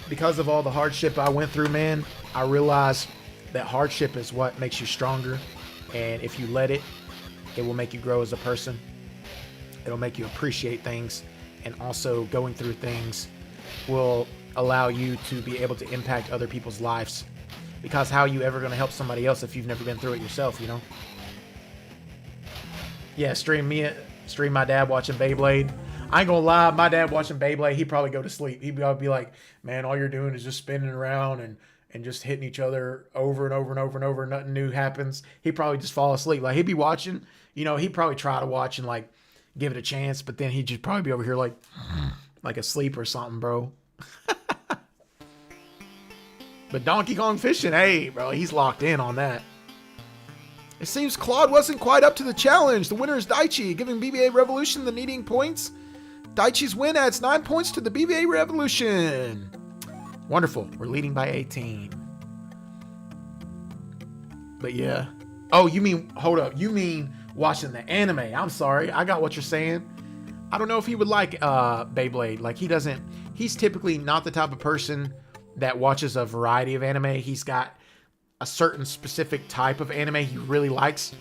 because of all the hardship I went through, man, I realized that hardship is what makes you stronger. And if you let it, it will make you grow as a person. It'll make you appreciate things. And also going through things will allow you to be able to impact other people's lives. Because how are you ever going to help somebody else if you've never been through it yourself, you know? Yeah, stream my dad watching Beyblade. I ain't gonna lie, my dad watching Beyblade, he'd probably go to sleep. He'd probably be like, man, all you're doing is just spinning around and just hitting each other over and over and over and over. Nothing new happens. He'd probably just fall asleep. Like, he'd be watching, you know, he'd probably try to watch and like give it a chance, but then he'd just probably be over here like asleep or something, bro. But Donkey Kong fishing, hey, bro, he's locked in on that. It seems Claude wasn't quite up to the challenge. The winner is Daichi, giving Beyblade Revolution the needing points. Daichi's win adds 9 points to the Beyblade Revolution. Wonderful. We're leading by 18. But yeah. Oh, you mean, hold up. You mean watching the anime. I'm sorry. I got what you're saying. I don't know if he would like Beyblade. Like, he's typically not the type of person that watches a variety of anime. He's got a certain specific type of anime he really likes,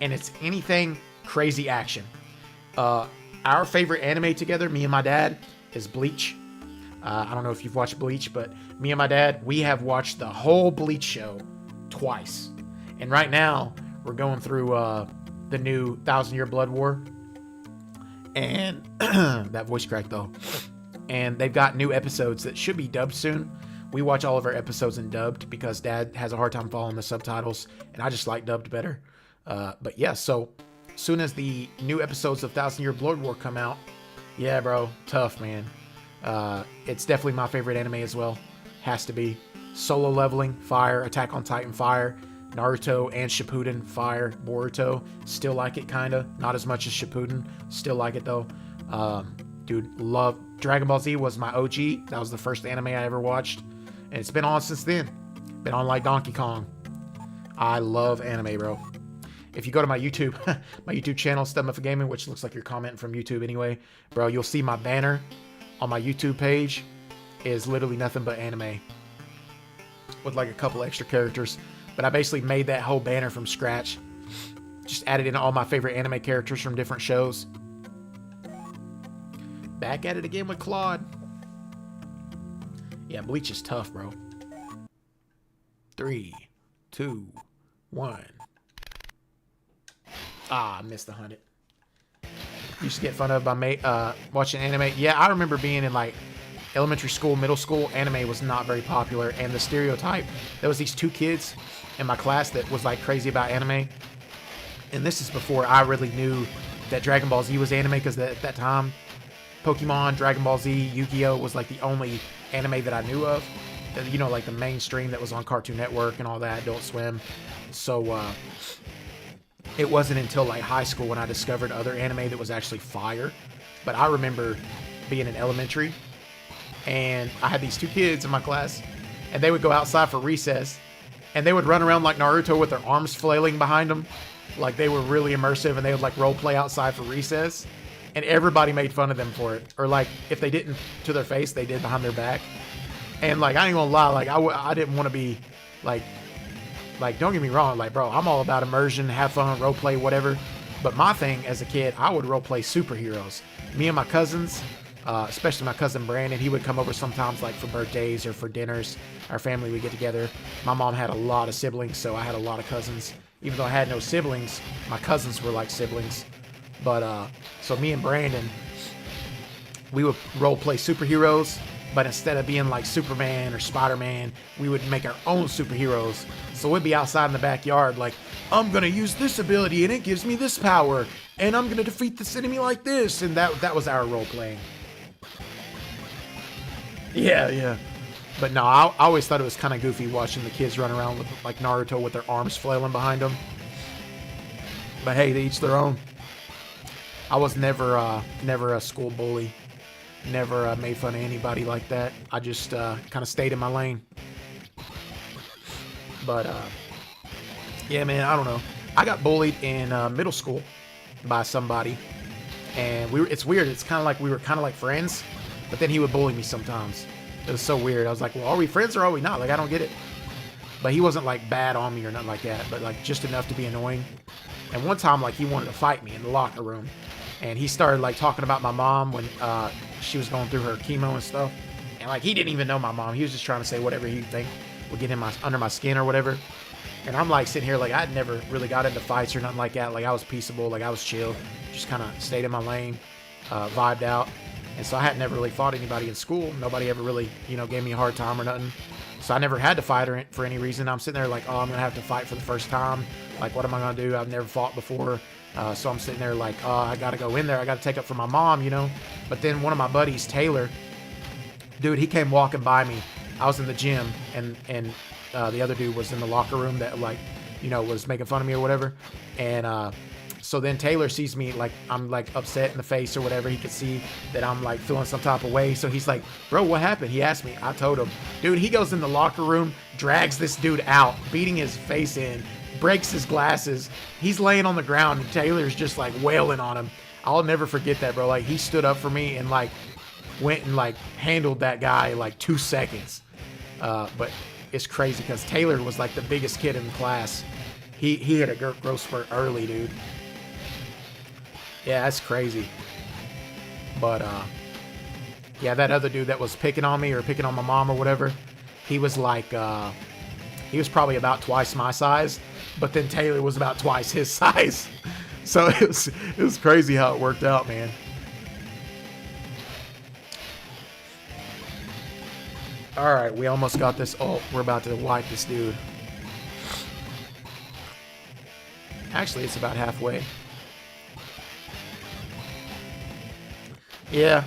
and it's anything crazy action. Our favorite anime together, me and my dad, is Bleach. I don't know if you've watched Bleach, but me and my dad, we have watched the whole Bleach show twice. And right now, we're going through the new 1,000-Year Blood War. And that voice crack, though. And they've got new episodes that should be dubbed soon. We watch all of our episodes in dubbed because Dad has a hard time following the subtitles, and I just like dubbed better. But yeah, so soon as the new episodes of 1,000-Year Blood War come out, yeah, bro, tough, man. It's definitely my favorite anime as well. Has to be. Solo Leveling, fire. Attack on Titan, fire. Naruto and Shippuden, fire. Boruto, still like it, kinda. Not as much as Shippuden, still like it though. Dude, love. Dragon Ball Z was my OG. That was the first anime I ever watched. And it's been on since then. Been on like Donkey Kong. I love anime, bro. If you go to my YouTube, my YouTube channel, STUDmuffin Gaming, which looks like you're commenting from YouTube anyway, bro, you'll see my banner on my YouTube page is literally nothing but anime with like a couple extra characters. But I basically made that whole banner from scratch. Just added in all my favorite anime characters from different shows. Back at it again with Claude. Yeah, Bleach is tough, bro. 3, 2, 1. Ah, I missed the 100. Used to get fun of by watching anime. Yeah, I remember being in like elementary school, middle school. Anime was not very popular, and the stereotype, there was these two kids in my class that was like crazy about anime. And this is before I really knew that Dragon Ball Z was anime, because at that time, Pokemon, Dragon Ball Z, Yu-Gi-Oh was like the only anime that I knew of. You know, like the mainstream that was on Cartoon Network and all that, Adult Swim. So it wasn't until like high school when I discovered other anime that was actually fire. But I remember being in elementary, and I had these two kids in my class, and they would go outside for recess, and they would run around like Naruto with their arms flailing behind them. Like they were really immersive, and they would like role play outside for recess. And everybody made fun of them for it. Or like, if they didn't to their face, they did behind their back. And like, I ain't gonna lie, like I didn't want to be like, don't get me wrong, like, bro, I'm all about immersion, have fun, role play, whatever. But my thing as a kid, I would role play superheroes. Me and my cousins, especially my cousin Brandon, he would come over sometimes like for birthdays or for dinners. Our family would get together. My mom had a lot of siblings, so I had a lot of cousins. Even though I had no siblings, my cousins were like siblings. But so me and Brandon, we would role play superheroes, but instead of being like Superman or Spider-Man, we would make our own superheroes. So we'd be outside in the backyard like, I'm gonna use this ability and it gives me this power, and I'm gonna defeat this enemy like this, and that was our role playing. Yeah. But no, I always thought it was kind of goofy watching the kids run around with like Naruto with their arms flailing behind them. But hey, they each their own. I was never a school bully. Never made fun of anybody like that. I just kind of stayed in my lane. But yeah, man, I don't know. I got bullied in middle school by somebody, and it's weird. It's kind of like we were kind of like friends, but then he would bully me sometimes. It was so weird. I was like, well, are we friends or are we not? Like, I don't get it. But he wasn't like bad on me or nothing like that, but like just enough to be annoying. And one time, like, he wanted to fight me in the locker room, and he started like talking about my mom when she was going through her chemo and stuff. And like, he didn't even know my mom. He was just trying to say whatever he think would get him under my skin or whatever. And I'm like sitting here like I'd never really got into fights or nothing like that. Like, I was peaceable, like I was chill, just kind of stayed in my lane, vibed out. And so I had never really fought anybody in school. Nobody ever really, you know, gave me a hard time or nothing. So I never had to fight her for any reason. I'm sitting there like, oh, I'm going to have to fight for the first time. Like, what am I going to do? I've never fought before. So I'm sitting there like, oh, I got to go in there. I got to take up for my mom, you know. But then one of my buddies, Taylor, dude, he came walking by me. I was in the gym, and the other dude was in the locker room that, like, you know, was making fun of me or whatever. And so then Taylor sees me like I'm like upset in the face or whatever. He could see that I'm like feeling some type of way. So he's like, bro, what happened? He asked me. I told him. Dude, he goes in the locker room, drags this dude out, beating his face in, breaks his glasses. He's laying on the ground, and Taylor's just like wailing on him. I'll never forget that, bro. Like, he stood up for me and like went and like handled that guy in like 2 seconds. But it's crazy because Taylor was like the biggest kid in the class. He had a growth spurt early, dude. Yeah, that's crazy. But yeah, that other dude that was picking on me or picking on my mom or whatever, he was like he was probably about twice my size, but then Taylor was about twice his size. So it was crazy how it worked out, man. All right, we almost got this. Oh, we're about to wipe this dude. Actually, it's about halfway. Yeah,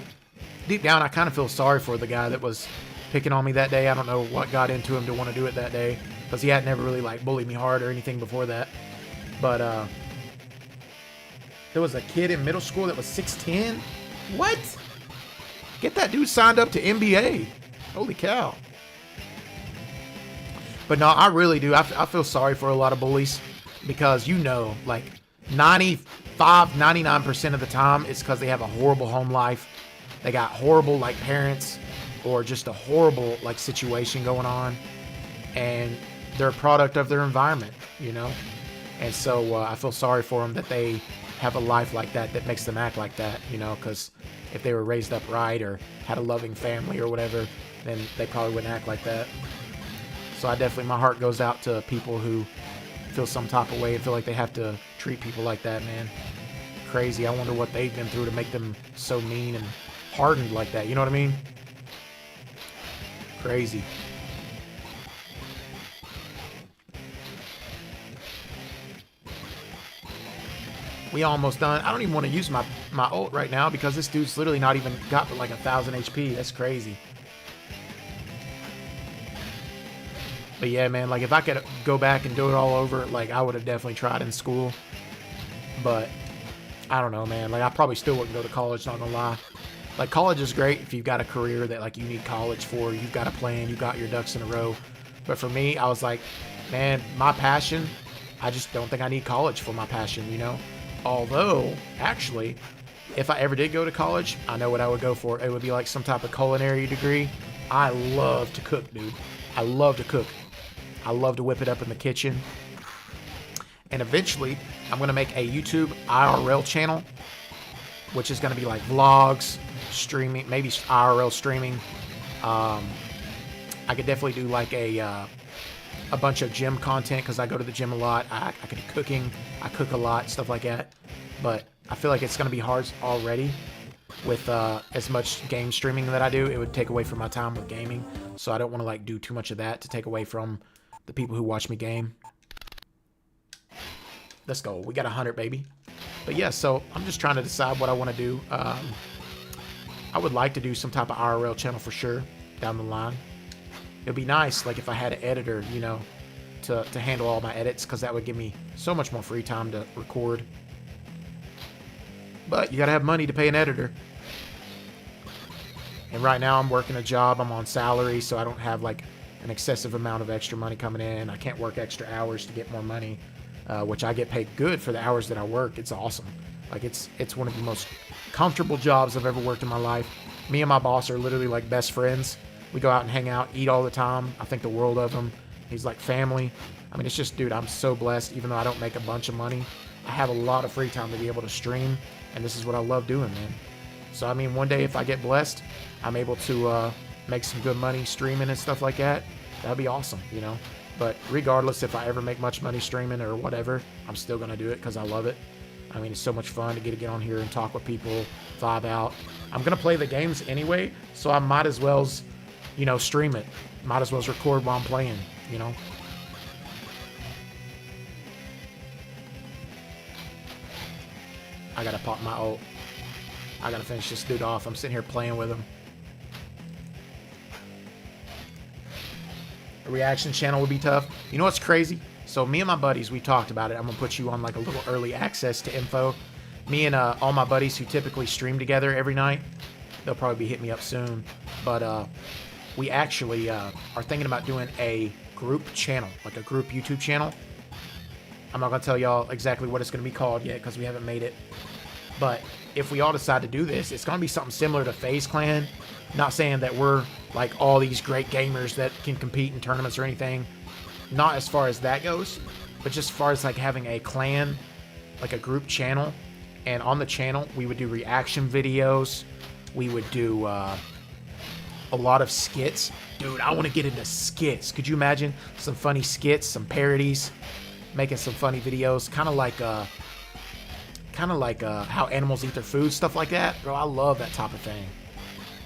deep down, I kind of feel sorry for the guy that was picking on me that day. I don't know what got into him to want to do it that day, because he had never really like bullied me hard or anything before that. But there was a kid in middle school that was 6'10". What? Get that dude signed up to NBA. Holy cow. But no, I really do. I feel sorry for a lot of bullies, because, you know, like 99% of the time it's because they have a horrible home life. They got horrible like parents, or just a horrible like situation going on, and they're a product of their environment, you know. And so I feel sorry for them that they have a life like that makes them act like that, you know, because if they were raised up right or had a loving family or whatever, then they probably wouldn't act like that. So I definitely, my heart goes out to people who feel some type of way and feel like they have to treat people like that, man. Crazy. I wonder what they've been through to make them so mean and hardened like that. You know what I mean? Crazy. We almost done. I don't even want to use my ult right now because this dude's literally not even got but like 1,000 HP. That's crazy. But yeah, man, like if I could go back and do it all over, like I would have definitely tried in school. But I don't know, man. Like I probably still wouldn't go to college, not gonna lie. Like college is great if you've got a career that like you need college for. You've got a plan, you've got your ducks in a row. But for me, I was like, man, my passion, I just don't think I need college for my passion, you know? Although, actually, if I ever did go to college, I know what I would go for. It would be like some type of culinary degree. I love to cook, dude. I love to cook. I love to whip it up in the kitchen. And eventually, I'm going to make a YouTube IRL channel, which is going to be like vlogs, streaming, maybe IRL streaming. I could definitely do like a bunch of gym content because I go to the gym a lot. I could do cooking. I cook a lot, stuff like that. But I feel like it's going to be hard already with as much game streaming that I do. It would take away from my time with gaming. So I don't want to like do too much of that to take away from the people who watch me game. Let's go. We got 100, baby. But yeah, so I'm just trying to decide what I want to do. I would like to do some type of IRL channel for sure down the line. It'd be nice, like if I had an editor, you know, to handle all my edits, because that would give me so much more free time to record. But you gotta have money to pay an editor. And right now I'm working a job. I'm on salary, so I don't have like an excessive amount of extra money coming in. I can't work extra hours to get more money, which I get paid good for the hours that I work. It's awesome. Like it's one of the most comfortable jobs I've ever worked in my life. Me and my boss are literally like best friends. We go out and hang out, eat all the time. I think the world of him. He's like family. I mean, it's just, dude, I'm so blessed. Even though I don't make a bunch of money, I have a lot of free time to be able to stream, and this is what I love doing, man. So, I mean, one day if I get blessed, I'm able to make some good money streaming and stuff like that. That'd be awesome, you know. But regardless, if I ever make much money streaming or whatever, I'm still going to do it because I love it. I mean, it's so much fun to get on here and talk with people, vibe out. I'm going to play the games anyway, so I might as well, you know, stream it. Might as well record while I'm playing, you know. I got to pop my ult. I got to finish this dude off. I'm sitting here playing with him. A reaction channel would be tough. You know what's crazy? So me and my buddies, we talked about it. I'm going to put you on like a little early access to info. Me and all my buddies who typically stream together every night, they'll probably be hitting me up soon. But we actually are thinking about doing a group channel, like a group YouTube channel. I'm not going to tell y'all exactly what it's going to be called yet because we haven't made it. But if we all decide to do this, it's going to be something similar to FaZe Clan. Not saying that we're like all these great gamers that can compete in tournaments or anything. Not as far as that goes, but just as far as like having a clan, like a group channel. And on the channel, we would do reaction videos. We would do a lot of skits. Dude, I want to get into skits. Could you imagine some funny skits, some parodies, making some funny videos, kind of like how animals eat their food, stuff like that. Bro, I love that type of thing.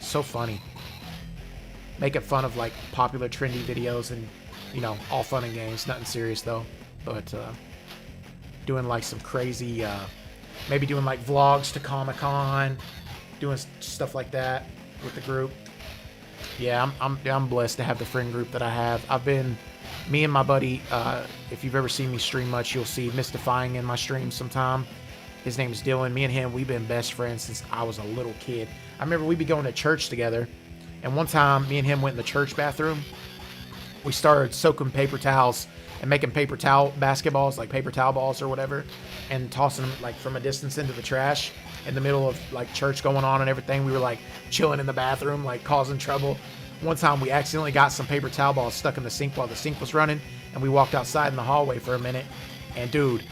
So funny. Making fun of like popular trendy videos and, you know, all fun and games. Nothing serious though. But doing like some crazy, maybe doing like vlogs to Comic-Con, doing stuff like that with the group. Yeah, I'm blessed to have the friend group that I have. Me and my buddy, if you've ever seen me stream much, you'll see Mystifying in my streams sometime. His name is Dylan. Me and him, we've been best friends since I was a little kid. I remember we'd be going to church together, and one time me and him went in the church bathroom. We started soaking paper towels and making paper towel basketballs, like paper towel balls or whatever, and tossing them like from a distance into the trash in the middle of like church going on and everything. We were like chilling in the bathroom, like causing trouble. One time we accidentally got some paper towel balls stuck in the sink while the sink was running, and we walked outside in the hallway for a minute, and dude,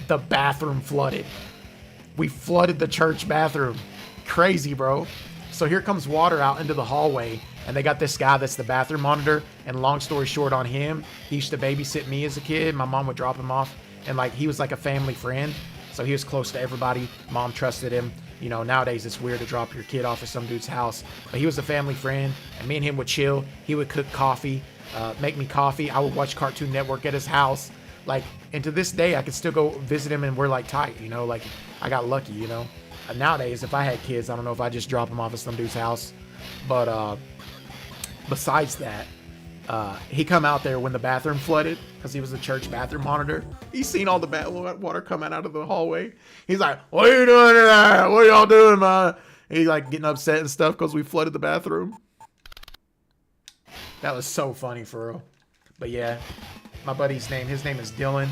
the bathroom flooded. We flooded the church bathroom. Crazy, bro. So here comes water out into the hallway, and they got this guy that's the bathroom monitor, and long story short on him, he used to babysit me as a kid. My mom would drop him off, and like he was like a family friend, so he was close to everybody. Mom trusted him. You know, nowadays it's weird to drop your kid off at some dude's house, but he was a family friend, and me and him would chill. He would cook coffee, make me coffee. I would watch Cartoon Network at his house. Like, and to this day, I could still go visit him, and we're like tight, you know, like I got lucky, you know. Nowadays, if I had kids, I don't know if I just drop them off at some dude's house. But besides that, he come out there when the bathroom flooded because he was a church bathroom monitor. He's seen all the water coming out of the hallway. He's like, "What are you doing in there? What are y'all doing, man?" And he's like getting upset and stuff because we flooded the bathroom. That was so funny for real. But yeah, my buddy's name, his name is Dylan.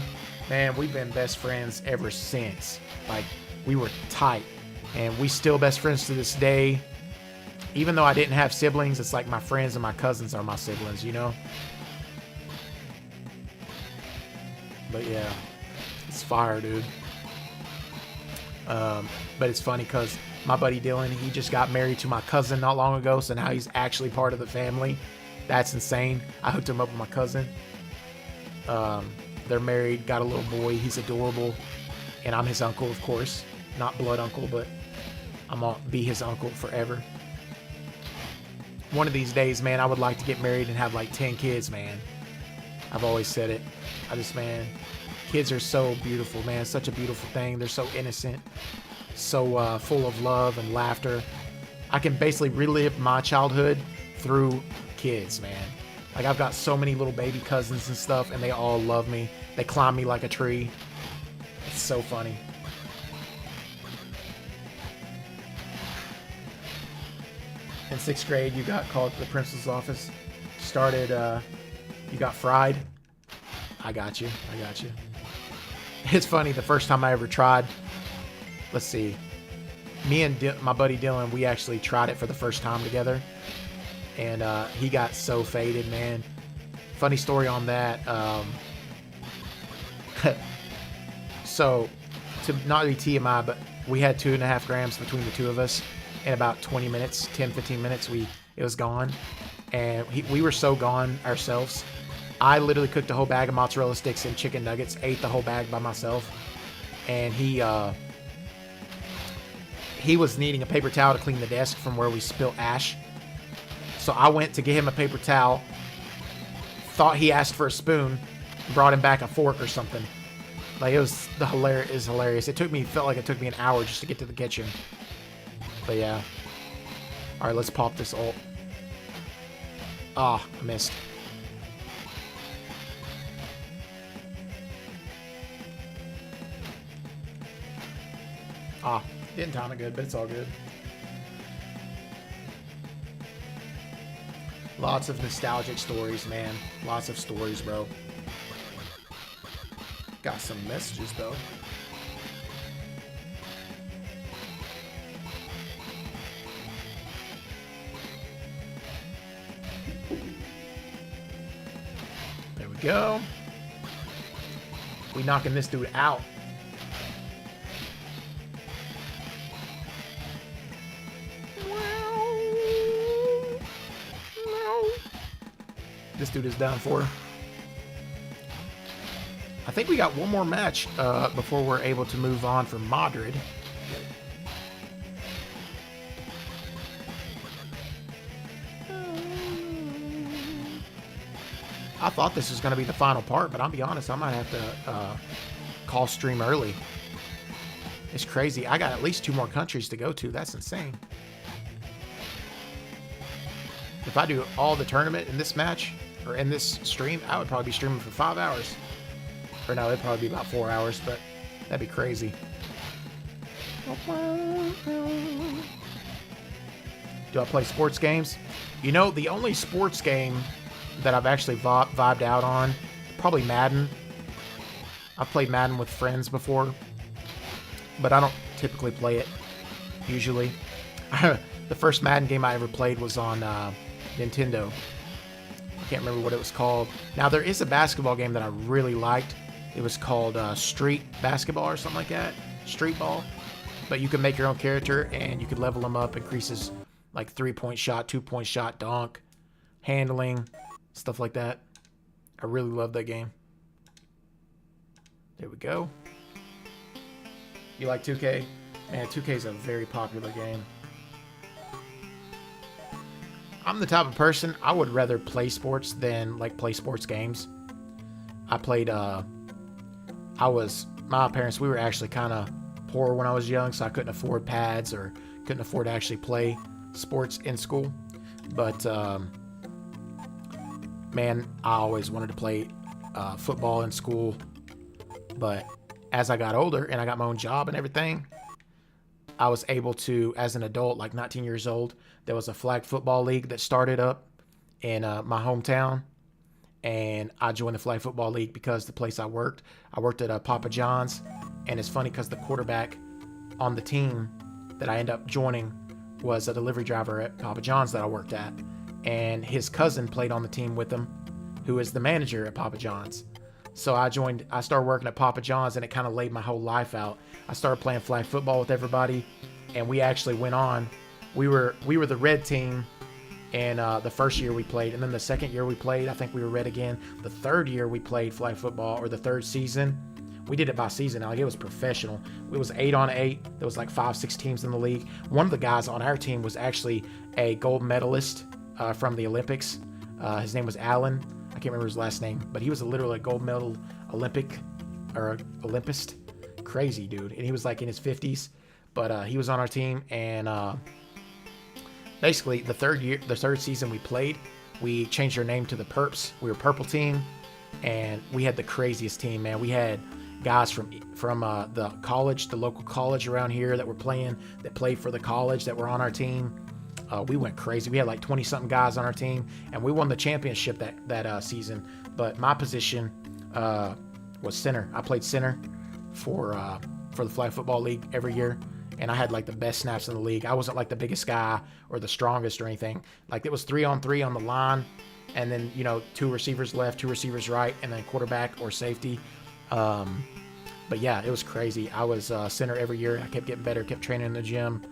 Man, we've been best friends ever since. Like, we were tight. And we still best friends to this day. Even though I didn't have siblings, it's like my friends and my cousins are my siblings, you know? But yeah, it's fire, dude. But it's funny because my buddy Dylan, he just got married to my cousin not long ago, so now he's actually part of the family. That's insane. I hooked him up with my cousin. They're married, got a little boy. He's adorable. And I'm his uncle, of course. Not blood uncle, but I'm gonna be his uncle forever. One of these days, man, I would like to get married and have like 10 kids, man. I've always said it. Man, kids are so beautiful, man. Such a beautiful thing. They're so innocent, so full of love and laughter. I can basically relive my childhood through kids, man. Like, I've got so many little baby cousins and stuff, and they all love me. They climb me like a tree. It's so funny. In 6th grade, you got called to the principal's office. You got fried. I got you. It's funny, the first time I ever tried, let's see, me and my buddy Dylan, we actually tried it for the first time together. and he got so faded, man. Funny story on that. So, to not be TMI, but we had 2.5 grams between the two of us. In about 20 minutes, 10, 15 minutes, it was gone. And we were so gone ourselves. I literally cooked a whole bag of mozzarella sticks and chicken nuggets, ate the whole bag by myself. And he was needing a paper towel to clean the desk from where we spilled ash. So I went to get him a paper towel, thought he asked for a spoon, brought him back a fork or something. Like, it was hilarious. Felt like it took me an hour just to get to the kitchen. But yeah. Alright, let's pop this ult. Ah, I missed. Ah, didn't time it good, but it's all good. Lots of nostalgic stories, man. Lots of stories, bro. Got some messages, though. There we go. We knocking this dude out. This dude is down for. I think we got one more match before we're able to move on from Madrid. I thought this was going to be the final part, but I'll be honest, I might have to call stream early. It's crazy. I got at least 2 more countries to go to. That's insane. If I do all the tournament in this match, or in this stream, I would probably be streaming for 5 hours. Or no, it'd probably be about 4 hours, but that'd be crazy. Do I play sports games? You know, the only sports game that I've actually vibed out on, probably Madden. I've played Madden with friends before, but I don't typically play it, usually. The first Madden game I ever played was on Nintendo. I can't remember what it was called. Now, there is a basketball game that I really liked. It was called Street Basketball or something like that. Street Ball. But you can make your own character, and you could level them up, increases like 3-point shot, 2-point shot, dunk, handling, stuff like that. I really love that game. There we go. You like 2K? Man, 2K is a very popular game. I'm the type of person, I would rather play sports than like play sports games. I played, my parents, we were actually kind of poor when I was young, so I couldn't afford pads or couldn't afford to actually play sports in school. But, man, I always wanted to play football in school. But as I got older and I got my own job and everything, I was able to, as an adult, like 19 years old, there was a flag football league that started up in my hometown. And I joined the flag football league because the place I worked at Papa John's. And it's funny because the quarterback on the team that I ended up joining was a delivery driver at Papa John's that I worked at. And his cousin played on the team with him, who is the manager at Papa John's. So I started working at Papa John's, and it kind of laid my whole life out. I started playing flag football with everybody, and we actually went on. We were the red team, and the first year we played, and then the second year we played, I think we were red again. The third year we played flag football, or the third season, we did it by season. Like, it was professional. It was 8-on-8. There was like 5-6 teams in the league. One of the guys on our team was actually a gold medalist from the Olympics. His name was Alan. I can't remember his last name, but he was literally a gold medal Olympist. Crazy dude. And he was like in his 50s, but he was on our team. And basically the third season we played, we changed our name to the Perps. We were Purple Team, and we had the craziest team, man. We had guys from the college, the local college around here that played for the college that were on our team. We went crazy. We had like 20-something guys on our team, and we won the championship that season. But my position was center. I played center for the flag football league every year, and I had like the best snaps in the league. I wasn't like the biggest guy or the strongest or anything. Like it was 3-on-3 on the line, and then, you know, 2 receivers left, 2 receivers right, and then quarterback or safety. But yeah, it was crazy. I was center every year. I kept getting better, kept training in the gym.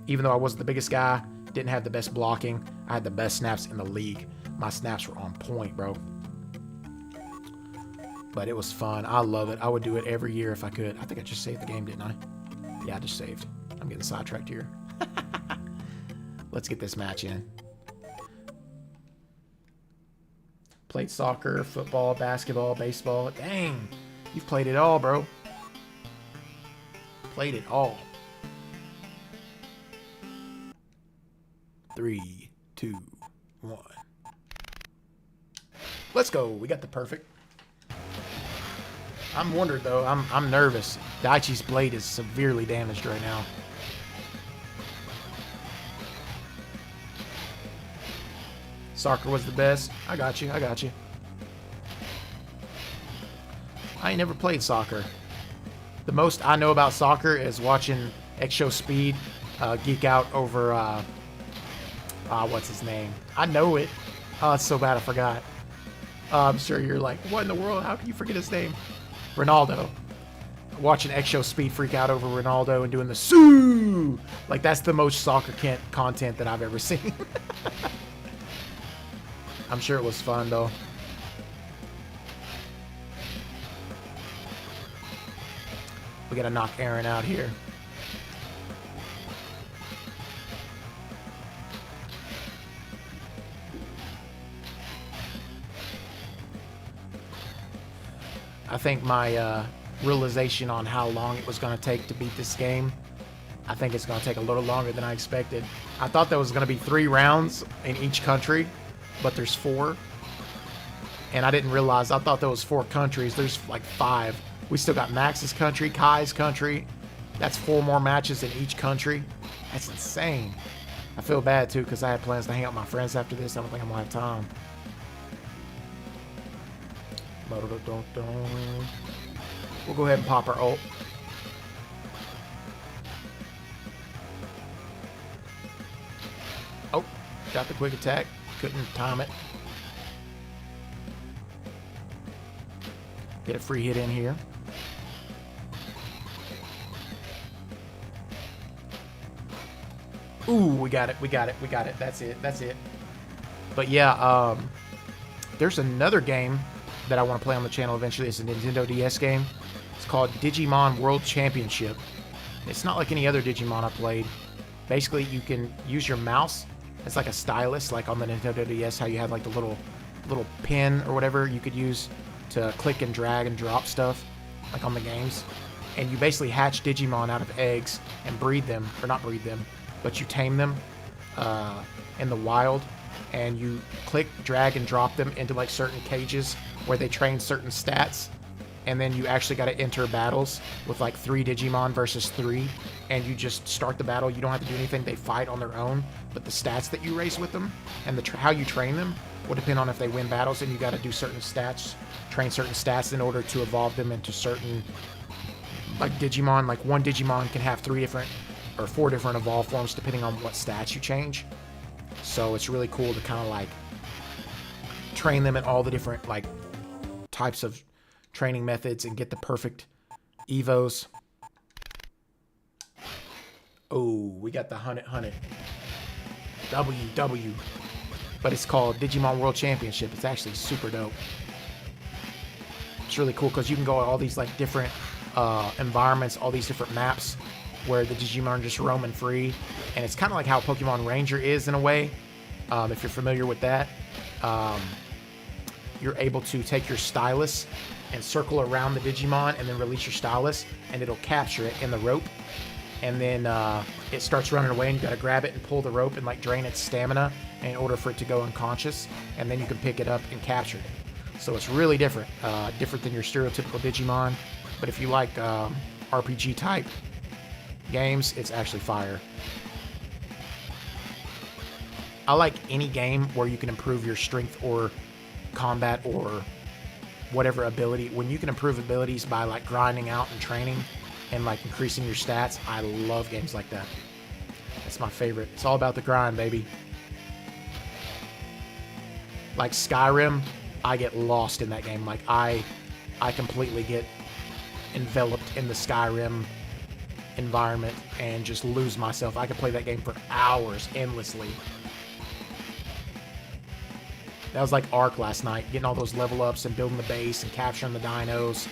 Even though I wasn't the biggest guy, didn't have the best blocking, I had the best snaps in the league. My snaps were on point, bro. But it was fun. I love it. I would do it every year if I could. I think I just saved the game, didn't I? Yeah, I just saved. I'm getting sidetracked here. Let's get this match in. Played soccer, football, basketball, baseball. Dang. You've played it all, bro. Played it all. 3, 2, 1. Let's go. We got the perfect. I'm wondering though. I'm nervous. Daichi's blade is severely damaged right now. Soccer was the best. I got you. I got you. I ain't never played soccer. The most I know about soccer is watching X-Show Speed geek out over what's his name? I know it. Oh, it's so bad I forgot. I'm sure you're like, what in the world? How can you forget his name? Ronaldo. Watching X-Show Speed freak out over Ronaldo and doing the Soo! Like, that's the most soccer content that I've ever seen. I'm sure it was fun, though. We gotta knock Aaron out here. I think my realization on how long it was going to take to beat this game, I think it's going to take a little longer than I expected. I thought there was going to be 3 rounds in each country, but there's 4. And I didn't realize, I thought there was 4 countries. There's like 5. We still got Max's country, Kai's country. That's 4 more matches in each country. That's insane. I feel bad too because I had plans to hang out with my friends after this. I don't think I'm going to have time. We'll go ahead and pop our ult. Oh, got the quick attack. Couldn't time it. Get a free hit in here. Ooh, we got it. We got it. We got it. That's it. That's it. But yeah, there's another game that I want to play on the channel eventually. It's a Nintendo DS game. It's called Digimon World Championship. It's not like any other Digimon I played. Basically, you can use your mouse as like a stylus, like on the Nintendo DS, how you have like the little pin or whatever you could use to click and drag and drop stuff, like on the games. And you basically hatch Digimon out of eggs and breed them, or not breed them, but you tame them in the wild. And you click, drag, and drop them into like certain cages where they train certain stats. And then you actually got to enter battles with like 3 Digimon versus 3. And you just start the battle. You don't have to do anything. They fight on their own. But the stats that you raise with them and how you train them will depend on if they win battles. And you got to do certain stats, train certain stats in order to evolve them into certain like Digimon. Like one Digimon can have 3 different or 4 different evolve forms depending on what stats you change. So it's really cool to kind of like train them in all the different like types of training methods and get the perfect evos. Oh, we got the Hunt It. WW. But it's called Digimon World Championship. It's actually super dope. It's really cool because you can go to all these like different environments, all these different maps where the Digimon are just roaming free. And it's kind of like how Pokemon Ranger is in a way. If you're familiar with that, you're able to take your stylus and circle around the Digimon and then release your stylus and it'll capture it in the rope. And then it starts running away and you got to grab it and pull the rope and like drain its stamina in order for it to go unconscious. And then you can pick it up and capture it. So it's really different. Different than your stereotypical Digimon. But if you like RPG type games, it's actually fire. I like any game where you can improve your strength or combat or whatever ability. When you can improve abilities by like grinding out and training, and like increasing your stats. I love games like that. That's my favorite. It's all about the grind, baby. Like Skyrim, I get lost in that game. Like I completely get enveloped in the Skyrim environment and just lose myself. I could play that game for hours endlessly. That was like Ark last night, getting all those level ups and building the base and capturing the dinos.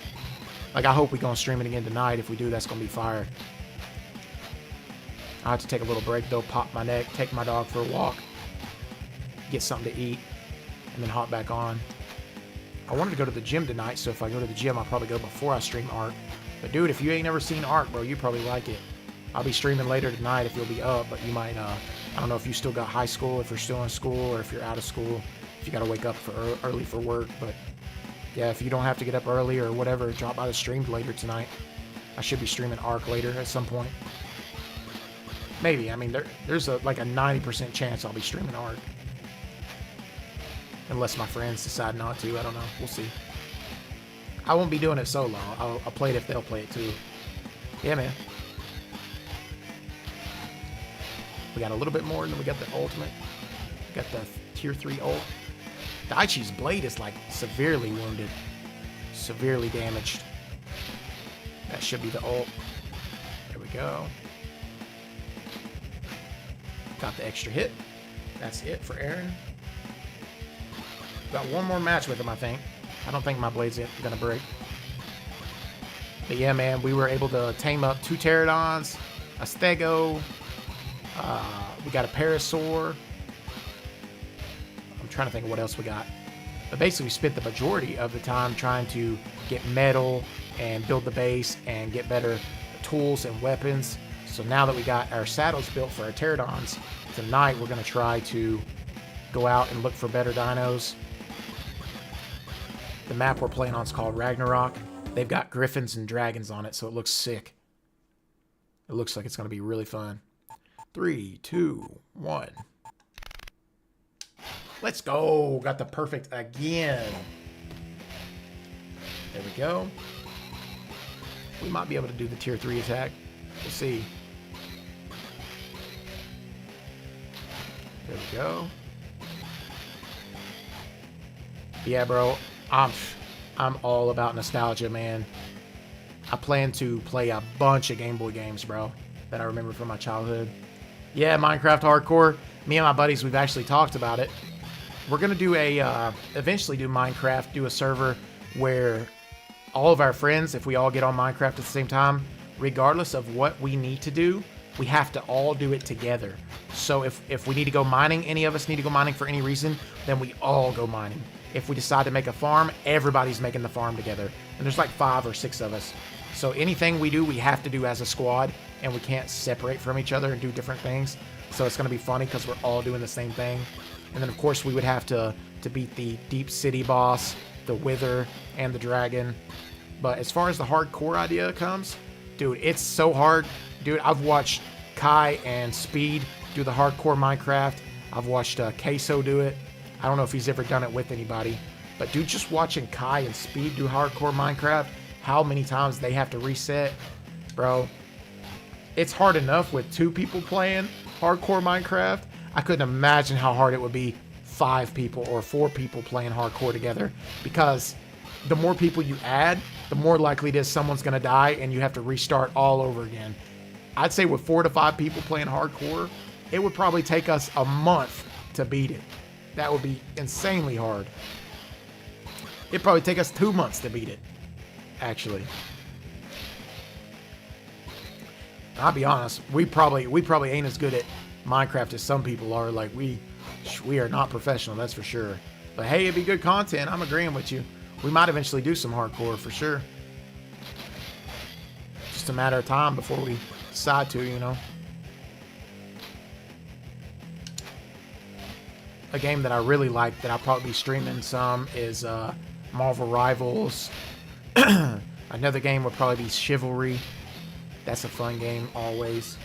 Like, I hope we gonna stream it again tonight. If we do, that's gonna be fire. I have to take a little break though, pop my neck, take my dog for a walk, get something to eat, and then hop back on. I wanted to go to the gym tonight, so if I go to the gym, I'll probably go before I stream Ark. But dude, if you ain't never seen Ark, bro, you probably like it. I'll be streaming later tonight if you'll be up, but you might, I don't know if you still got high school, if you're still in school, or if you're out of school, if you gotta wake up for early for work. But yeah, if you don't have to get up early or whatever, drop by the stream later tonight. I should be streaming Ark later at some point. Maybe. I mean, there's like a 90% chance I'll be streaming Ark. Unless my friends decide not to. I don't know. We'll see. I won't be doing it solo. I'll play it if they'll play it too. Yeah, man. We got a little bit more, and then we got the ultimate. We got the tier 3 ult. Daichi's blade is like severely wounded. Severely damaged. That should be the ult. There we go. Got the extra hit. That's it for Aaron. Got one more match with him, I think. I don't think my blade's gonna break. But yeah, man, we were able to tame up 2 Pterodons, a Stego. We got a Parasaur. I'm trying to think of what else we got. But basically, we spent the majority of the time trying to get metal and build the base and get better tools and weapons. So now that we got our saddles built for our Pterodons, tonight we're going to try to go out and look for better dinos. The map we're playing on is called Ragnarok. They've got griffins and dragons on it, so it looks sick. It looks like it's going to be really fun. 3, 2, 1. Let's go. Got the perfect again. There we go. We might be able to do the tier 3 attack. We'll see. There we go. Yeah, bro. I'm all about nostalgia, man. I plan to play a bunch of Game Boy games, bro, that I remember from my childhood. Yeah, Minecraft Hardcore. Me and my buddies, we've actually talked about it. We're going to do eventually do Minecraft, do a server where all of our friends, if we all get on Minecraft at the same time, regardless of what we need to do, we have to all do it together. So if we need to go mining, any of us need to go mining for any reason, then we all go mining. If we decide to make a farm, everybody's making the farm together. And there's like 5 or 6 of us. So anything we do, we have to do as a squad, and we can't separate from each other and do different things. So it's going to be funny because we're all doing the same thing. And then, of course, we would have to beat the Deep City boss, the Wither, and the Dragon. But as far as the hardcore idea comes, dude, it's so hard. Dude, I've watched Kai and Speed do the hardcore Minecraft. I've watched Queso do it. I don't know if he's ever done it with anybody. But, dude, just watching Kai and Speed do hardcore Minecraft, how many times they have to reset, bro. It's hard enough with 2 people playing hardcore Minecraft. I couldn't imagine how hard it would be 5 people or 4 people playing hardcore together, because the more people you add, the more likely it is someone's going to die and you have to restart all over again. I'd say with 4 to 5 people playing hardcore, it would probably take us a month to beat it. That would be insanely hard. It'd probably take us 2 months to beat it, actually. I'll be honest, we probably ain't as good at Minecraft as some people are. Like, we are not professional, that's for sure. But hey, it'd be good content. I'm agreeing with you. We might eventually do some hardcore for sure. Just a matter of time before we decide to, you know. A game that I really like that I'll probably be streaming some is Marvel Rivals. Another game would probably be Chivalry. That's a fun game, always.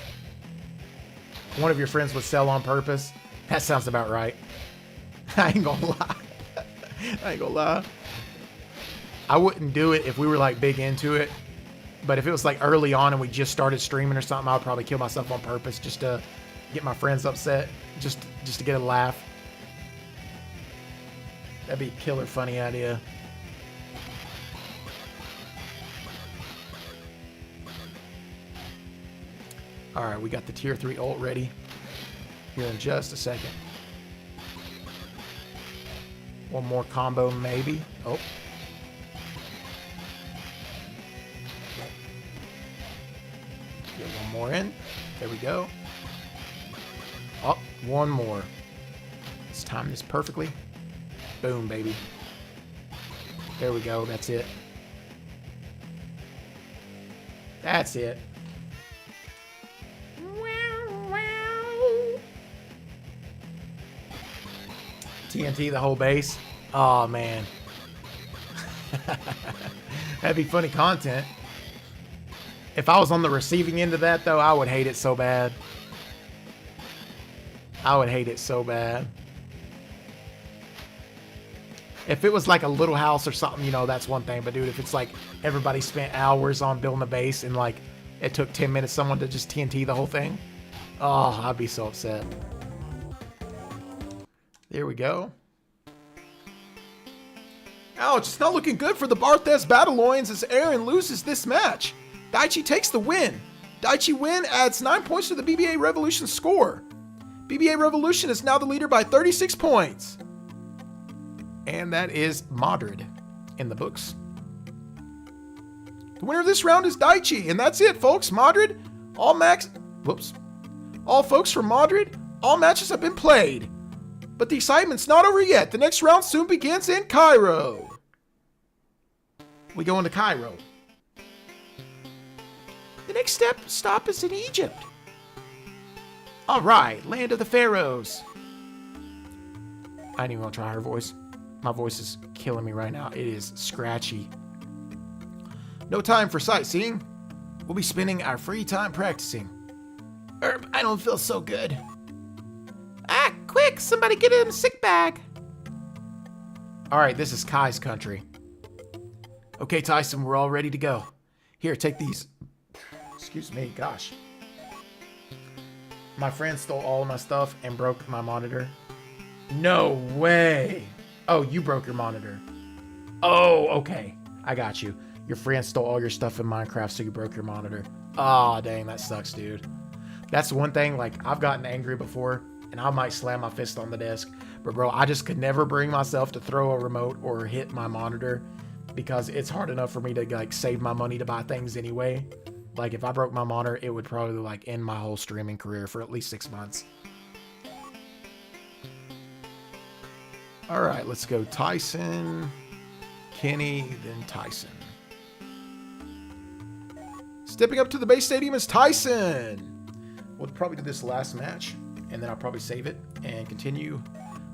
One of your friends would sell on purpose. That sounds about right. I ain't gonna lie. I ain't gonna lie. I wouldn't do it if we were like big into it. But if it was like early on and we just started streaming or something, I would probably kill myself on purpose just to get my friends upset, just to get a laugh. That'd be a killer funny idea. All right, we got the tier 3 ult ready here in just a second. One more combo, maybe. Oh. Get one more in. There we go. Oh, one more. Let's time this perfectly. Boom, baby. There we go. That's it. That's it. TNT the whole base. Oh man. That'd be funny content. If I was on the receiving end of that though, I would hate it so bad. I would hate it so bad. If it was like a little house or something, you know, that's one thing. But dude, if it's like everybody spent hours on building a base and like it took 10 minutes someone to just TNT the whole thing. Oh, I'd be so upset. There we go. Ouch, it's not looking good for the Barthez Battalions as Aaron loses this match. Daichi takes the win. Daichi win adds 9 points to the BBA Revolution score. BBA Revolution is now the leader by 36 points. And that is Madrid in the books. The winner of this round is Daichi, and that's it, folks. Madrid, all folks from Madrid, all matches have been played. But the excitement's not over yet. The next round soon begins in Cairo. We go into Cairo. The next stop is in Egypt. All right, land of the pharaohs. I didn't even want to try her voice. My voice is killing me right now. It is scratchy. No time for sightseeing. We'll be spending our free time practicing. I don't feel so good. Ah, quick, somebody get him a sick bag. All right, this is Kai's country. Okay, Tyson, we're all ready to go. Here, take these. Excuse me, gosh. My friend stole all of my stuff and broke my monitor. No way. Oh, you broke your monitor. Oh, okay. I got you. Your friend stole all your stuff in Minecraft, so you broke your monitor. Oh, dang, that sucks, dude. That's one thing, like, I've gotten angry before, and I might slam my fist on the desk. But, bro, I just could never bring myself to throw a remote or hit my monitor because it's hard enough for me to, like, save my money to buy things anyway. Like, if I broke my monitor, it would probably, like, end my whole streaming career for at least 6 months. All right, let's go Tyson, Kenny, then Tyson. Stepping up to the base stadium is Tyson. We'll probably do this last match, and then I'll probably save it and continue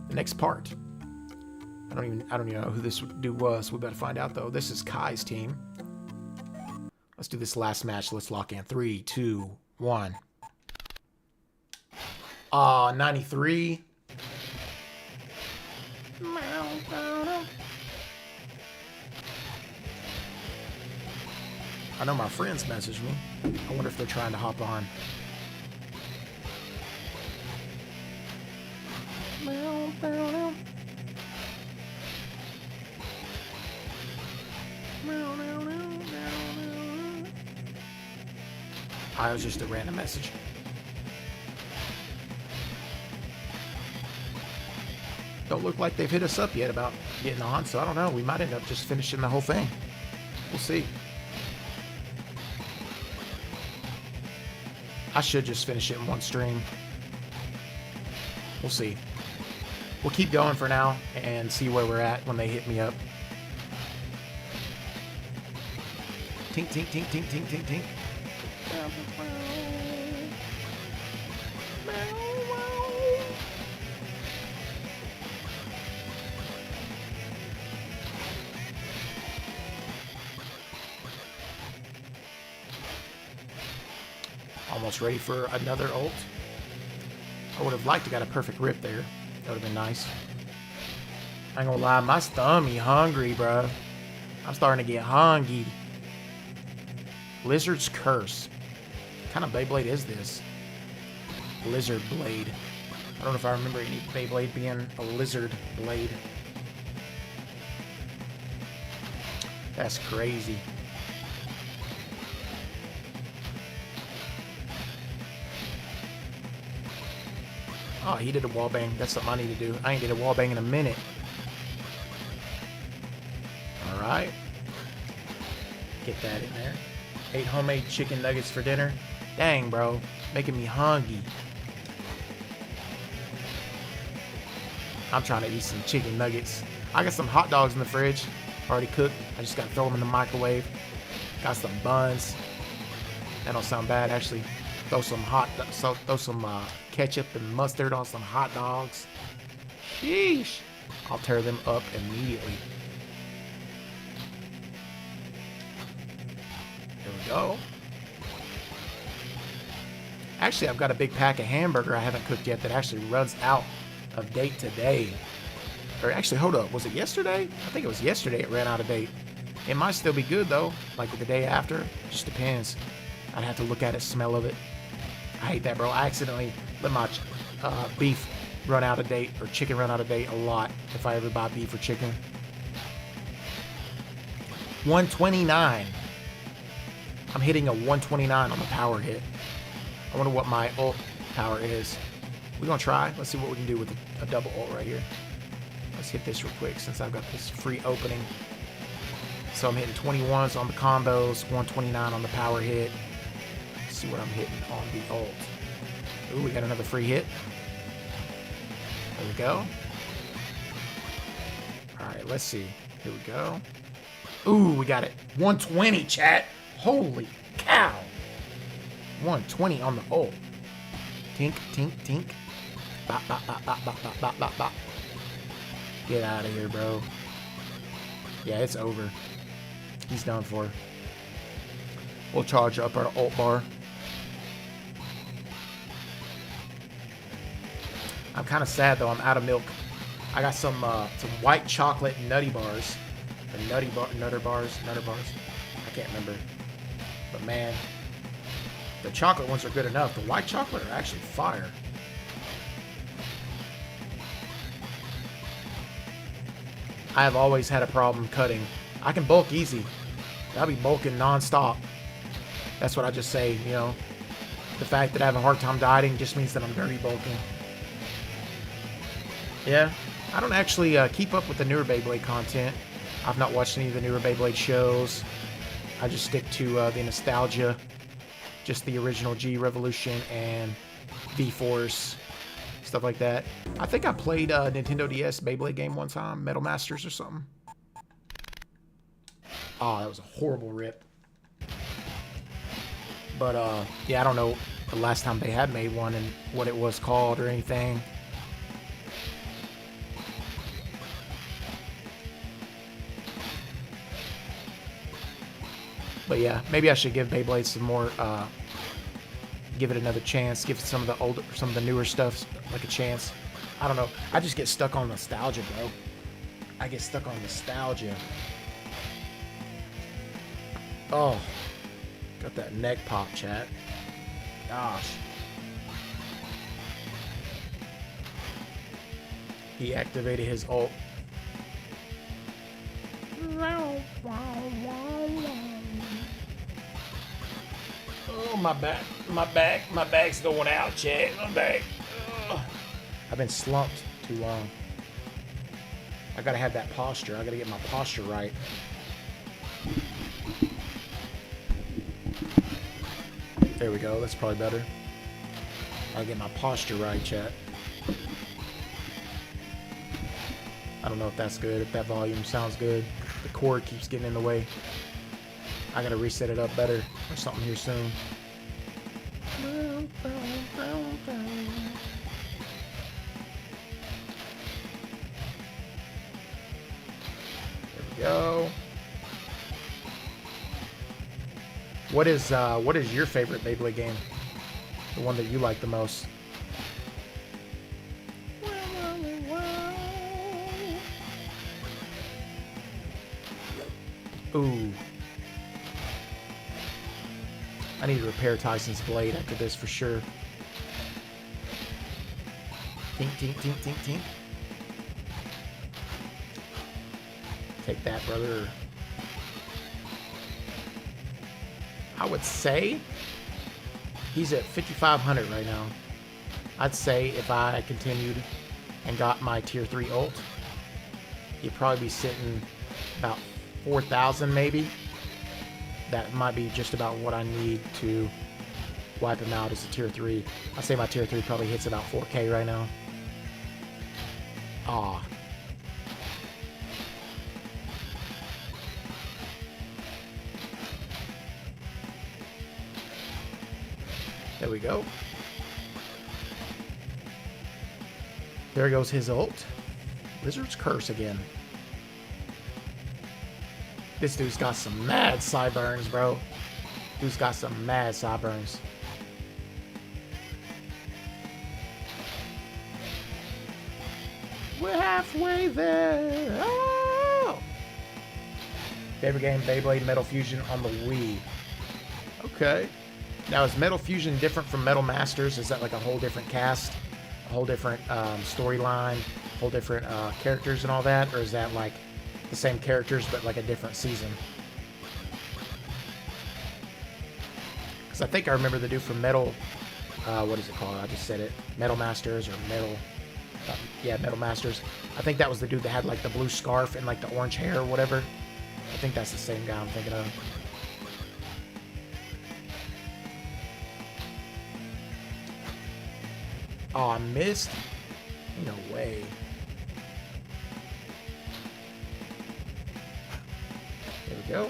the next part. I don't even know who this dude was. We better find out though. This is Kai's team. Let's do this last match. Let's lock in. 3, 2, 1. 93. I know my friends messaged me. I wonder if they're trying to hop on. I was just a random message. Don't look like they've hit us up yet about getting on, so I don't know. We might end up just finishing the whole thing. We'll see. I should just finish it in one stream. We'll see. We'll keep going for now and see where we're at when they hit me up. Tink, tink, tink, tink, tink, tink, tink. Almost ready for another ult. I would have liked to got a perfect rip there. That would have been nice. I ain't gonna lie, my stomach hungry, bro. I'm starting to get hungry. Lizard's Curse. What kind of Beyblade is this? Lizard Blade. I don't know if I remember any Beyblade being a lizard blade. That's crazy. Oh, he did a wall bang. That's something I need to do. I ain't did a wall bang in a minute. Alright. Get that in there. 8 homemade chicken nuggets for dinner. Dang, bro. Making me hungry. I'm trying to eat some chicken nuggets. I got some hot dogs in the fridge. Already cooked. I just gotta throw them in the microwave. Got some buns. That don't sound bad, actually. Throw some ketchup and mustard on some hot dogs. Sheesh. I'll tear them up immediately. There we go. Actually, I've got a big pack of hamburger I haven't cooked yet that actually runs out of date today. Or actually, hold up. Was it yesterday? I think it was yesterday it ran out of date. It might still be good, though. Like the day after. Just depends. I'd have to look at it, smell of it. I hate that, bro. I accidentally let my beef run out of date, or chicken run out of date a lot if I ever buy beef or chicken. 129. I'm hitting a 129 on the power hit. I wonder what my ult power is. We're going to try. Let's see what we can do with a double ult right here. Let's hit this real quick since I've got this free opening. So I'm hitting 21s on the combos, 129 on the power hit. See what I'm hitting on the ult. Ooh, we got another free hit. There we go. Alright, let's see. Here we go. Ooh, we got it. 120, chat. Holy cow. 120 on the ult. Tink, tink, tink. Bop, bop, bop, bop, bop, bop, bop, bop, bop. Get out of here, bro. Yeah, it's over. He's done for. We'll charge up our ult bar. I'm kind of sad though. I'm out of milk. I got some white chocolate nutty bars, or nutter bars. I can't remember. But man, the chocolate ones are good enough. The white chocolate are actually fire. I have always had a problem cutting. I can bulk easy. I'll be bulking non-stop. That's what I just say, you know. The fact that I have a hard time dieting just means that I'm dirty bulking. Yeah, I don't actually keep up with the newer Beyblade content. I've not watched any of the newer Beyblade shows. I just stick to the nostalgia. Just the original G-Revolution and V-Force. Stuff like that. I think I played a Nintendo DS Beyblade game one time. Metal Masters or something. Oh, that was a horrible rip. But, yeah, I don't know the last time they had made one and what it was called or anything. But yeah, maybe I should give Beyblade some more, give it another chance. Give some of the newer stuff like a chance. I don't know. I just get stuck on nostalgia, bro. I get stuck on nostalgia. Oh, got that neck pop, chat. Gosh. He activated his ult. Oh, my back's going out, chat. My back. Ugh. I've been slumped too long. I gotta have that posture. I gotta get my posture right. There we go. That's probably better. I'll get my posture right, chat. I don't know if that's good, if that volume sounds good. The cord keeps getting in the way. I gotta reset it up better or something here soon. There we go. What is your favorite Beyblade game? The one that you like the most? Ooh. I need to repair Tyson's blade after this for sure. Tink, tink, tink, tink, tink. Take that, brother. I would say he's at 5,500 right now. I'd say if I continued and got my tier 3 ult, he'd probably be sitting about 4,000 maybe. That might be just about what I need to wipe him out as a tier 3. I'd say my tier 3 probably hits about 4K right now. Aw. There we go. There goes his ult. Lizard's Curse again. This dude's got some mad sideburns, bro. Dude's got some mad sideburns. We're halfway there. Oh! Favorite game, Beyblade Metal Fusion on the Wii. Okay. Now, is Metal Fusion different from Metal Masters? Is that like a whole different cast? A whole different storyline? Whole different characters and all that? Or is that like the same characters but like a different season? Because I think I remember the dude from Metal... what is it called? I just said it. Metal Masters or Metal... yeah, Metal Masters. I think that was the dude that had like the blue scarf and like the orange hair or whatever. I think that's the same guy I'm thinking of. Oh, I missed? No way. There we go.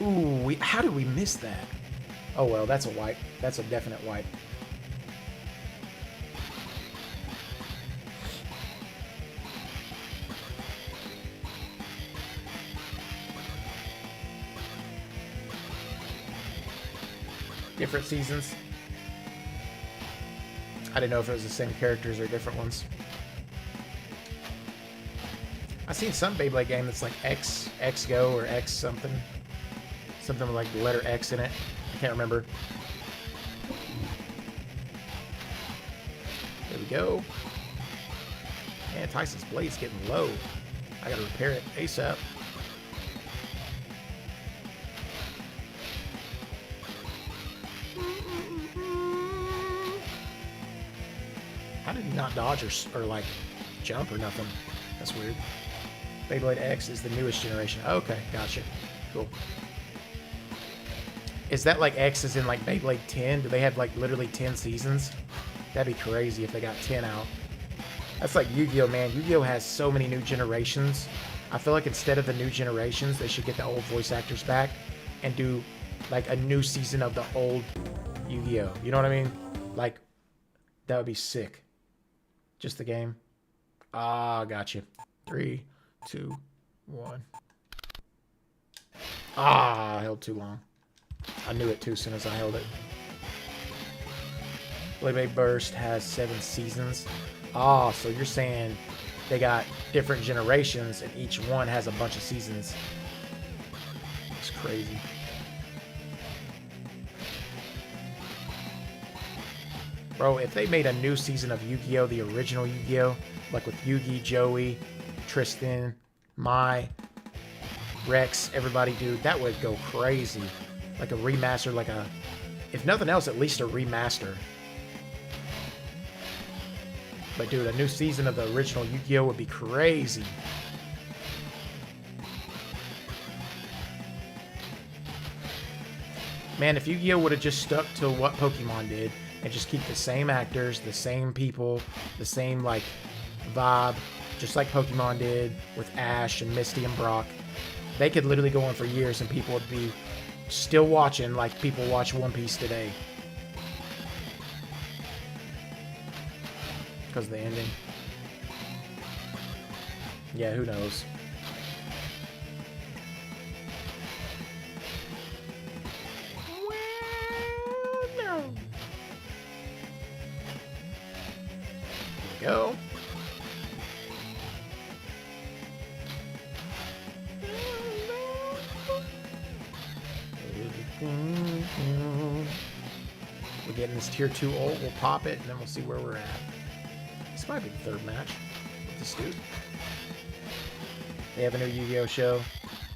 Ooh, how did we miss that? Oh well, that's a wipe. That's a definite wipe. Different seasons. I didn't know if it was the same characters or different ones. I've seen some Beyblade game that's like X Go or X something. Something with like the letter X in it. I can't remember. There we go. Man, Tyson's blade's getting low. I gotta repair it ASAP. How did he not dodge or like jump or nothing? That's weird. Beyblade X is the newest generation. Okay, gotcha. Cool. Is that like X is in like Beyblade 10? Do they have like literally 10 seasons? That'd be crazy if they got 10 out. That's like Yu-Gi-Oh, man. Yu-Gi-Oh has so many new generations. I feel like instead of the new generations, they should get the old voice actors back and do like a new season of the old Yu-Gi-Oh. You know what I mean? Like, that would be sick. Just the game. Ah, gotcha. 3, 2, 1. Ah, I held too long. I knew it too soon as I held it. Beyblade Burst has 7 seasons. Ah, so you're saying they got different generations and each one has a bunch of seasons. It's crazy. Bro, if they made a new season of Yu-Gi-Oh, the original Yu-Gi-Oh, like with Yugi, Joey, Tristan, Mai, Rex, everybody, dude, that would go crazy. Like a remaster, like a... If nothing else, at least a remaster. But dude, a new season of the original Yu-Gi-Oh would be crazy. Man, if Yu-Gi-Oh would have just stuck to what Pokemon did and just keep the same actors, the same people, the same like vibe, just like Pokemon did with Ash and Misty and Brock, they could literally go on for years and people would be still watching like people watch One Piece today. Because of the ending. Yeah, who knows? Well, no. There we go. We get in this tier 2 ult, we'll pop it, and then we'll see where we're at. This might be the third match with this dude. They have a new Yu-Gi-Oh show.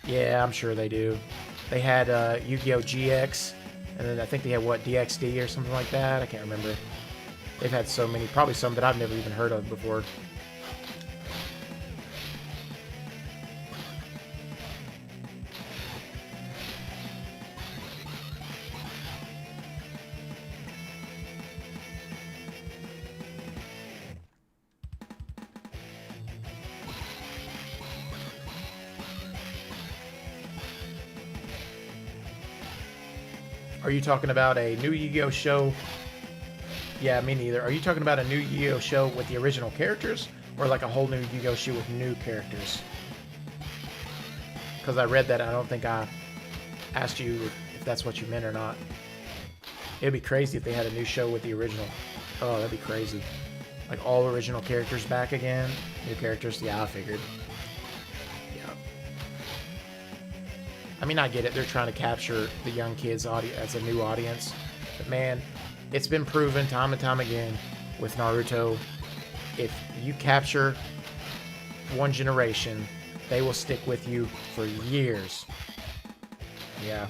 Yeah, I'm sure they do. They had Yu-Gi-Oh GX, and then I think they had, what, DXD or something like that? I can't remember. They've had so many, probably some that I've never even heard of before. Are you talking about a new Yu-Gi-Oh show? Yeah, me neither. Are you talking about a new Yu-Gi-Oh show with the original characters, or like a whole new Yu-Gi-Oh show with new characters? Because I read that, I don't think I asked you if that's what you meant or not. It'd be crazy if they had a new show with the original. Oh, that'd be crazy. Like all original characters back again. New characters. Yeah, I figured. Yeah. I mean, I get it. They're trying to capture the young kids as a new audience. But man, it's been proven time and time again with Naruto. If you capture one generation, they will stick with you for years. Yeah.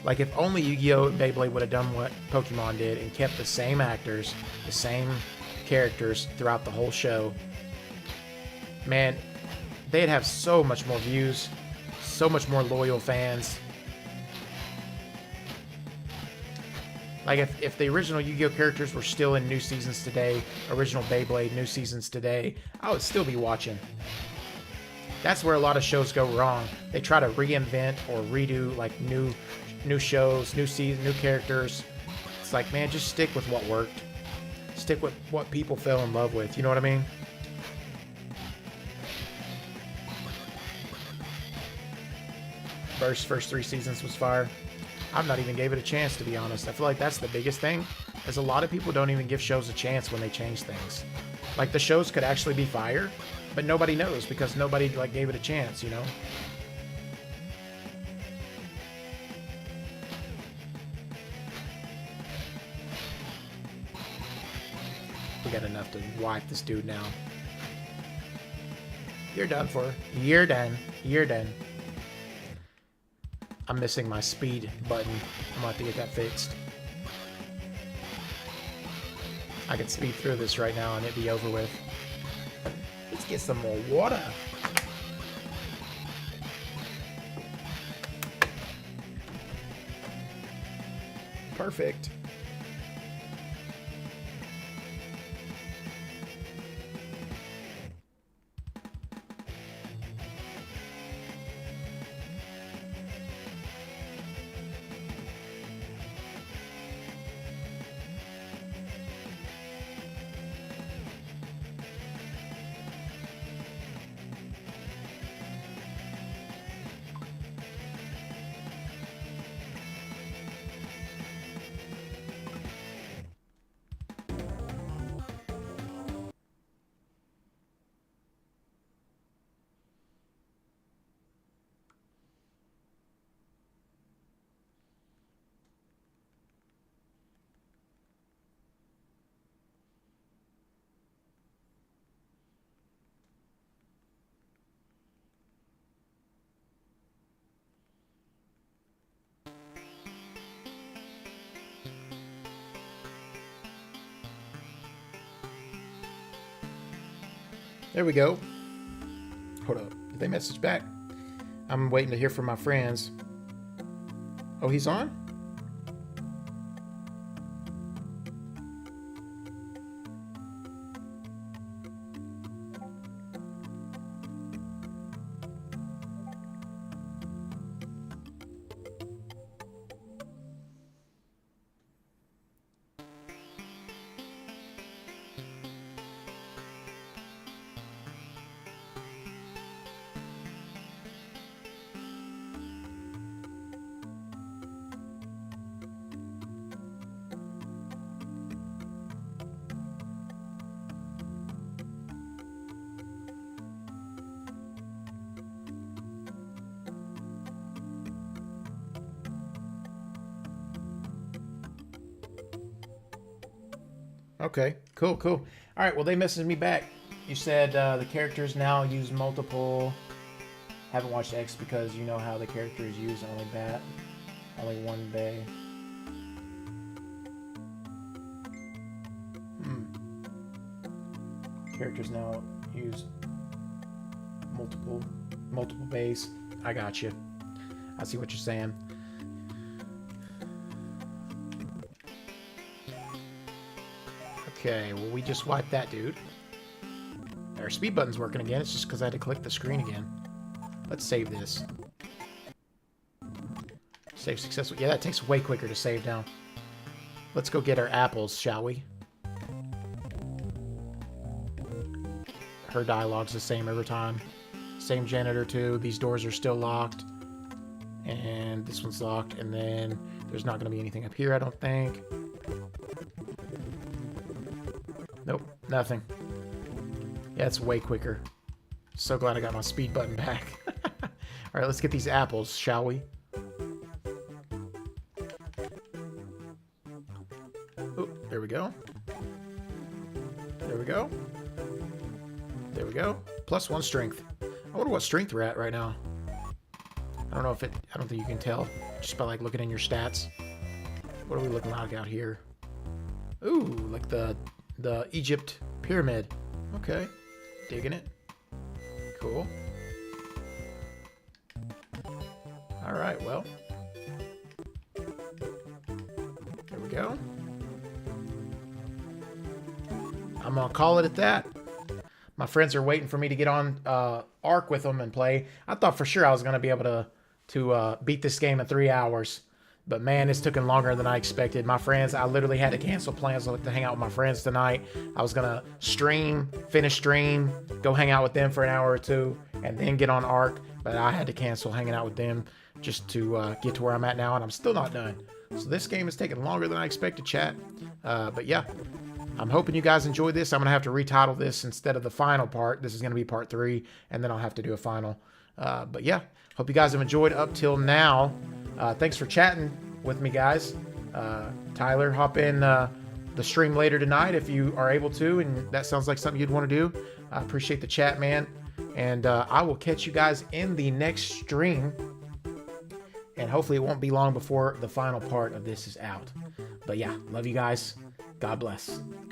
Like, if only Yu-Gi-Oh! And Beyblade would have done what Pokemon did and kept the same actors, the same characters throughout the whole show, man, they'd have so much more views, so much more loyal fans. Like, if the original Yu-Gi-Oh! Characters were still in new seasons today, original Beyblade new seasons today, I would still be watching. That's where a lot of shows go wrong. They try to reinvent or redo, like, new shows, new seasons, new characters. It's like, man, just stick with what worked. Stick with what people fell in love with. You know what I mean? First 3 seasons was fire. I've not even gave it a chance, to be honest. I feel like that's the biggest thing, is a lot of people don't even give shows a chance when they change things. Like, the shows could actually be fire, but nobody knows because nobody, like, gave it a chance, you know? We got enough to wipe this dude now. You're done for. You're done. You're done. I'm missing my speed button. I'm gonna have to get that fixed. I could speed through this right now and it'd be over with. Let's get some more water. Perfect. There we go. Hold up. Did they message back? I'm waiting to hear from my friends. Oh, he's on? Okay, cool, cool. All right, well, they messaged me back. You said the characters now use multiple... Haven't watched X because you know how the character is used. Only bat. Only one bay. Characters now use multiple bays. I got you. I see what you're saying. Okay, well, we just wiped that dude. Our speed button's working again. It's just because I had to click the screen again. Let's save this. Save successful. Yeah, that takes way quicker to save now. Let's go get our apples, shall we? Her dialogue's the same every time. Same janitor too. These doors are still locked. And this one's locked. And then there's not going to be anything up here, I don't think. Nope, nothing. Yeah, it's way quicker. So glad I got my speed button back. All right, let's get these apples, shall we? Oh, there we go. There we go. There we go. +1 strength. I wonder what strength we're at right now. I don't know if it... I don't think you can tell. Just by, like, looking in your stats. What are we looking like out here? Ooh, like the Egypt pyramid. Okay. Digging it. Cool. Alright, well. There we go. I'm gonna call it at that. My friends are waiting for me to get on Ark with them and play. I thought for sure I was gonna be able to beat this game in 3 hours. But man, it's taken longer than I expected. My friends, I literally had to cancel plans to hang out with my friends tonight. I was gonna finish stream, go hang out with them for an hour or two, and then get on Ark. But I had to cancel hanging out with them just to get to where I'm at now, and I'm still not done. So this game is taking longer than I expected, chat. But yeah, I'm hoping you guys enjoyed this. I'm gonna have to retitle this instead of the final part. This is gonna be part 3, and then I'll have to do a final. But yeah, hope you guys have enjoyed up till now. Thanks for chatting with me, guys. Tyler, hop in the stream later tonight if you are able to, and that sounds like something you'd want to do. I appreciate the chat, man. And I will catch you guys in the next stream. And hopefully it won't be long before the final part of this is out. But yeah, love you guys. God bless. Good